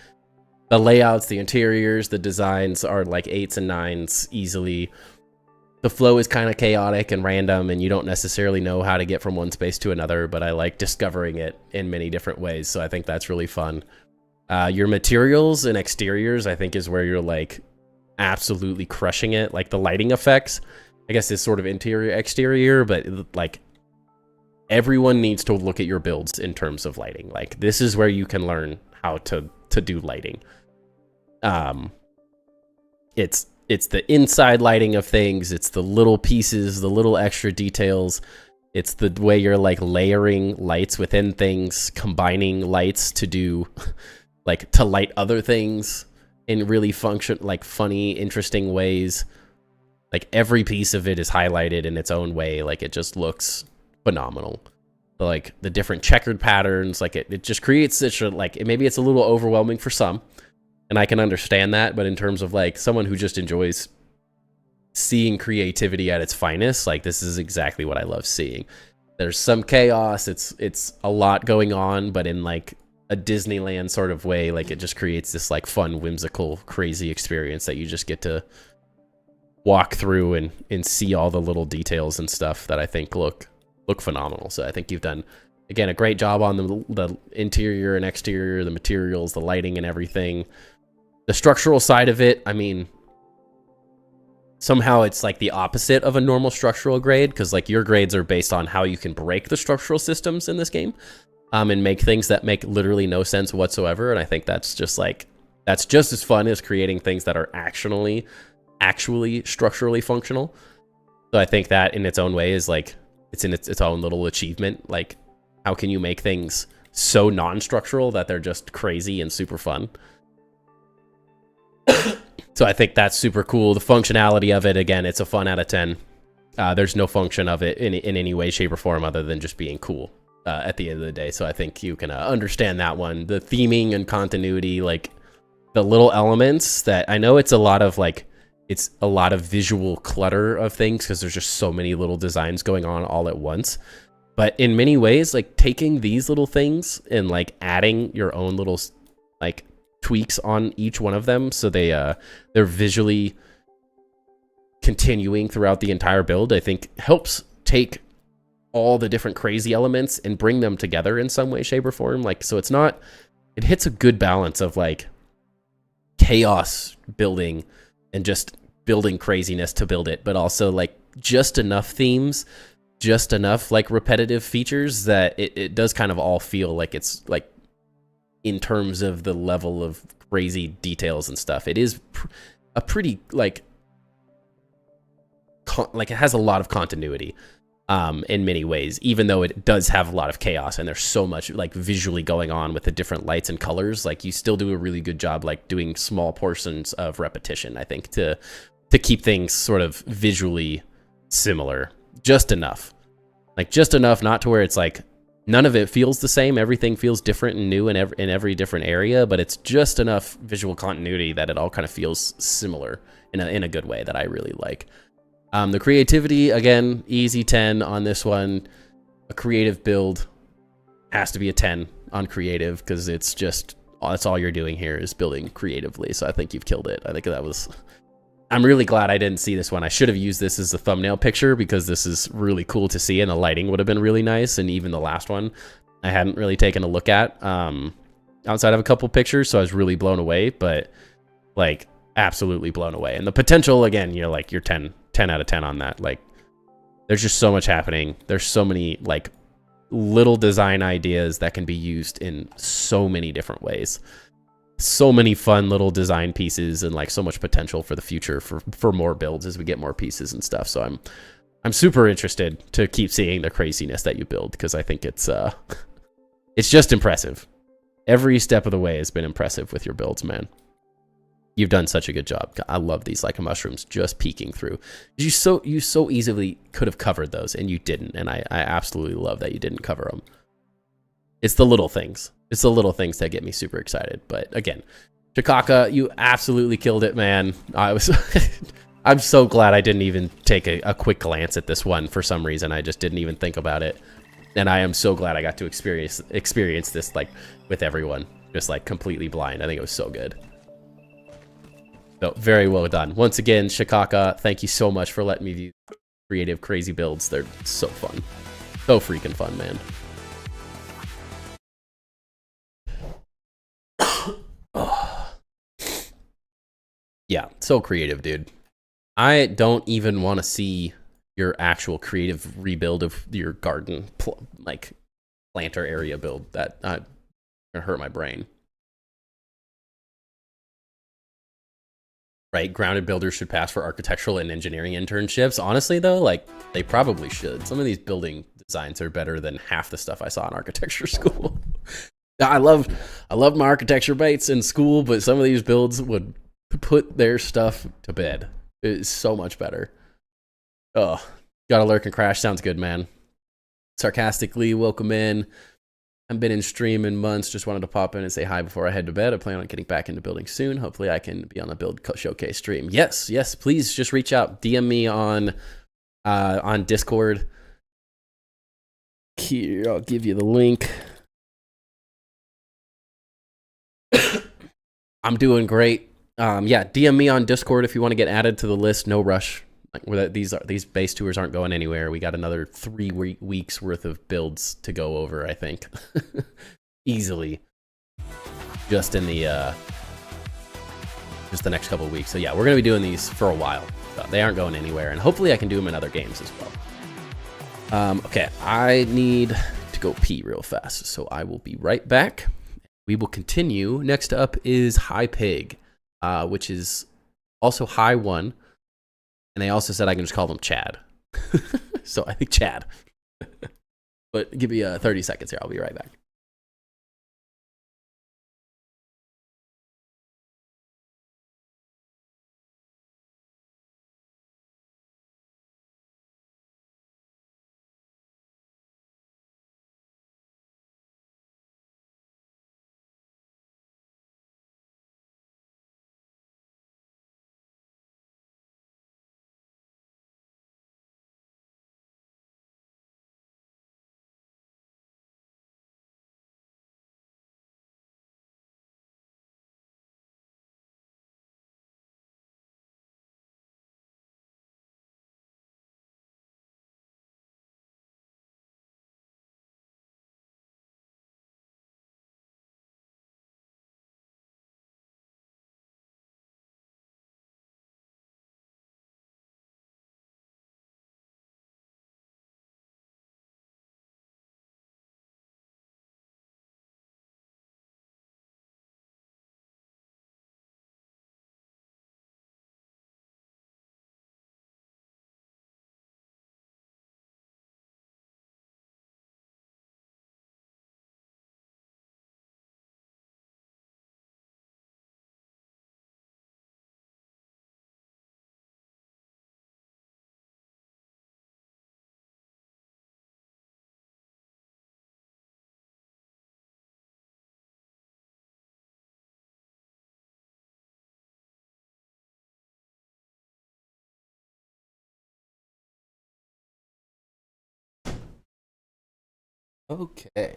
Speaker 1: the layouts, the interiors, the designs are like 8s and 9s easily. The flow is kind of chaotic and random, and you don't necessarily know how to get from one space to another, but I like discovering it in many different ways, so I think that's really fun. Your materials and exteriors, I think, is where you're like absolutely crushing it. Like the lighting effects, I guess, is sort of interior, exterior, but like everyone needs to look at your builds in terms of lighting. Like, this is where you can learn how to do lighting. It's the inside lighting of things. It's the little pieces, the little extra details. It's the way you're like layering lights within things, combining lights to do like to light other things in really funny, interesting ways. Like, every piece of it is highlighted in its own way. Like, it just looks phenomenal. Like, the different checkered patterns, like it just creates such a, like, maybe it's a little overwhelming for some, and I can understand that, but in terms of like someone who just enjoys seeing creativity at its finest, like, this is exactly what I love seeing. There's some chaos, it's a lot going on, but in like a Disneyland sort of way. Like, it just creates this like fun, whimsical, crazy experience that you just get to walk through and see all the little details and stuff that I think look phenomenal. So I think you've done, again, a great job on the interior and exterior, the materials, the lighting, and everything. The structural side of it, I mean, somehow it's like the opposite of a normal structural grade, because like your grades are based on how you can break the structural systems in this game, and make things that make literally no sense whatsoever. And I think that's just as fun as creating things that are actually structurally functional. So I think that in its own way is like, it's in its own little achievement. Like, how can you make things so non-structural that they're just crazy and super fun? So I think that's super cool. The functionality of it, again, it's a fun out of 10. There's no function of it in any way, shape, or form other than just being cool at the end of the day. So I think you can understand that one. The theming and continuity, like the little elements that, I know it's a lot of visual clutter of things because there's just so many little designs going on all at once. But in many ways, like taking these little things and like adding your own little like tweaks on each one of them, so they're visually continuing throughout the entire build, I think helps take all the different crazy elements and bring them together in some way, shape, or form. Like, so it hits a good balance of like chaos building and just building craziness to build it, but also like just enough themes, just enough like repetitive features that it does kind of all feel like it's like, in terms of the level of crazy details and stuff, it is a pretty like it has a lot of continuity in many ways, even though it does have a lot of chaos and there's so much like visually going on with the different lights and colors. Like, you still do a really good job like doing small portions of repetition, I think, to keep things sort of visually similar, just enough, not to where it's like None of it feels the same. Everything feels different and new in every different area, but it's just enough visual continuity that it all kind of feels similar in a good way that I really like. The creativity, again, easy 10 on this one. A creative build has to be a 10 on creative because it's just, that's all you're doing here is building creatively. So I think you've killed it. I think that was, I'm really glad I didn't see this one. I should have used this as a thumbnail picture because this is really cool to see and the lighting would have been really nice. And even the last one I hadn't really taken a look at outside of a couple pictures. So I was really blown away, but like absolutely blown away. And the potential, again, you're like, you're 10 out of 10 on that. Like there's just so much happening. There's so many like little design ideas that can be used in so many different ways. So many fun little design pieces and like so much potential for the future for more builds as we get more pieces and stuff. So I'm super interested to keep seeing the craziness that you build because I think it's just impressive. Every step of the way has been impressive with your builds, man. You've done such a good job. I love these like mushrooms just peeking through. You so easily could have covered those and you didn't, and I absolutely love that you didn't cover them. It's the little things. It's the little things that get me super excited. But again, Chikaka, you absolutely killed it, man. I'm so glad I didn't even take a quick glance at this one for some reason. I just didn't even think about it. And I am so glad I got to experience this like with everyone, just like completely blind. I think it was so good. So very well done. Once again, Chikaka, thank you so much for letting me view creative, crazy builds. They're so fun. So freaking fun, man. Oh. Yeah, so creative, dude. I don't even want to see your actual creative rebuild of your garden, like planter area build. That gonna hurt my brain. Right, grounded builders should pass for architectural and engineering internships. Honestly, though, like they probably should. Some of these building designs are better than half the stuff I saw in architecture school. I loved my architecture baits in school, but some of these builds would put their stuff to bed. It's so much better. Oh, gotta lurk and crash. Sounds good, man. Sarcastically, welcome in. I've been in stream in months. Just wanted to pop in and say hi before I head to bed. I plan on getting back into building soon. Hopefully I can be on a build showcase stream. Yes, please just reach out. DM me on Discord. Here, I'll give you the link. I'm doing great. Yeah, DM me on Discord if you want to get added to the list. No rush. Like, these base tours aren't going anywhere. We got another 3 weeks worth of builds to go over, I think. Easily. Just in the next couple of weeks. So yeah, we're gonna be doing these for a while. So they aren't going anywhere, and hopefully I can do them in other games as well. Okay, I need to go pee real fast, so I will be right back. We will continue. Next up is High Pig, which is also High 1. And they also said I can just call them Chad. So I think Chad. But give me 30 seconds here. I'll be right back. Okay.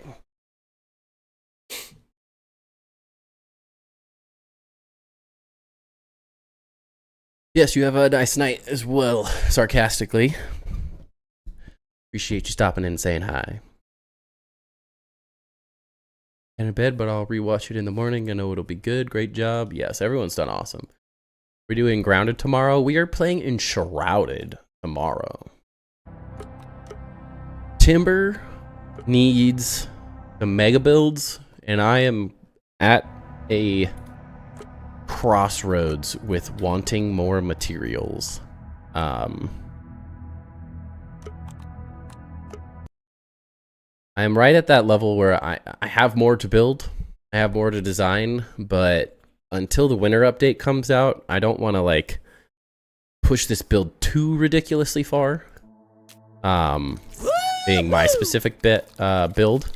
Speaker 1: Yes, you have a nice night as well, sarcastically. Appreciate you stopping in and saying hi. In bed, but I'll rewatch it in the morning. I know it'll be good. Great job. Yes, everyone's done awesome. We're doing Grounded tomorrow. We are playing Enshrouded tomorrow. Timber needs the mega builds, and I am at a crossroads with wanting more materials. I'm right at that level where I have more to build, I have more to design, but until the winter update comes out, I don't want to like push this build too ridiculously far. Being my specific build.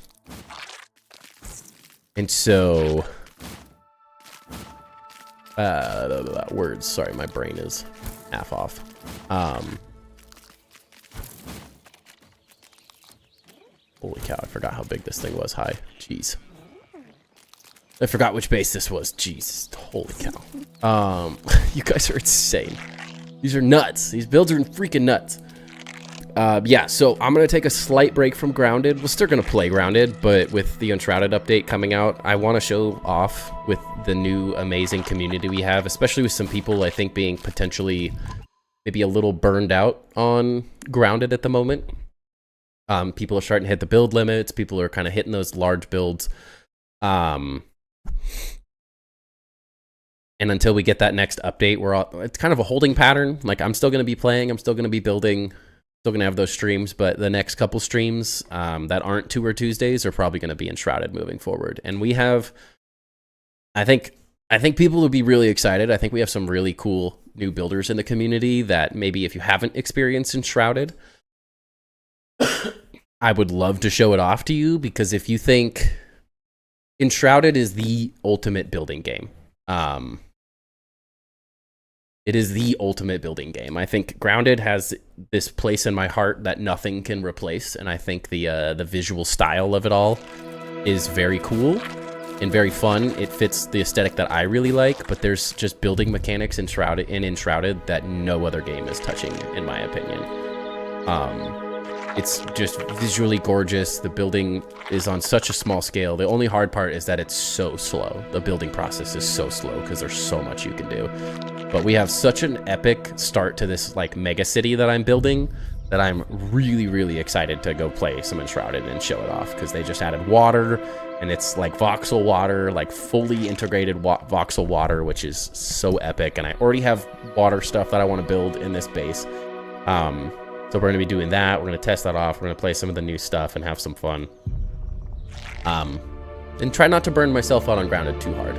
Speaker 1: And so words, sorry, my brain is half off. Holy cow, I forgot how big this thing was. Hi. Jeez. I forgot which base this was. Jeez. Holy cow. You guys are insane. These are nuts. These builds are freaking nuts. Yeah, so I'm going to take a slight break from Grounded. We're still going to play Grounded, but with the Enshrouded update coming out, I want to show off with the new amazing community we have, especially with some people, I think, being potentially maybe a little burned out on Grounded at the moment. People are starting to hit the build limits. People are kind of hitting those large builds. And until we get that next update, it's kind of a holding pattern. Like, I'm still going to be playing. I'm still going to be building. Still going to have those streams. But the next couple streams that aren't Tour Tuesdays are probably going to be Enshrouded moving forward. And we have, I think people will be really excited. I think we have some really cool new builders in the community that maybe if you haven't experienced Enshrouded, I would love to show it off to you, because if you think Enshrouded is the ultimate building game, it is the ultimate building game. I think Grounded has this place in my heart that nothing can replace, and I think the visual style of it all is very cool and very fun. It fits the aesthetic that I really like, but there's just building mechanics in Enshrouded that no other game is touching, in my opinion. It's just visually gorgeous. The building is on such a small scale. The only hard part is that it's so slow. The building process is so slow because there's so much you can do. But we have such an epic start to this like mega city that I'm building that I'm really, really excited to go play some Enshrouded and show it off, because they just added water, and it's like voxel water, like fully integrated voxel water, which is so epic. And I already have water stuff that I want to build in this base. So we're going to be doing that. We're going to test that off. We're going to play some of the new stuff and have some fun. And try not to burn myself out on Grounded too hard.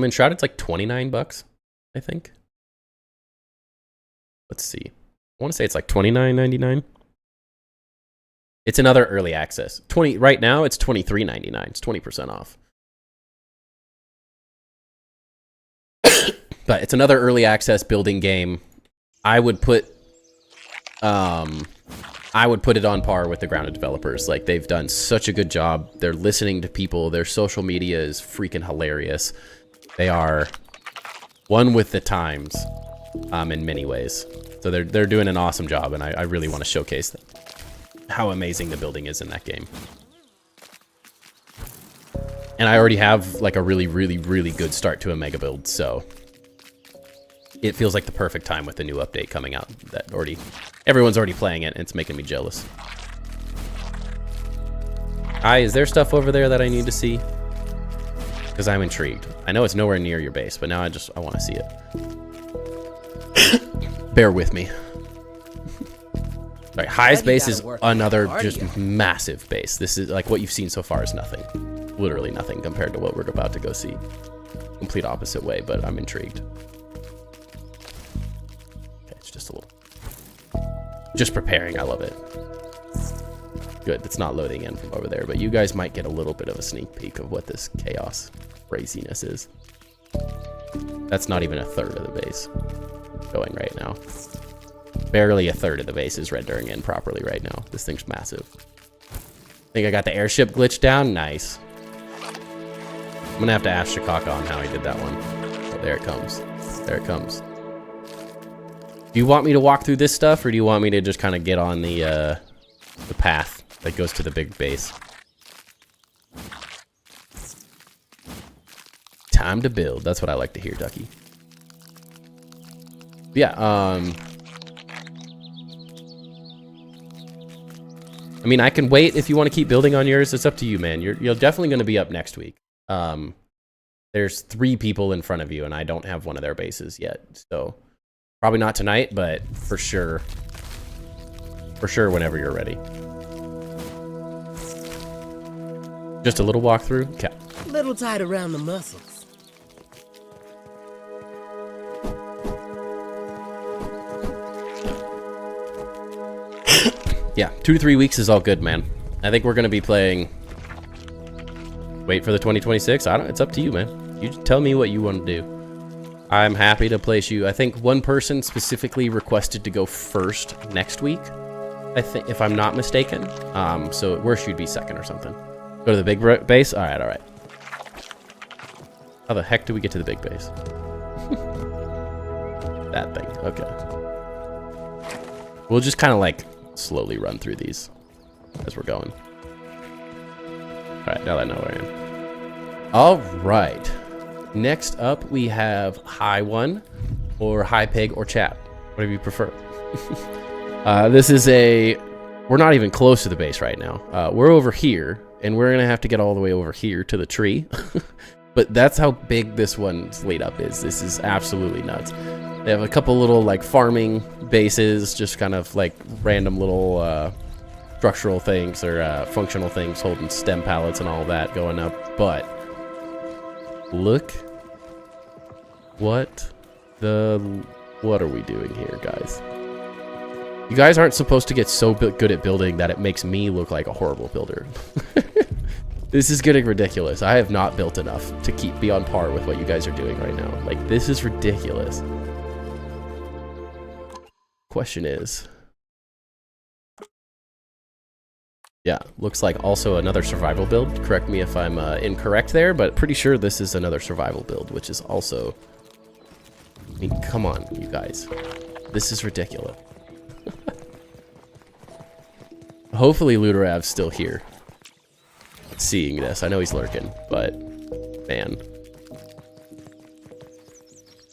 Speaker 1: Enshrouded's like $29, I think. Let's see. I want to say it's like $29.99. It's another early access. Right now it's $23.99. It's 20% off. But it's another early access building game. I would put it on par with the Grounded developers. Like, they've done such a good job. They're listening to people. Their social media is freaking hilarious. They are one with the times in many ways. So they're doing an awesome job, and I really want to showcase how amazing the building is in that game. And I already have like a really, really, really good start to a mega build, so it feels like the perfect time with the new update coming out. Everyone's already playing it, and it's making me jealous. Is there stuff over there that I need to see? Because I'm intrigued. I know it's nowhere near your base, but now I want to see it. Bear with me. All right, High's base is another just massive base. This is like what you've seen so far is nothing. Literally nothing compared to what we're about to go see. Complete opposite way, but I'm intrigued. Just a little. Just preparing. I love it. Good. It's not loading in from over there, but you guys might get a little bit of a sneak peek of what this chaos craziness is. That's not even a third of the base going right now. Barely a third of the base is rendering in properly right now. This thing's massive. Think I got the airship glitch down? Nice. I'm gonna have to ask Shikaka on how he did that one. Oh, there it comes. There it comes. Do you want me to walk through this stuff, or do you want me to just kind of get on the path that goes to the big base? Time to build. That's what I like to hear, Ducky. Yeah, I mean, I can wait if you want to keep building on yours. It's up to you, man. You're definitely going to be up next week. There's 3 people in front of you, and I don't have one of their bases yet. So, probably not tonight, but for sure whenever you're ready. Just a little walkthrough? Okay.
Speaker 6: Little tight around the muscles.
Speaker 1: Yeah, 2 to 3 weeks is all good, man. I think we're gonna be playing. Wait for the 2026. It's up to you, man. You tell me what you want to do. I'm happy to place you. I think one person specifically requested to go first next week. I think, if I'm not mistaken. So worst you'd be second or something. Go to the big base. All right, all right. How the heck do we get to the big base? That thing. Okay. We'll just kind of like slowly run through these as we're going. All right, now that I know where I am. All right. Next up, we have High One, or High Pig, or Chat, whatever you prefer. This is we're not even close to the base right now. We're over here, and we're gonna have to get all the way over here to the tree. But that's how big this one's laid up is. This is absolutely nuts. They have a couple little like farming bases, just kind of like random little structural things or functional things holding stem pallets and all that going up. But look what are we doing here, guys? You guys aren't supposed to get so good at building that it makes me look like a horrible builder. This is getting ridiculous. I have not built enough to be on par with what you guys are doing right now. Like, this is ridiculous. Question is, yeah, looks like also another survival build. Correct me if I'm incorrect there, but pretty sure this is another survival build, which is also, I mean, come on, you guys. This is ridiculous. Hopefully Ludorav's still here seeing this. I know he's lurking, but man.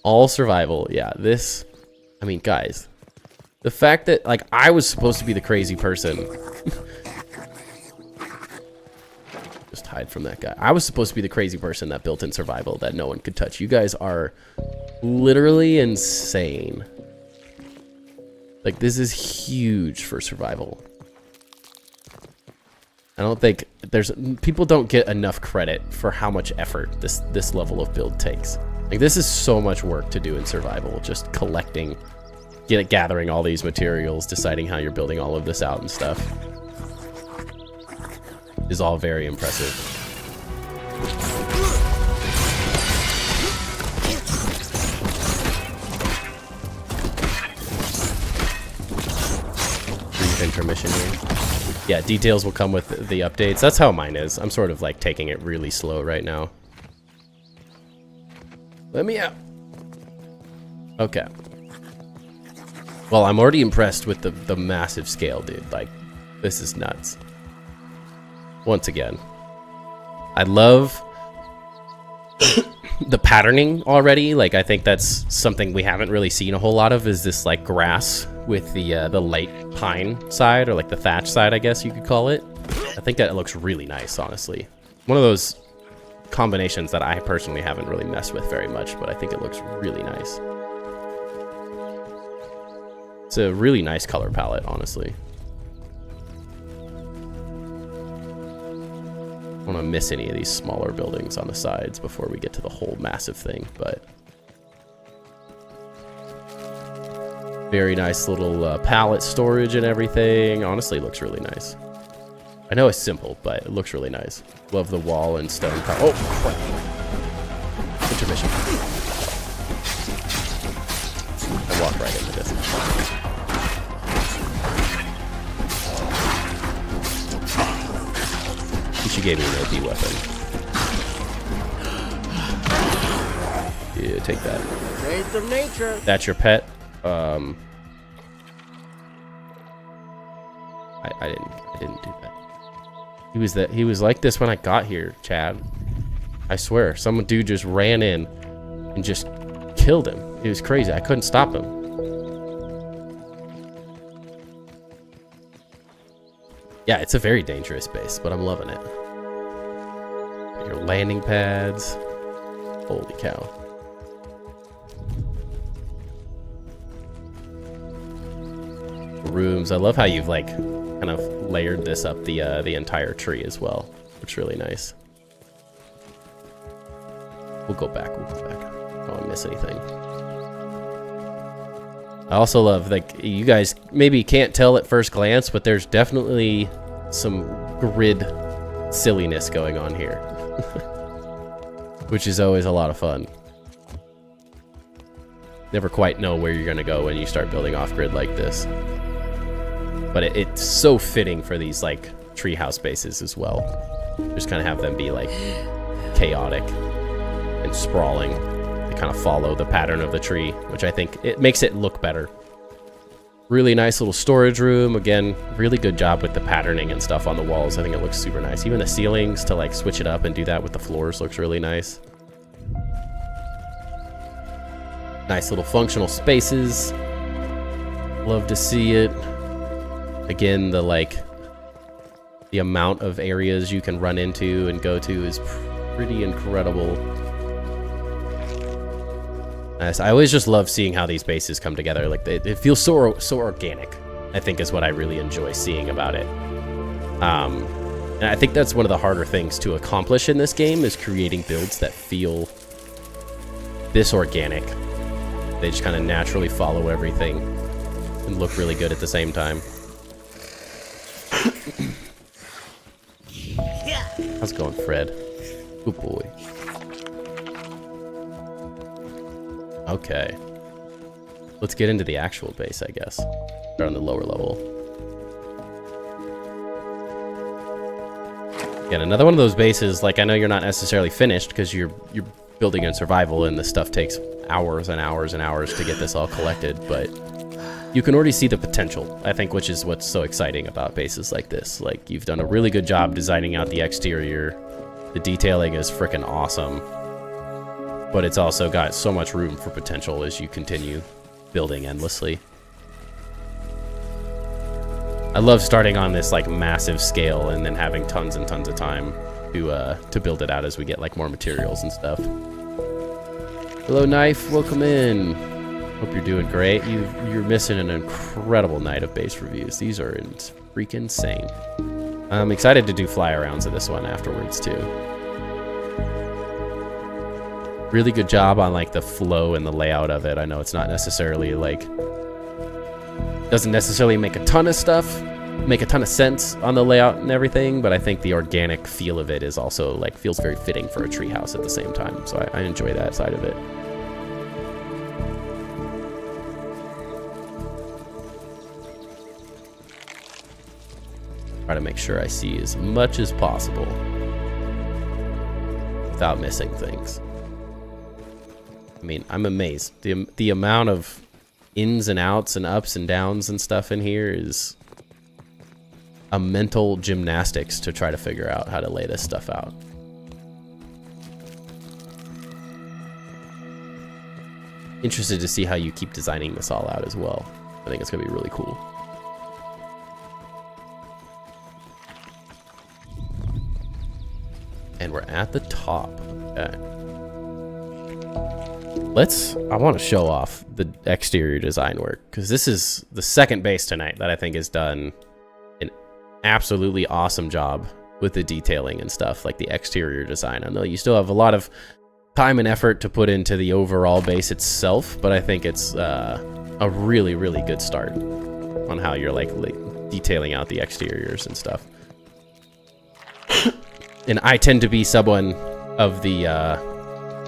Speaker 1: All survival. Yeah, this, I mean, guys. The fact that, like, I was supposed to be the crazy person. Just hide from that guy. I was supposed to be the crazy person that built in survival that no one could touch. You guys are literally insane. Like, this is huge for survival. I don't think people don't get enough credit for how much effort this level of build takes. Like, this is so much work to do in survival, just collecting, gathering all these materials, deciding how you're building all of this out and stuff. Is all very impressive. Brief intermission here. Yeah, details will come with the updates. That's how mine is. I'm sort of like taking it really slow right now. Let me out. Okay. Well, I'm already impressed with the massive scale, dude. Like, this is nuts. Once again, I love the patterning already. Like, I think that's something we haven't really seen a whole lot of, is this like grass with the light pine side, or like the thatch side, I guess you could call it. I think that looks really nice, honestly. One of those combinations that I personally haven't really messed with very much, but I think it looks really nice. It's a really nice color palette, honestly. I don't want to miss any of these smaller buildings on the sides before we get to the whole massive thing, but very nice little pallet storage and everything. Honestly, it looks really nice. I know it's simple, but it looks really nice. Love the wall and stone. Oh, crap. Intermission. I walked right into this. She gave me an OP weapon. Yeah, take that.
Speaker 6: Taste of nature.
Speaker 1: That's your pet. I didn't do that. He was like this when I got here, Chad. I swear, some dude just ran in and just killed him. It was crazy. I couldn't stop him. Yeah, it's a very dangerous base, but I'm loving it. Your landing pads. Holy cow. Rooms. I love how you've like kind of layered this up the entire tree as well. It's really nice. We'll go back. I don't want to miss anything. I also love, like, you guys maybe can't tell at first glance, but there's definitely some grid silliness going on here, which is always a lot of fun. Never quite know where you're gonna go when you start building off grid like this. But it's so fitting for these like treehouse bases as well. Just kind of have them be like chaotic and sprawling. They kind of follow the pattern of the tree, which I think it makes it look better. Really nice little storage room. Again, really good job with the patterning and stuff on the walls. I think it looks super nice. Even the ceilings, to like switch it up and do that with the floors, looks really nice. Nice little functional spaces. Love to see it. Again, the amount of areas you can run into and go to is pretty incredible. Nice. I always just love seeing how these bases come together. Like it feels so organic, I think, is what I really enjoy seeing about it. And I think that's one of the harder things to accomplish in this game, is creating builds that feel this organic. They just kind of naturally follow everything and look really good at the same time. How's it going, Fred? Good boy. Okay. Let's get into the actual base, I guess. Start on the lower level. Again, another one of those bases, like, I know you're not necessarily finished because you're building in survival and this stuff takes hours and hours and hours to get this all collected, but you can already see the potential, I think, which is what's so exciting about bases like this. Like, you've done a really good job designing out the exterior. The detailing is freaking awesome. But it's also got so much room for potential as you continue building endlessly. I love starting on this like massive scale and then having tons and tons of time to build it out as we get like more materials and stuff. Hello, Knife. Welcome in. Hope you're doing great. You're missing an incredible night of base reviews. These are freaking insane. I'm excited to do fly arounds of this one afterwards too. Really good job on like the flow and the layout of it. I know it's not necessarily like, doesn't necessarily make a ton of stuff, make a ton of sense on the layout and everything, but I think the organic feel of it is also like, feels very fitting for a treehouse at the same time. So I enjoy that side of it. Try to make sure I see as much as possible without missing things. I mean, I'm amazed. The amount of ins and outs and ups and downs and stuff in here is a mental gymnastics to try to figure out how to lay this stuff out. Interested to see how you keep designing this all out as well. I think it's gonna be really cool. And we're at the top. Okay. I want to show off the exterior design work, because this is the second base tonight that I think has done an absolutely awesome job with the detailing and stuff, like the exterior design. I know you still have a lot of time and effort to put into the overall base itself, but I think it's a really, really good start on how you're like detailing out the exteriors and stuff. And I tend to be someone of the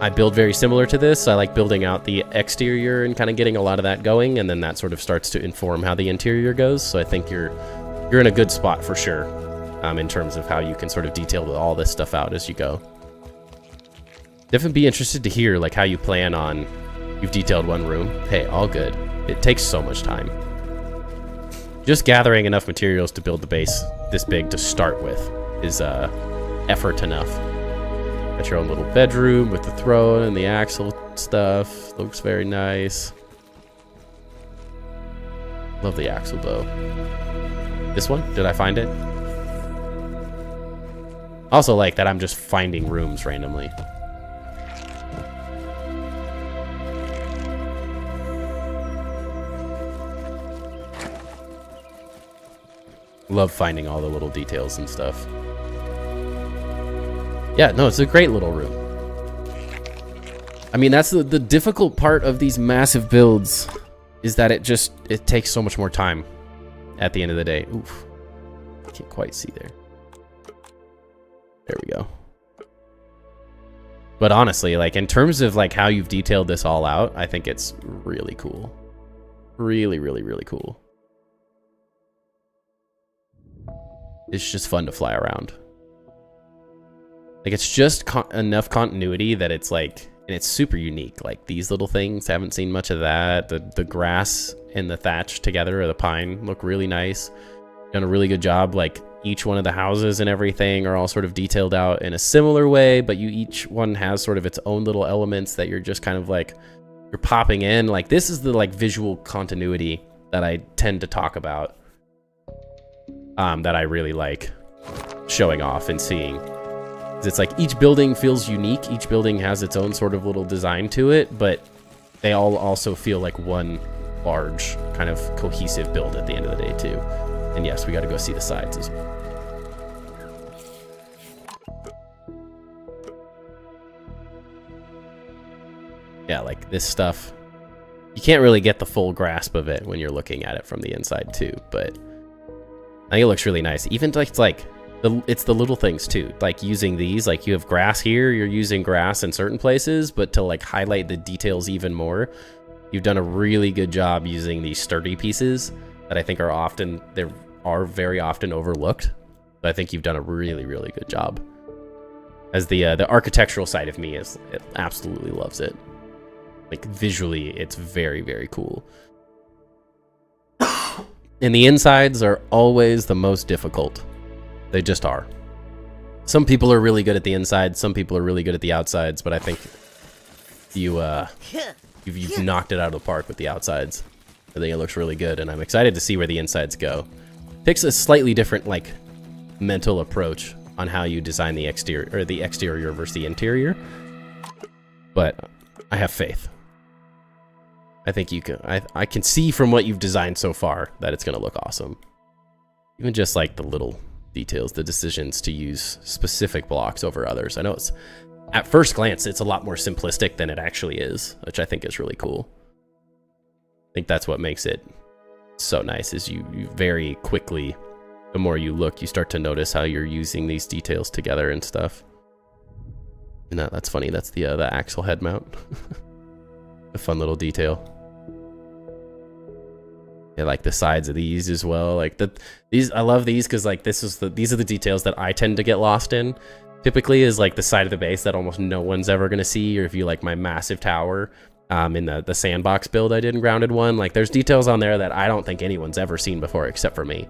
Speaker 1: I build very similar to this. I like building out the exterior and kind of getting a lot of that going, and then that sort of starts to inform how the interior goes. So I think you're in a good spot for sure. in terms of how you can sort of detail all this stuff out as you go. Definitely be interested to hear like how you plan on, you've detailed one room. Hey, all good. It takes so much time. Just gathering enough materials to build the base this big to start with is effort enough. Got your own little bedroom with the throne and the axle stuff. Looks very nice. Love the axle bow. This one? Did I find it? Also like that I'm just finding rooms randomly. Love finding all the little details and stuff. Yeah, no, it's a great little room. I mean, that's the difficult part of these massive builds is that it takes so much more time at the end of the day. Oof. I can't quite see there. There we go. But honestly, like in terms of like how you've detailed this all out, I think it's really cool. Really, really, really cool. It's just fun to fly around. Like it's just enough continuity that it's like, and it's super unique. Like these little things, haven't seen much of that. The grass and the thatch together, or the pine, look really nice. Done a really good job. Like each one of the houses and everything are all sort of detailed out in a similar way, but each one has sort of its own little elements that you're just kind of like, you're popping in. Like this is the like visual continuity that I tend to talk about. That I really like showing off and seeing. It's like each building feels unique. Each building has its own sort of little design to it, but they all also feel like one large kind of cohesive build at the end of the day too. And yes, we got to go see the sides as well. Yeah, like this stuff, you can't really get the full grasp of it when you're looking at it from the inside too, but I think it looks really nice. Even like it's the little things too. Like using these, like you have grass here, you're using grass in certain places, but to like highlight the details even more, you've done a really good job using these sturdy pieces that I think are very often overlooked. But I think you've done a really, really good job. As the architectural side of me it absolutely loves it. Like visually, it's very, very cool. And the insides are always the most difficult. They just are. Some people are really good at the inside, some people are really good at the outsides, but I think you've knocked it out of the park with the outsides. I think it looks really good, and I'm excited to see where the insides go. Takes a slightly different like mental approach on how you design the exterior versus the interior. But I have faith. I think you can. I can see from what you've designed so far that it's going to look awesome. Even just like the little details, the decisions to use specific blocks over others. I know it's at first glance it's a lot more simplistic than it actually is, which I think is really cool. I think that's what makes it so nice. Is you very quickly, the more you look, you start to notice how you're using these details together and stuff. And that's funny. That's the axle head mount. A fun little detail. Yeah, like the sides of these as well. Like these, I love these because like these are the details that I tend to get lost in. Typically, is like the side of the base that almost no one's ever gonna see. Or if you like my massive tower, in the sandbox build I did in Grounded 1, like there's details on there that I don't think anyone's ever seen before except for me.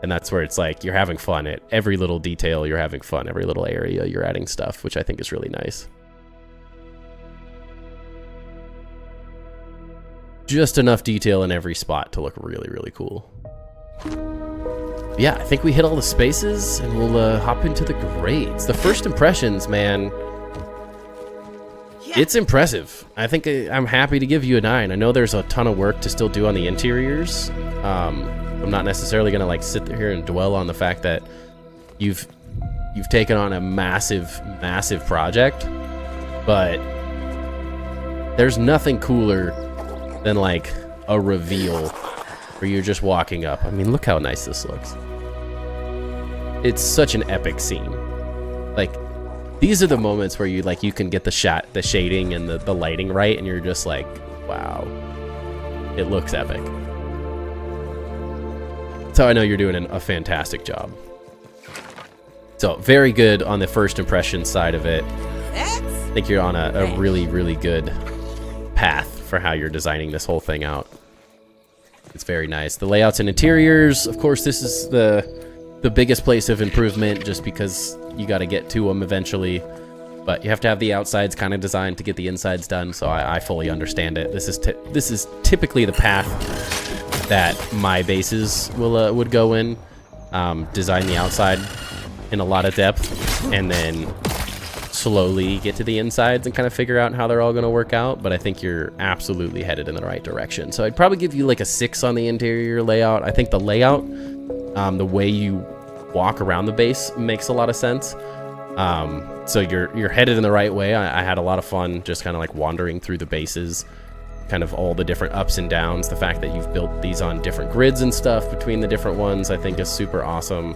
Speaker 1: And that's where it's like you're having fun at every little detail. You're having fun every little area. You're adding stuff, which I think is really nice. Just enough detail in every spot to look really, really cool. Yeah, I think we hit all the spaces, and we'll hop into the grades. The first impressions, man, it's impressive. I think I'm happy to give you a 9. I know there's a ton of work to still do on the interiors. I'm not necessarily gonna like sit here and dwell on the fact that you've taken on a massive, massive project, but there's nothing cooler than like a reveal where you're just walking up. I mean, look how nice this looks. It's such an epic scene. Like these are the moments where you can get the shading and the lighting right, and you're just like, wow, it looks epic. So I know you're doing a fantastic job. So very good on the first impression side of it.
Speaker 6: That's
Speaker 1: I think you're on a really, really good path for how you're designing this whole thing out. It's very nice. The layouts and interiors, of course, this is the biggest place of improvement just because you got to get to them eventually. But you have to have the outsides kind of designed to get the insides done, so I fully understand it. This is typically the path that my bases would go in. Design the outside in a lot of depth, and then slowly get to the insides and kind of figure out how they're all going to work out. But I think you're absolutely headed in the right direction. So I'd probably give you like a 6 on the interior layout. I think the layout, the way you walk around the base makes a lot of sense. So you're headed in the right way. I had a lot of fun just kind of like wandering through the bases, kind of all the different ups and downs. The fact that you've built these on different grids and stuff between the different ones, I think is super awesome.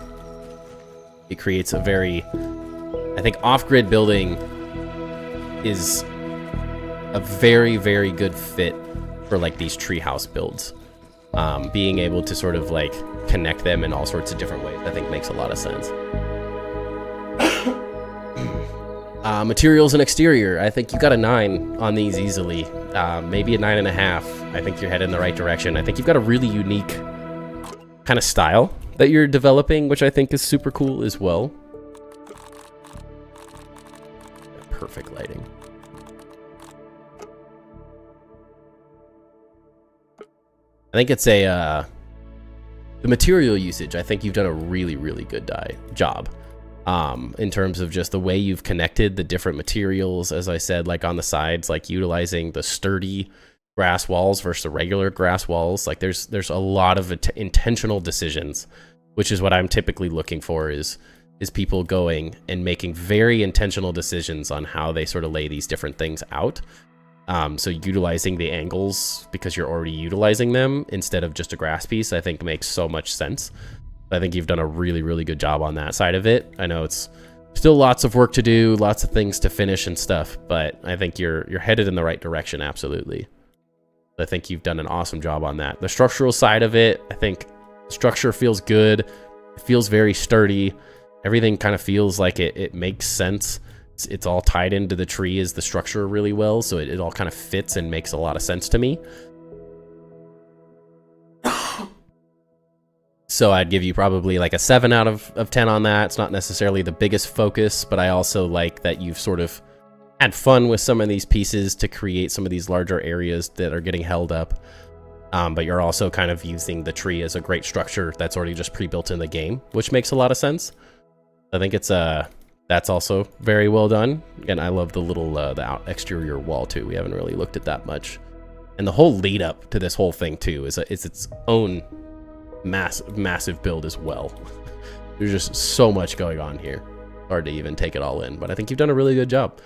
Speaker 1: It creates a very, I think off-grid building is a very, very good fit for like these treehouse builds. Being able to sort of like connect them in all sorts of different ways, I think makes a lot of sense. Materials and exterior, I think you got a 9 on these easily. Maybe a 9.5. I think you're headed in the right direction. I think you've got a really unique kind of style that you're developing, which I think is super cool as well. Perfect lighting. I think it's the material usage. I think you've done a really, really good job. In terms of just the way you've connected the different materials, as I said, like on the sides, like utilizing the sturdy grass walls versus the regular grass walls. Like there's a lot of intentional decisions, which is what I'm typically looking for is people going and making very intentional decisions on how they sort of lay these different things out. So utilizing the angles because you're already utilizing them instead of just a grass piece, I think makes so much sense. I think you've done a really, really good job on that side of it. I know it's still lots of work to do, lots of things to finish and stuff, but I think you're headed in the right direction, absolutely. I think you've done an awesome job on that. The structural side of it, I think structure feels good. It feels very sturdy. Everything kind of feels like it makes sense. It's all tied into the tree as the structure really well, so it all kind of fits and makes a lot of sense to me. So I'd give you probably like a 7 out of 10 on that. It's not necessarily the biggest focus, but I also like that you've sort of had fun with some of these pieces to create some of these larger areas that are getting held up. But you're also kind of using the tree as a great structure that's already just pre-built in the game, which makes a lot of sense. I think it's that's also very well done. And I love the little the exterior wall too. We haven't really looked at that much. And the whole lead up to this whole thing too is its own massive build as well. There's just so much going on here. Hard to even take it all in, but I think you've done a really good job.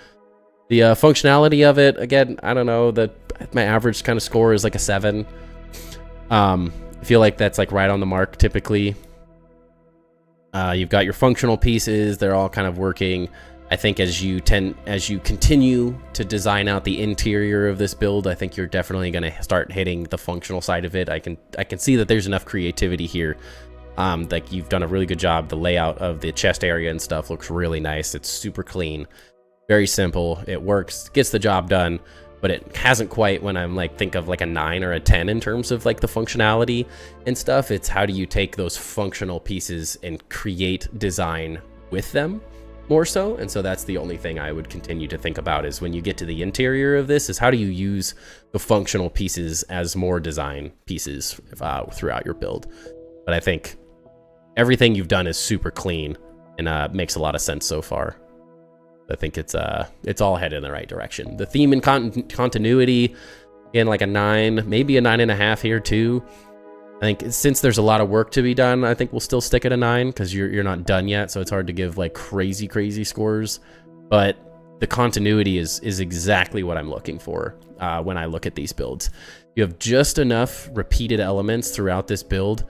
Speaker 1: The functionality of it, again, I don't know, my average kind of score is like a 7. I feel like that's like right on the mark typically. You've got your functional pieces, they're all kind of working. I think as you continue to design out the interior of this build, I think you're definitely going to start hitting the functional side of it. I can see that there's enough creativity here. Like you've done a really good job. The layout of the chest area and stuff looks really nice. It's super clean, very simple. It works, gets the job done, but it hasn't quite when I'm like think of like a 9 or a 10 in terms of like the functionality and stuff. It's how do you take those functional pieces and create design with them more so. And so that's the only thing I would continue to think about is when you get to the interior of this is how do you use the functional pieces as more design pieces throughout your build. But I think everything you've done is super clean and makes a lot of sense so far. I think it's all headed in the right direction. The theme and continuity, again, like a 9, maybe a 9.5 here too. I think since there's a lot of work to be done, I think we'll still stick at a 9 because you're not done yet, so it's hard to give like crazy scores. But the continuity is exactly what I'm looking for when I look at these builds. You have just enough repeated elements throughout this build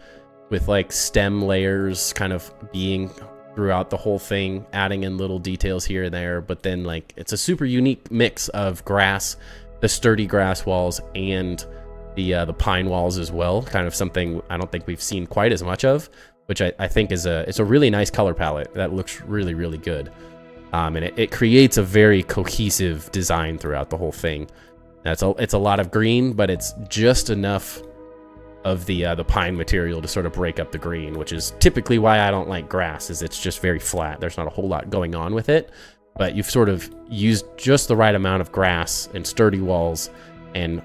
Speaker 1: with like stem layers kind of being throughout the whole thing, adding in little details here and there, but then like it's a super unique mix of grass, the sturdy grass walls, and the pine walls as well. Kind of something I don't think we've seen quite as much of. which I think is it's a really nice color palette that looks really, really good. And it creates a very cohesive design throughout the whole thing. It's a lot of green, but it's just enough of the pine material to sort of break up the green, which is typically why I don't like grass, is it's just very flat. There's not a whole lot going on with it, but you've sort of used just the right amount of grass and sturdy walls and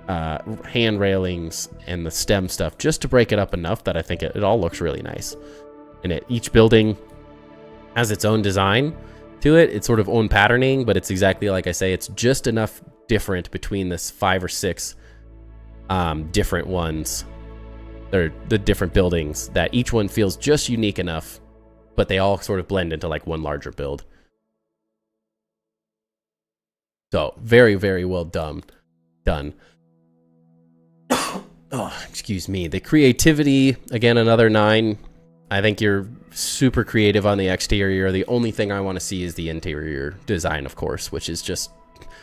Speaker 1: hand railings and the stem stuff just to break it up enough that I think it all looks really nice. And each building has its own design to it, its sort of own patterning, but it's exactly like I say, it's just enough different between this 5 or 6 different ones. They're the different buildings that each one feels just unique enough, but they all sort of blend into like one larger build. So very, very well done. Oh, excuse me. The creativity, again, another 9. I think you're super creative on the exterior. The only thing I want to see is the interior design, of course, which is just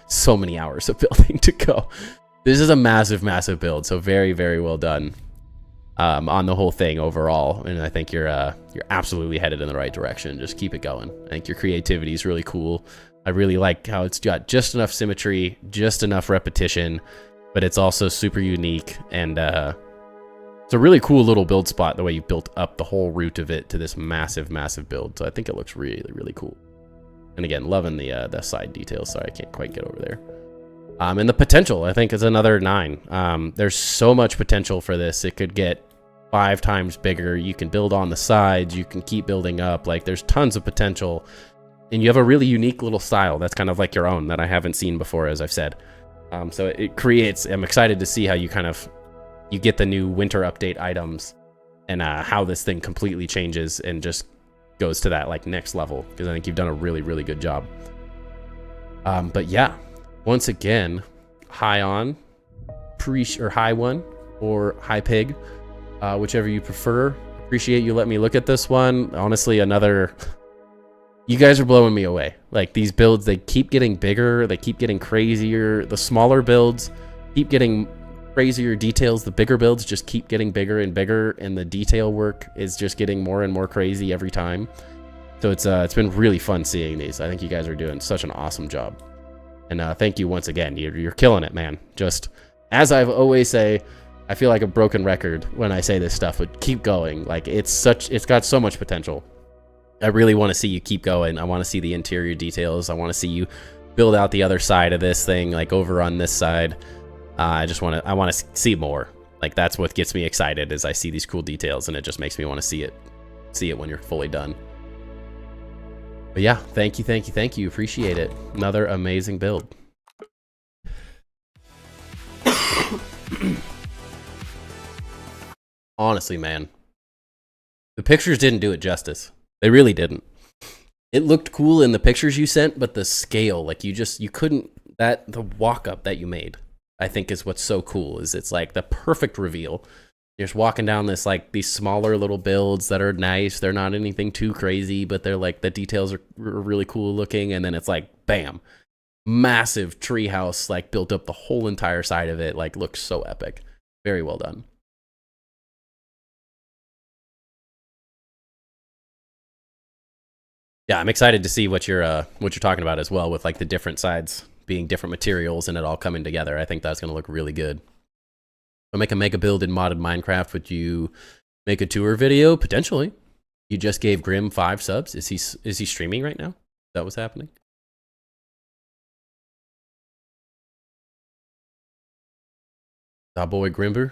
Speaker 1: so many hours of building to go. This is a massive, massive build, so very, very well done on the whole thing overall. And I think you're absolutely headed in the right direction. Just keep it going. I think your creativity is really cool. I really like how it's got just enough symmetry, just enough repetition, but it's also super unique. And it's a really cool little build spot, the way you built up the whole root of it to this massive, massive build. So I think it looks really, really cool. And again, loving the side details. Sorry, I can't quite get over there. And the potential, I think, is another 9. There's so much potential for this. It could get 5 times bigger. You can build on the sides. You can keep building up. Like, there's tons of potential. And you have a really unique little style that's kind of like your own that I haven't seen before, as I've said. So it creates, I'm excited to see how you you get the new winter update items and how this thing completely changes and just goes to that like next level, because I think you've done a really, really good job. But yeah, once again, high on, or high one, or high pig, whichever you prefer. Appreciate you letting me look at this one. Honestly, you guys are blowing me away. Like, these builds, they keep getting bigger, they keep getting crazier. The smaller builds keep getting crazier details. The bigger builds just keep getting bigger and bigger, and the detail work is just getting more and more crazy every time. So it's been really fun seeing these. I think you guys are doing such an awesome job. And thank you once again. You're killing it, man. Just, as I've always say, I feel like a broken record when I say this stuff, but keep going. Like, it's got so much potential. I really want to see you keep going. I want to see the interior details. I want to see you build out the other side of this thing, like over on this side. I want to see more. Like, that's what gets me excited, is I see these cool details, and it just makes me want to see it when you're fully done. But yeah, thank you. Appreciate it. Another amazing build. Honestly, man, the pictures didn't do it justice. They really didn't. It looked cool in the pictures you sent, but the scale, like, you couldn't, the walk-up that you made, I think, is what's so cool, is it's like the perfect reveal. You're just walking down this, like, these smaller little builds that are nice. They're not anything too crazy, but they're like, the details are really cool looking, and then it's like, bam, massive treehouse, like, built up the whole entire side of it, like, looks so epic. Very well done. Yeah, I'm excited to see what you're talking about as well, with like the different sides being different materials and it all coming together. I think that's going to look really good. I'll make a mega build in modded Minecraft. Would you make a tour video? Potentially. You just gave Grim 5 subs. Is he streaming right now? Is that what's happening? Our boy Grimber.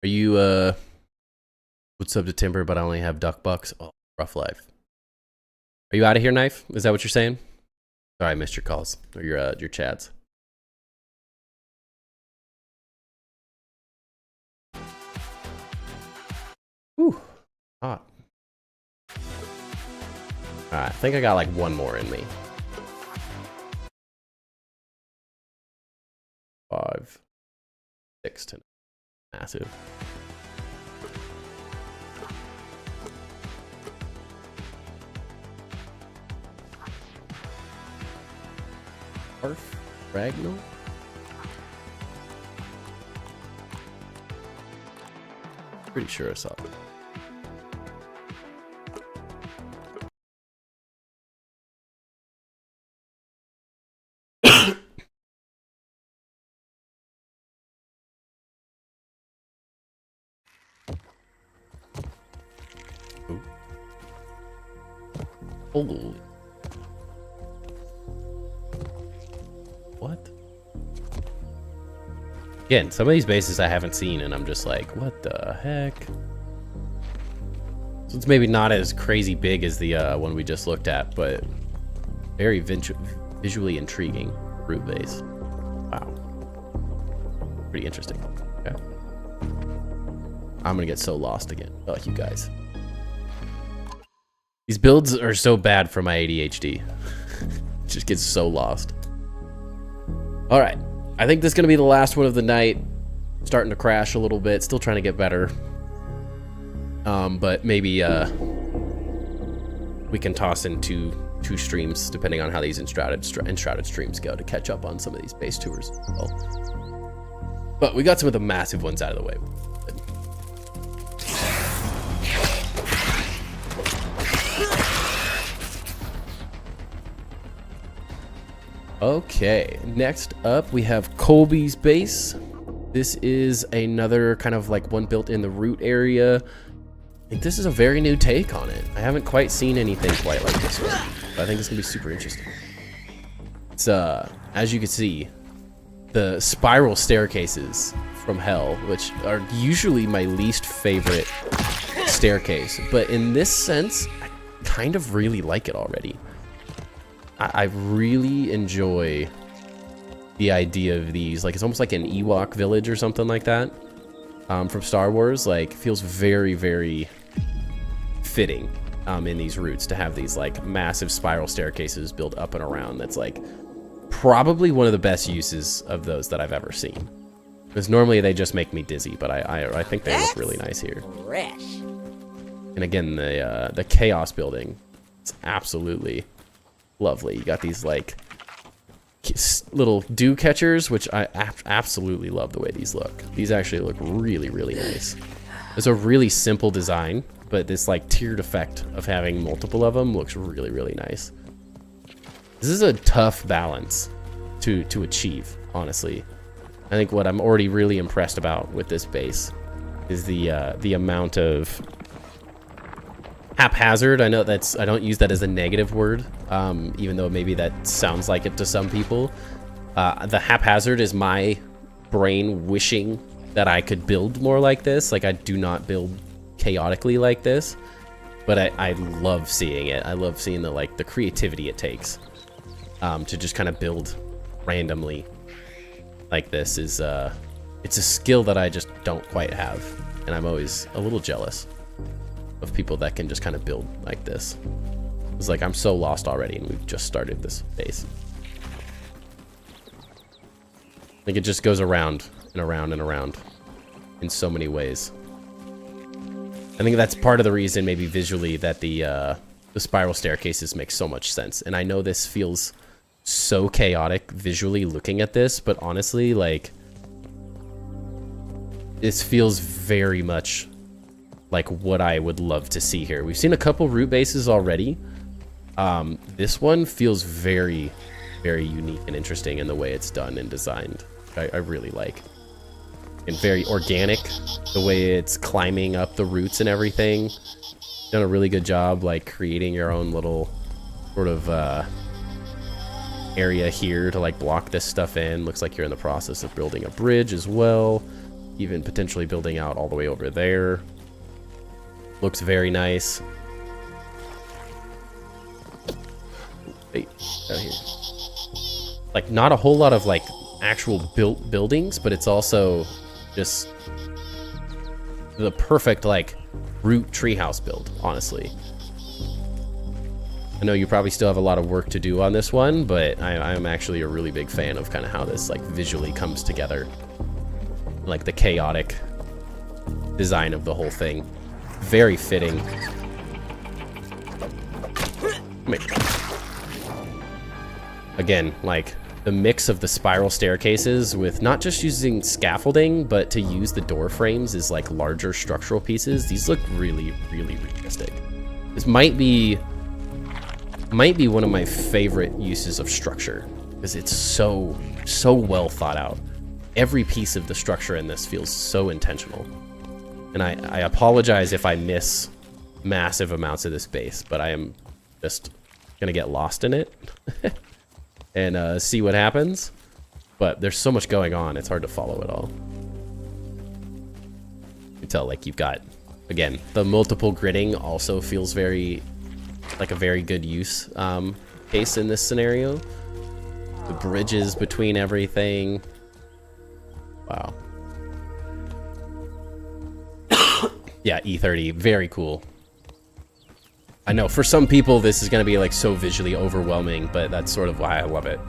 Speaker 1: Are you what's up to Timber, but I only have duck bucks? Oh, rough life. Are you out of here, Knife? Is that what you're saying? Sorry, I missed your calls or your chats. Whew, hot. Alright, I think I got like one more in me. 5, 6 tonight. massive. Arf Ragnall? Pretty sure I saw it. Holy. What? Again, some of these bases I haven't seen, and I'm just like, what the heck? So it's maybe not as crazy big as the one we just looked at, but very visually intriguing root base. Wow. Pretty interesting. Okay. I'm gonna get so lost again. Oh, you guys. These builds are so bad for my ADHD. Just gets so lost. All right, I think this is gonna be the last one of the night. Starting to crash a little bit, still trying to get better. But maybe we can toss into 2 streams depending on how these enshrouded streams go to catch up on some of these base tours as well. But we got some of the massive ones out of the way. Okay, next up we have Colby's base. This is another kind of like one built in the root area. I think this is a very new take on it. I haven't quite seen anything quite like this one, but I think it's gonna be super interesting. It's as you can see, the spiral staircases from hell, which are usually my least favorite staircase, but in this sense, I kind of really like it already. I really enjoy the idea of these. Like, it's almost like an Ewok village or something like that from Star Wars. Like, feels very, very fitting in these routes to have these like massive spiral staircases built up and around. That's like probably one of the best uses of those that I've ever seen. Because normally they just make me dizzy, but I think they look really nice here.
Speaker 6: Fresh.
Speaker 1: And again, the chaos building, it's absolutely lovely. You got these like little dew catchers, which I absolutely love the way these look. These actually look really, really nice. It's a really simple design, but this like tiered effect of having multiple of them looks really, really nice. This is a tough balance to achieve, honestly. I think what I'm already really impressed about with this base is the amount of haphazard. I know I don't use that as a negative word, even though maybe that sounds like it to some people. The haphazard is my brain wishing that I could build more like this. Like, I do not build chaotically like this, but I love seeing it. I love seeing the creativity it takes to just kind of build randomly like this. It's a skill that I just don't quite have, and I'm always a little jealous of people that can just kind of build like this. It's like, I'm so lost already, and we've just started this base. I think it just goes around and around and around in so many ways. I think that's part of the reason, maybe visually, that the spiral staircases make so much sense. And I know this feels so chaotic visually looking at this, but honestly, like, this feels very much like what I would love to see here. We've seen a couple root bases already. This one feels very, very unique and interesting in the way it's done and designed. I really like. And very organic, the way it's climbing up the roots and everything. Done a really good job, like, creating your own little sort of area here to like block this stuff in. Looks like you're in the process of building a bridge as well, even potentially building out all the way over there. Looks very nice. Wait, out here. Like, not a whole lot of like actual built buildings, but it's also just the perfect like root treehouse build, honestly. I know you probably still have a lot of work to do on this one, but I'm actually a really big fan of kind of how this like visually comes together. Like the chaotic design of the whole thing. Very fitting. Again, like the mix of the spiral staircases with not just using scaffolding, but to use the door frames as like larger structural pieces. These look really, really realistic. This might be one of my favorite uses of structure because it's so well thought out. Every piece of the structure in this feels so intentional. And I apologize if I miss massive amounts of this base, but I am just gonna get lost in it and see what happens. But there's so much going on, it's hard to follow it all. You can tell, like, you've got, again, the multiple gridding also feels very, like a very good use case in this scenario. The bridges between everything. Wow. Yeah, E30, very cool. I know, for some people this is gonna be like so visually overwhelming, but that's sort of why I love it.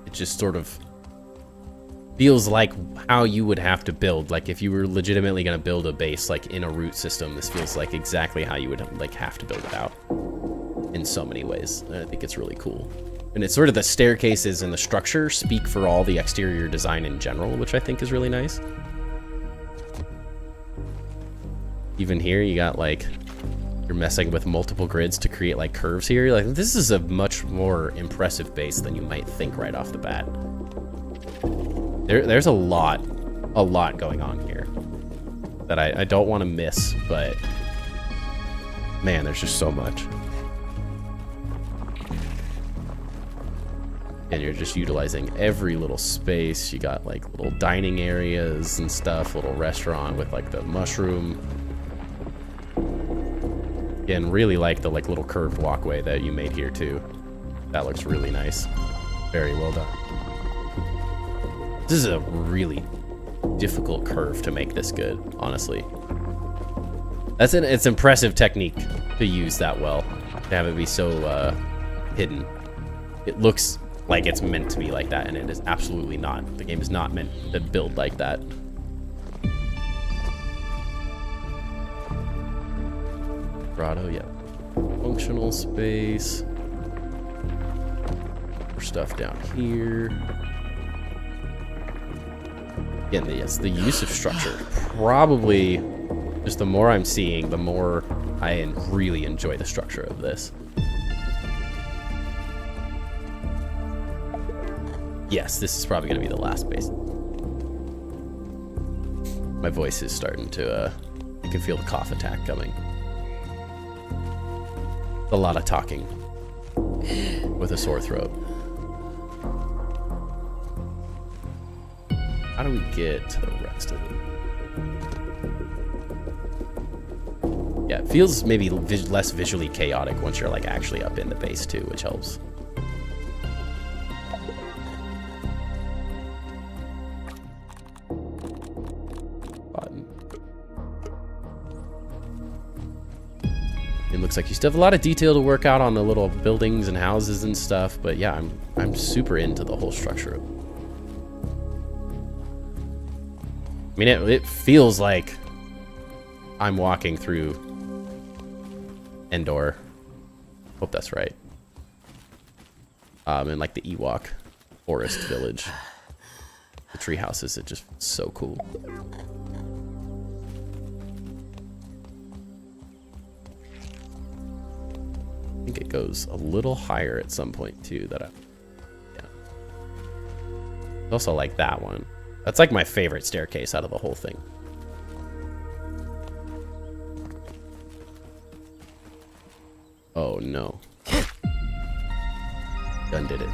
Speaker 1: It just sort of feels like how you would have to build. Like if you were legitimately gonna build a base like in a root system, this feels like exactly how you would like have to build it out in so many ways. And I think it's really cool. And it's sort of the staircases and the structure speak for all the exterior design in general, which I think is really nice. Even here you got like, you're messing with multiple grids to create like curves here. Like this is a much more impressive base than you might think right off the bat. There's a lot going on here that I don't want to miss, but man, there's just so much. And you're just utilizing every little space. You got like little dining areas and stuff, little restaurant with like the mushroom. Again, really like the like little curved walkway that you made here too. That looks really nice. Very well done. This is a really difficult curve to make this good, honestly. It's impressive technique to use that well, to have it be so hidden. It looks like it's meant to be like that, and it is absolutely not. The game is not meant to build like that. Grotto, yeah. Functional space. More stuff down here. Again, yes, the use of structure. Probably, just the more I'm seeing, the more I really enjoy the structure of this. Yes, this is probably going to be the last base. My voice is starting to, you can feel the cough attack coming. A lot of talking with a sore throat. How do we get to the rest of it? Yeah, it feels maybe less visually chaotic once you're like actually up in the base too, which helps. It looks like you still have a lot of detail to work out on the little buildings and houses and stuff, but yeah, I'm super into the whole structure. I mean, it feels like I'm walking through Endor. Hope that's right. In like the Ewok forest village. The tree houses, it just so cool. I think it goes a little higher at some point too. Yeah. Also like that one. That's like my favorite staircase out of the whole thing. Oh no. Gun did it.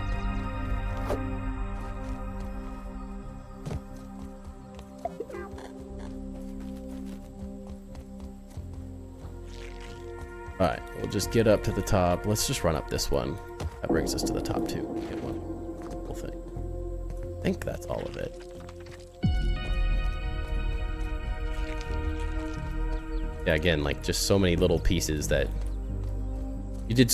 Speaker 1: Alright, we'll just get up to the top. Let's just run up this one. That brings us to the top too. Get one whole thing. I think that's all of it. Yeah, again, like just so many little pieces that you did.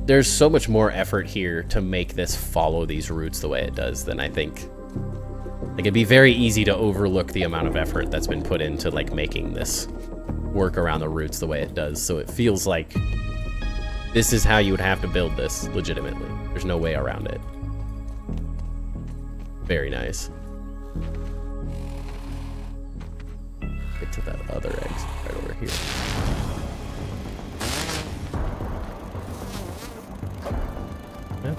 Speaker 1: There's so much more effort here to make this follow these routes the way it does than I think Like, it'd be very easy to overlook the amount of effort that's been put into, like, making this work around the roots the way it does. So it feels like this is how you would have to build this legitimately. There's no way around it. Very nice. Get to that other exit right over here. Yeah.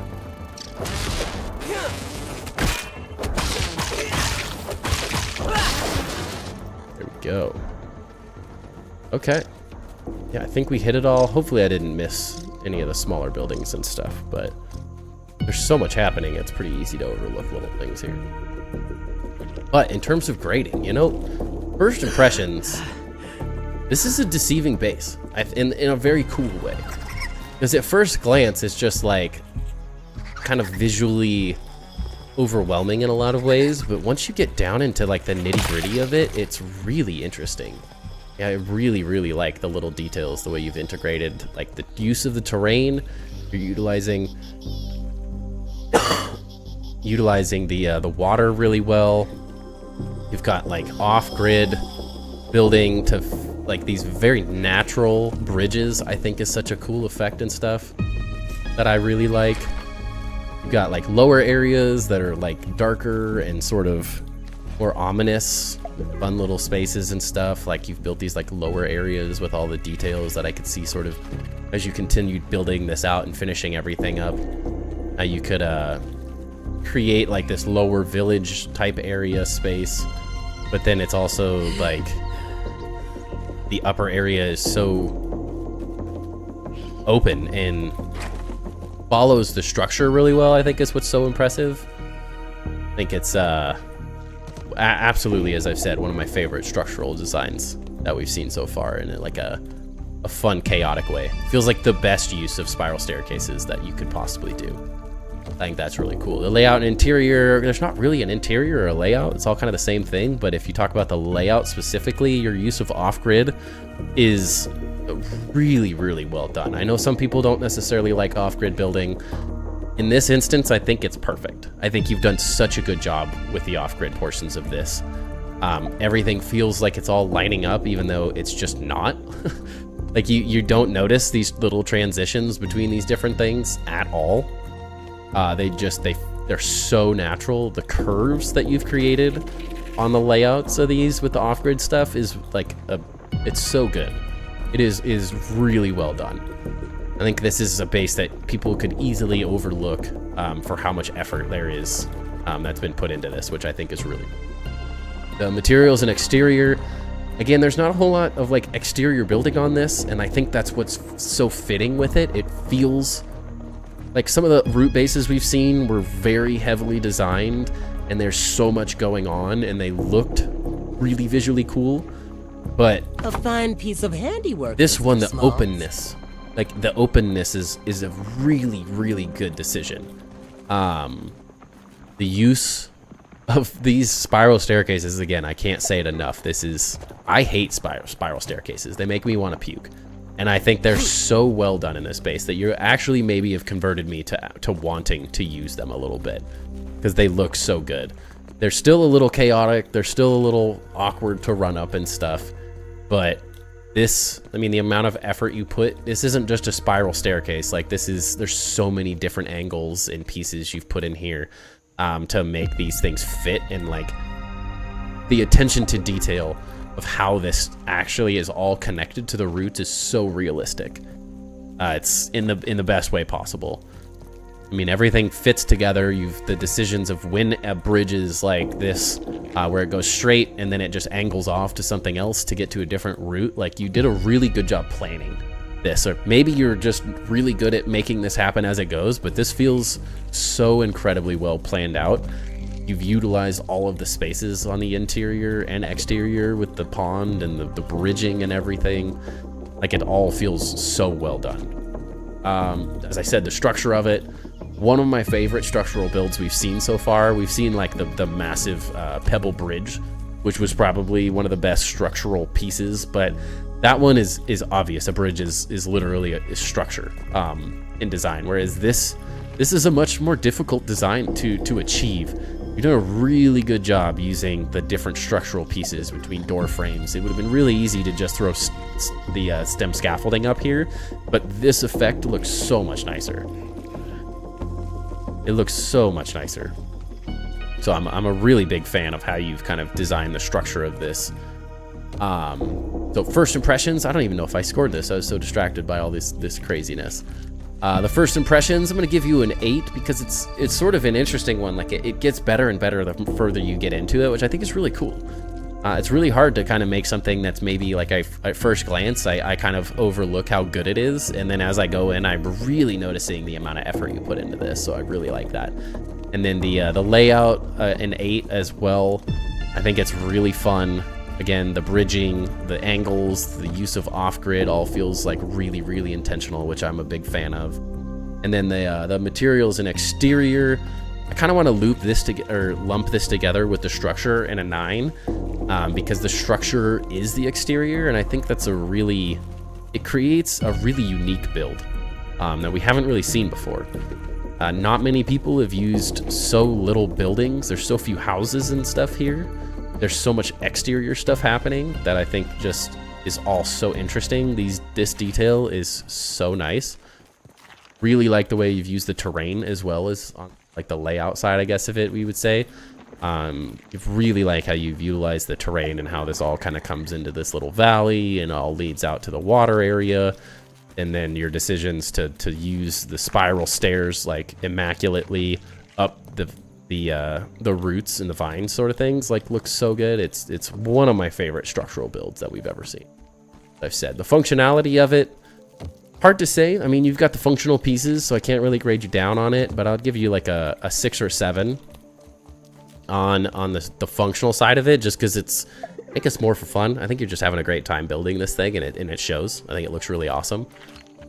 Speaker 1: There we go. Okay. Yeah, I think we hit it all. Hopefully I didn't miss any of the smaller buildings and stuff, but there's so much happening, it's pretty easy to overlook little things here. But in terms of grading, you know, first impressions, this is a deceiving base in a very cool way. Because at first glance, it's just like kind of visually overwhelming in a lot of ways, but once you get down into like the nitty-gritty of it, it's really interesting. Yeah, I really, really like the little details, the way you've integrated like the use of the terrain. You're utilizing the water really well. You've got like off-grid building to like these very natural bridges. I think is such a cool effect and stuff that I really like. You've got like lower areas that are like darker and sort of more ominous, fun little spaces and stuff. Like you've built these like lower areas with all the details that I could see sort of as you continued building this out and finishing everything up. You could create like this lower village type area space, but then it's also like the upper area is so open and follows the structure really well. I think is what's so impressive. I think it's absolutely, as I've said, one of my favorite structural designs that we've seen so far, in like a fun, chaotic way. Feels like the best use of spiral staircases that you could possibly do. I think that's really cool. The layout and interior, there's not really an interior or a layout. It's all kind of the same thing, but if you talk about the layout specifically, your use of off-grid is really, really well done. I know some people don't necessarily like off-grid building. In this instance, I think it's perfect. I think you've done such a good job with the off-grid portions of this. Everything feels like it's all lining up, even though it's just not. Like you don't notice these little transitions between these different things at all. They're so natural. The curves that you've created on the layouts of these with the off-grid stuff is like it's so good. It is really well done. I think this is a base that people could easily overlook for how much effort there is that's been put into this, which I think is really cool. The materials and exterior, again, there's not a whole lot of like exterior building on this, and I think that's what's so fitting with it. It feels like some of the root bases we've seen were very heavily designed, and there's so much going on, and they looked really visually cool. But
Speaker 6: A fine piece of handiwork.
Speaker 1: this
Speaker 6: Mr.
Speaker 1: one, the
Speaker 6: Smalls.
Speaker 1: openness, like the openness is a really, really good decision. The use of these spiral staircases, again, I can't say it enough. I hate spiral staircases. They make me want to puke. And I think they're so well done in this base that you actually maybe have converted me to wanting to use them a little bit, because they look so good. They're still a little chaotic. They're still a little awkward to run up and stuff. But this, I mean, the amount of effort you put, this isn't just a spiral staircase. Like there's so many different angles and pieces you've put in here to make these things fit, and like the attention to detail of how this actually is all connected to the roots is so realistic. It's in the best way possible. I mean, everything fits together. The decisions of when a bridge is like this, where it goes straight and then it just angles off to something else to get to a different route. Like, you did a really good job planning this, or maybe you're just really good at making this happen as it goes, but this feels so incredibly well planned out. You've utilized all of the spaces on the interior and exterior with the pond and the bridging and everything. Like, it all feels so well done. As I said, the structure of it, one of my favorite structural builds we've seen so far. We've seen like the massive pebble bridge, which was probably one of the best structural pieces, but that one is obvious. A bridge is literally a structure in design, whereas this is a much more difficult design to achieve. You're doing a really good job using the different structural pieces between door frames. It would have been really easy to just throw the stem scaffolding up here, but this effect looks so much nicer. It looks so much nicer. So I'm a really big fan of how you've kind of designed the structure of this. So first impressions, I don't even know if I scored this. I was so distracted by all this craziness. The first impressions, I'm going to give you an 8 because it's sort of an interesting one. Like it gets better and better the further you get into it, which I think is really cool. It's really hard to kind of make something that's maybe like at first glance, I kind of overlook how good it is. And then as I go in, I'm really noticing the amount of effort you put into this. So I really like that. And then the layout, an 8 as well. I think it's really fun. Again, the bridging, the angles, the use of off-grid all feels like really, really intentional, which I'm a big fan of. And then the materials and exterior, I kind of want to lump this together with the structure in a 9, because the structure is the exterior, and I think that's it creates a really unique build that we haven't really seen before. Not many people have used so little buildings. There's so few houses and stuff here. There's so much exterior stuff happening that I think just is all so interesting. This detail is so nice. Really like the way you've used the terrain as well as on like the layout side, I guess, of it, we would say. Really like how you've utilized the terrain and how this all kind of comes into this little valley and all leads out to the water area. And then your decisions to use the spiral stairs like immaculately up the roots and the vines sort of things like looks so good. It's one of my favorite structural builds that we've ever seen. I've said the functionality of it, hard to say. I mean, you've got the functional pieces, so I can't really grade you down on it, but I'll give you like a 6 or 7 on the functional side of it, just because I think it's more for fun. I think you're just having a great time building this thing, and it shows. I think it looks really awesome.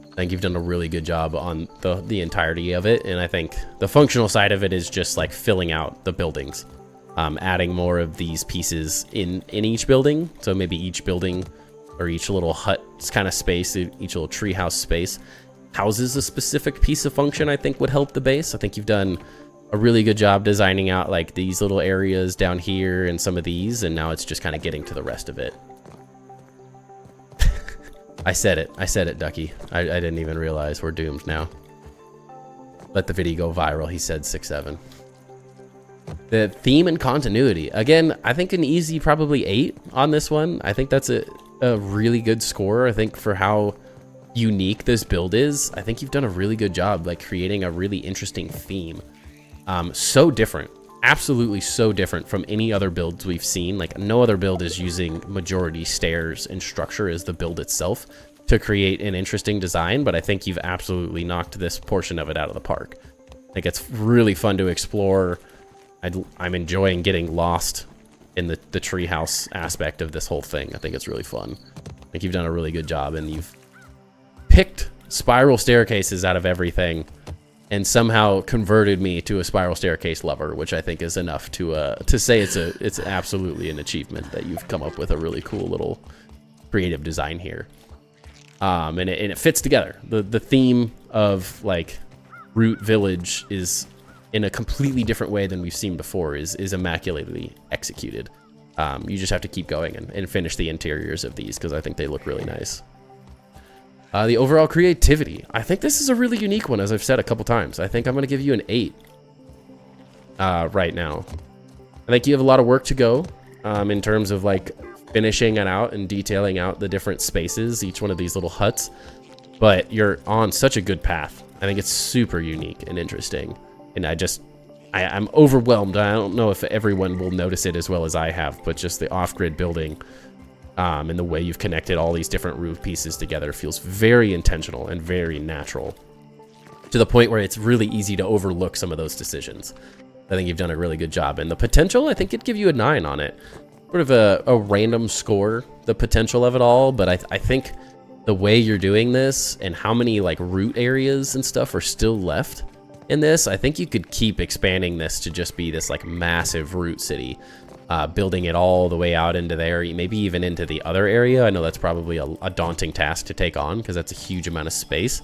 Speaker 1: I think you've done a really good job on the entirety of it, and I think the functional side of it is just like filling out the buildings, adding more of these pieces in each building. So maybe each building or each little hut kind of space, each little treehouse space houses a specific piece of function I think would help the base. I think you've done a really good job designing out like these little areas down here and some of these, and now it's just kind of getting to the rest of it. I said it, Ducky. I didn't even realize we're doomed now. Let the video go viral. He said 6-7. The theme and continuity. Again, I think an easy probably 8 on this one. I think that's a really good score. I think for how unique this build is, I think you've done a really good job like creating a really interesting theme. So different. Absolutely so different from any other builds we've seen. Like no other build is using majority stairs and structure as the build itself to create an interesting design, but I think you've absolutely knocked this portion of it out of the park. I think it's really fun to explore. I'm enjoying getting lost in the treehouse aspect of this whole thing. I think it's really fun. I think you've done a really good job, and you've picked spiral staircases out of everything and somehow converted me to a spiral staircase lover, which I think is enough to say it's absolutely an achievement that you've come up with a really cool little creative design here. And it fits together. The theme of like Root Village is in a completely different way than we've seen before, is immaculately executed. You just have to keep going and finish the interiors of these because I think they look really nice. The overall creativity. I think this is a really unique one, as I've said a couple times. I think I'm going to give you an 8 right now. I think you have a lot of work to go in terms of like finishing it out and detailing out the different spaces, each one of these little huts. But you're on such a good path. I think it's super unique and interesting. And I'm overwhelmed. I don't know if everyone will notice it as well as I have, but just the off-grid building and the way you've connected all these different roof pieces together feels very intentional and very natural, to the point where it's really easy to overlook some of those decisions. I think you've done a really good job. And the potential, I think it'd give you a 9 on it. Sort of a random score, the potential of it all, but I think the way you're doing this and how many like root areas and stuff are still left in this, I think you could keep expanding this to just be this like massive root city. Building it all the way out into there, maybe even into the other area. I know that's probably a daunting task to take on because that's a huge amount of space.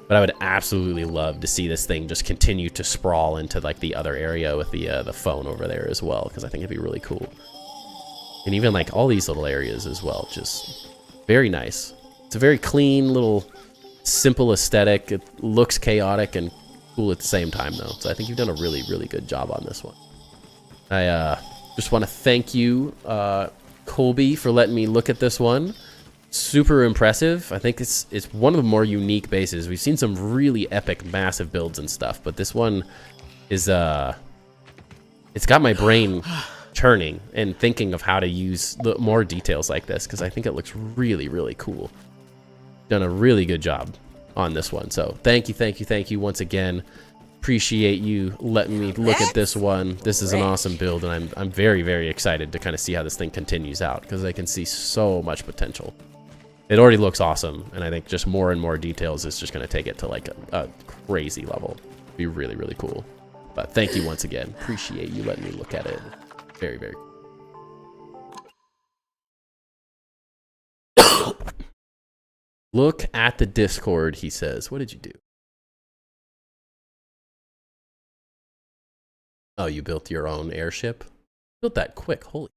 Speaker 1: But I would absolutely love to see this thing just continue to sprawl into like the other area with the phone over there as well, because I think it'd be really cool. And even like all these little areas as well, just very nice. It's a very clean little simple aesthetic. It looks chaotic and cool at the same time though. So I think you've done a really, really good job on this one. I just want to thank you, Colby, for letting me look at this one. Super impressive. I think it's one of the more unique bases. We've seen some really epic, massive builds and stuff, but this one is it's got my brain churning and thinking of how to use more details like this, because I think it looks really, really cool. Done a really good job on this one. So thank you once again. Appreciate you letting me look at this one. This is an awesome build, and I'm very, very excited to kind of see how this thing continues out, because I can see so much potential. It already looks awesome, and I think just more and more details is just going to take it to like a crazy level. Be really, really cool. But thank you once again. Appreciate you letting me look at it. Very, very cool. Look at the Discord, he says. What did you do? Oh, you built your own airship? Built that quick, holy.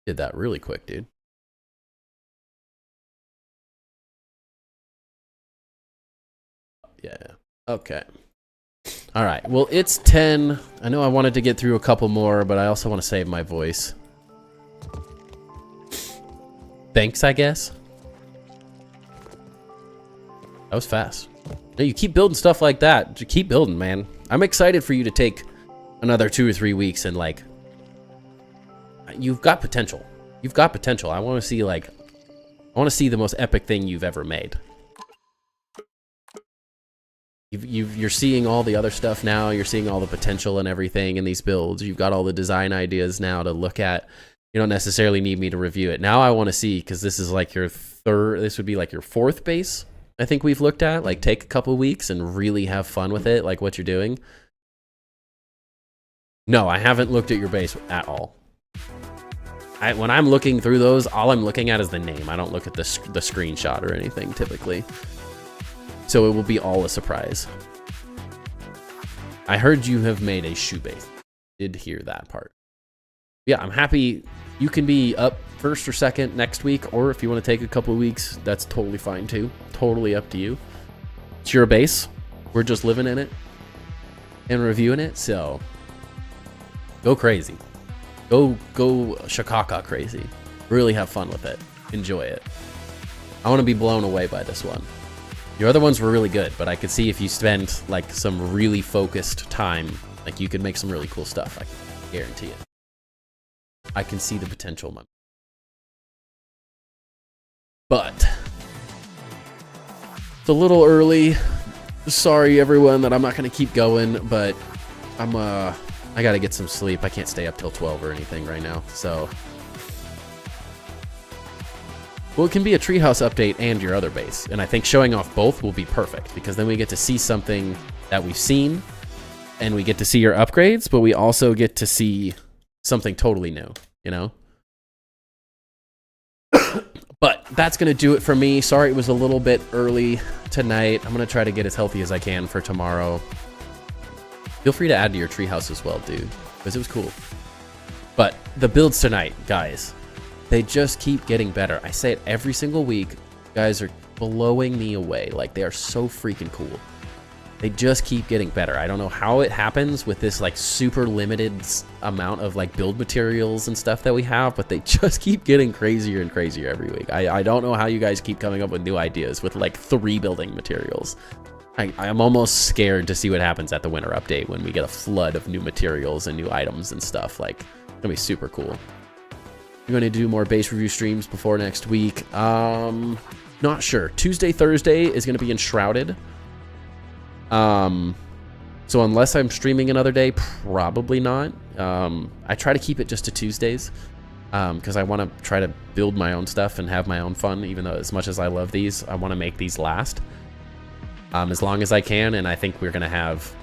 Speaker 1: Did that really quick, dude. Yeah. Okay. All right. Well, it's 10. I know I wanted to get through a couple more, but I also want to save my voice. Thanks, I guess. That was fast. No, you keep building stuff like that. Just keep building, man. I'm excited for you to take another 2 or 3 weeks and like, you've got potential. You've got potential. I want to see like, I want to see the most epic thing you've ever made. You're seeing all the other stuff now. You're seeing all the potential and everything in these builds. You've got all the design ideas now to look at. You don't necessarily need me to review it. Now I want to see, because this is like your this would be like your 4th base, I think we've looked at. Like, take a couple weeks and really have fun with it, like what you're doing. No, I haven't looked at your base at all. When I'm looking through those, all I'm looking at is the name. I don't look at the screenshot or anything typically. So it will be all a surprise. I heard you have made a shoe base. Did hear that part. Yeah, I'm happy. You can be up 1st or 2nd next week, or if you want to take a couple of weeks, that's totally fine too. Totally up to you. It's your base. We're just living in it and reviewing it, so go crazy. Go shakaka crazy. Really have fun with it. Enjoy it. I want to be blown away by this one. Your other ones were really good, but I could see if you spend like some really focused time, like you could make some really cool stuff. I can guarantee it. I can see the potential. But it's a little early. Sorry everyone that I'm not going to keep going, but I got to get some sleep. I can't stay up till 12 or anything right now. So, well, it can be a treehouse update and your other base. And I think showing off both will be perfect, because then we get to see something that we've seen and we get to see your upgrades, but we also get to see something totally new, you know? But that's going to do it for me. Sorry it was a little bit early tonight. I'm going to try to get as healthy as I can for tomorrow. Feel free to add to your treehouse as well, dude, because it was cool. But the builds tonight, guys, they just keep getting better. I say it every single week. You guys are blowing me away. Like, they are so freaking cool. They just keep getting better. I don't know how it happens with this like super limited amount of like build materials and stuff that we have, but they just keep getting crazier and crazier every week. I don't know how you guys keep coming up with new ideas with like 3 building materials. I'm almost scared to see what happens at the winter update when we get a flood of new materials and new items and stuff. Like, it's gonna be super cool. You're gonna do more base review streams before next week. Not sure. Tuesday, Thursday is gonna be enshrouded. So unless I'm streaming another day, probably not. I try to keep it just to Tuesdays, because I want to try to build my own stuff and have my own fun, even though as much as I love these, I want to make these last as long as I can. And I think we're going to have,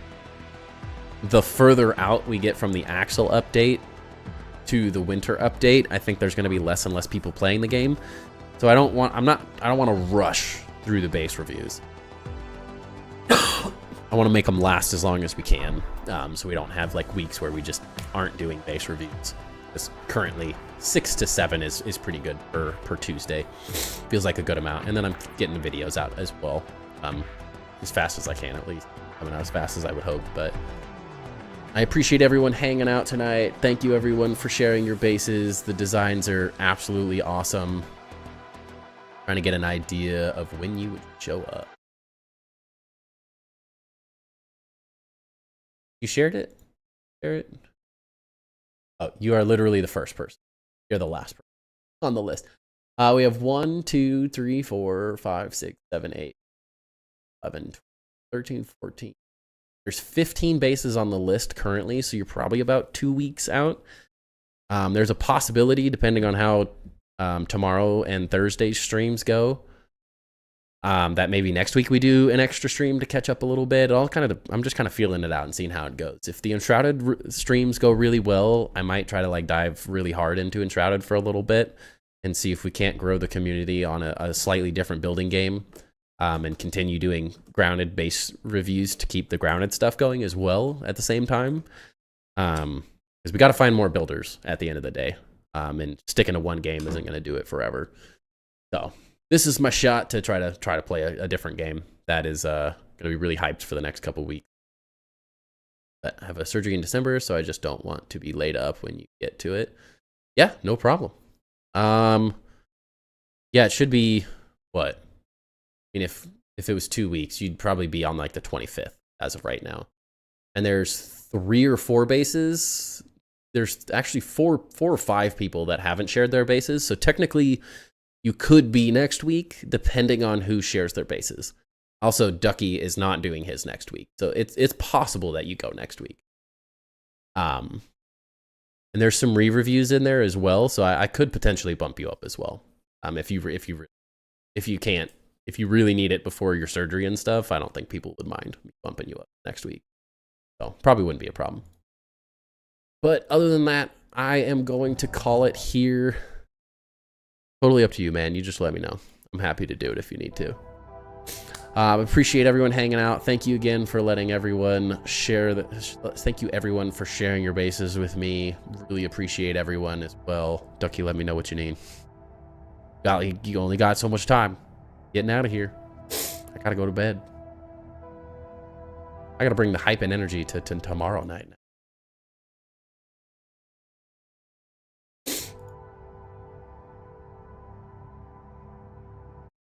Speaker 1: the further out we get from the Axle update to the winter update, I think there's going to be less and less people playing the game. So I don't want to rush through the base reviews. I want to make them last as long as we can, so we don't have like weeks where we just aren't doing base reviews. Because currently 6 to 7 is pretty good per Tuesday. Feels like a good amount. And then I'm getting the videos out as well, as fast as I can at least. I mean, not as fast as I would hope, but I appreciate everyone hanging out tonight. Thank you everyone for sharing your bases. The designs are absolutely awesome. Trying to get an idea of when you would show up. You shared it? Share it? Oh, you are literally the first person. You're the last person on the list. We have 1, 2, 3, 4, 5, 6, 7, 8, 11, 13, 14. There's 15 bases on the list currently, so you're probably about 2 weeks out. There's a possibility, depending on how tomorrow and Thursday's streams go, that maybe next week we do an extra stream to catch up a little bit. I'm just kind of feeling it out and seeing how it goes. If the Enshrouded streams go really well, I might try to like dive really hard into Enshrouded for a little bit and see if we can't grow the community on a slightly different building game, and continue doing grounded base reviews to keep the grounded stuff going as well at the same time. Because we got to find more builders at the end of the day, and sticking to one game isn't going to do it forever. So this is my shot to try to play a different game that is going to be really hyped for the next couple weeks. But I have a surgery in December, so I just don't want to be laid up when you get to it. Yeah, no problem. Yeah, it should be what? I mean, if it was 2 weeks, you'd probably be on like the 25th as of right now. And there's 3 or 4 bases. There's actually 4 or 5 people that haven't shared their bases. So technically, you could be next week, depending on who shares their bases. Also, Ducky is not doing his next week, so it's possible that you go next week. And there's some re-reviews in there as well, so I could potentially bump you up as well. If you really need it before your surgery and stuff, I don't think people would mind me bumping you up next week. So probably wouldn't be a problem. But other than that, I am going to call it here. Totally up to you, man. You just let me know. I'm happy to do it if you need to. Appreciate everyone hanging out. Thank you again for letting everyone share. Thank you everyone for sharing your bases with me. Really appreciate everyone as well. Ducky, let me know what you need. Golly, you only got so much time. Getting out of here. I gotta go to bed. I gotta bring the hype and energy to tomorrow night.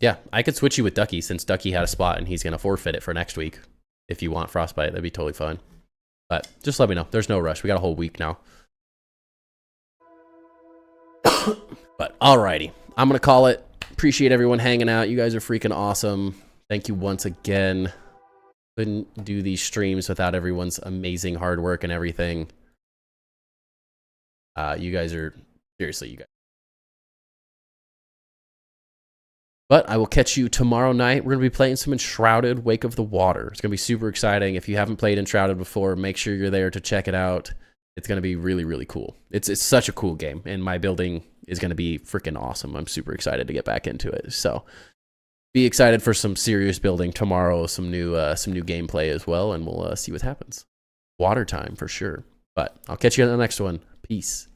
Speaker 1: Yeah, I could switch you with Ducky since Ducky had a spot and he's going to forfeit it for next week. If you want Frostbite, that'd be totally fine. But just let me know. There's no rush. We got a whole week now. But alrighty, I'm going to call it. Appreciate everyone hanging out. You guys are freaking awesome. Thank you once again. Couldn't do these streams without everyone's amazing hard work and everything. You guys are, seriously, you guys. But I will catch you tomorrow night. We're going to be playing some Enshrouded Wake of the Water. It's going to be super exciting. If you haven't played Enshrouded before, make sure you're there to check it out. It's going to be really, really cool. It's such a cool game, and my building is going to be freaking awesome. I'm super excited to get back into it. So be excited for some serious building tomorrow, some new gameplay as well, and we'll see what happens. Water time for sure. But I'll catch you on the next one. Peace.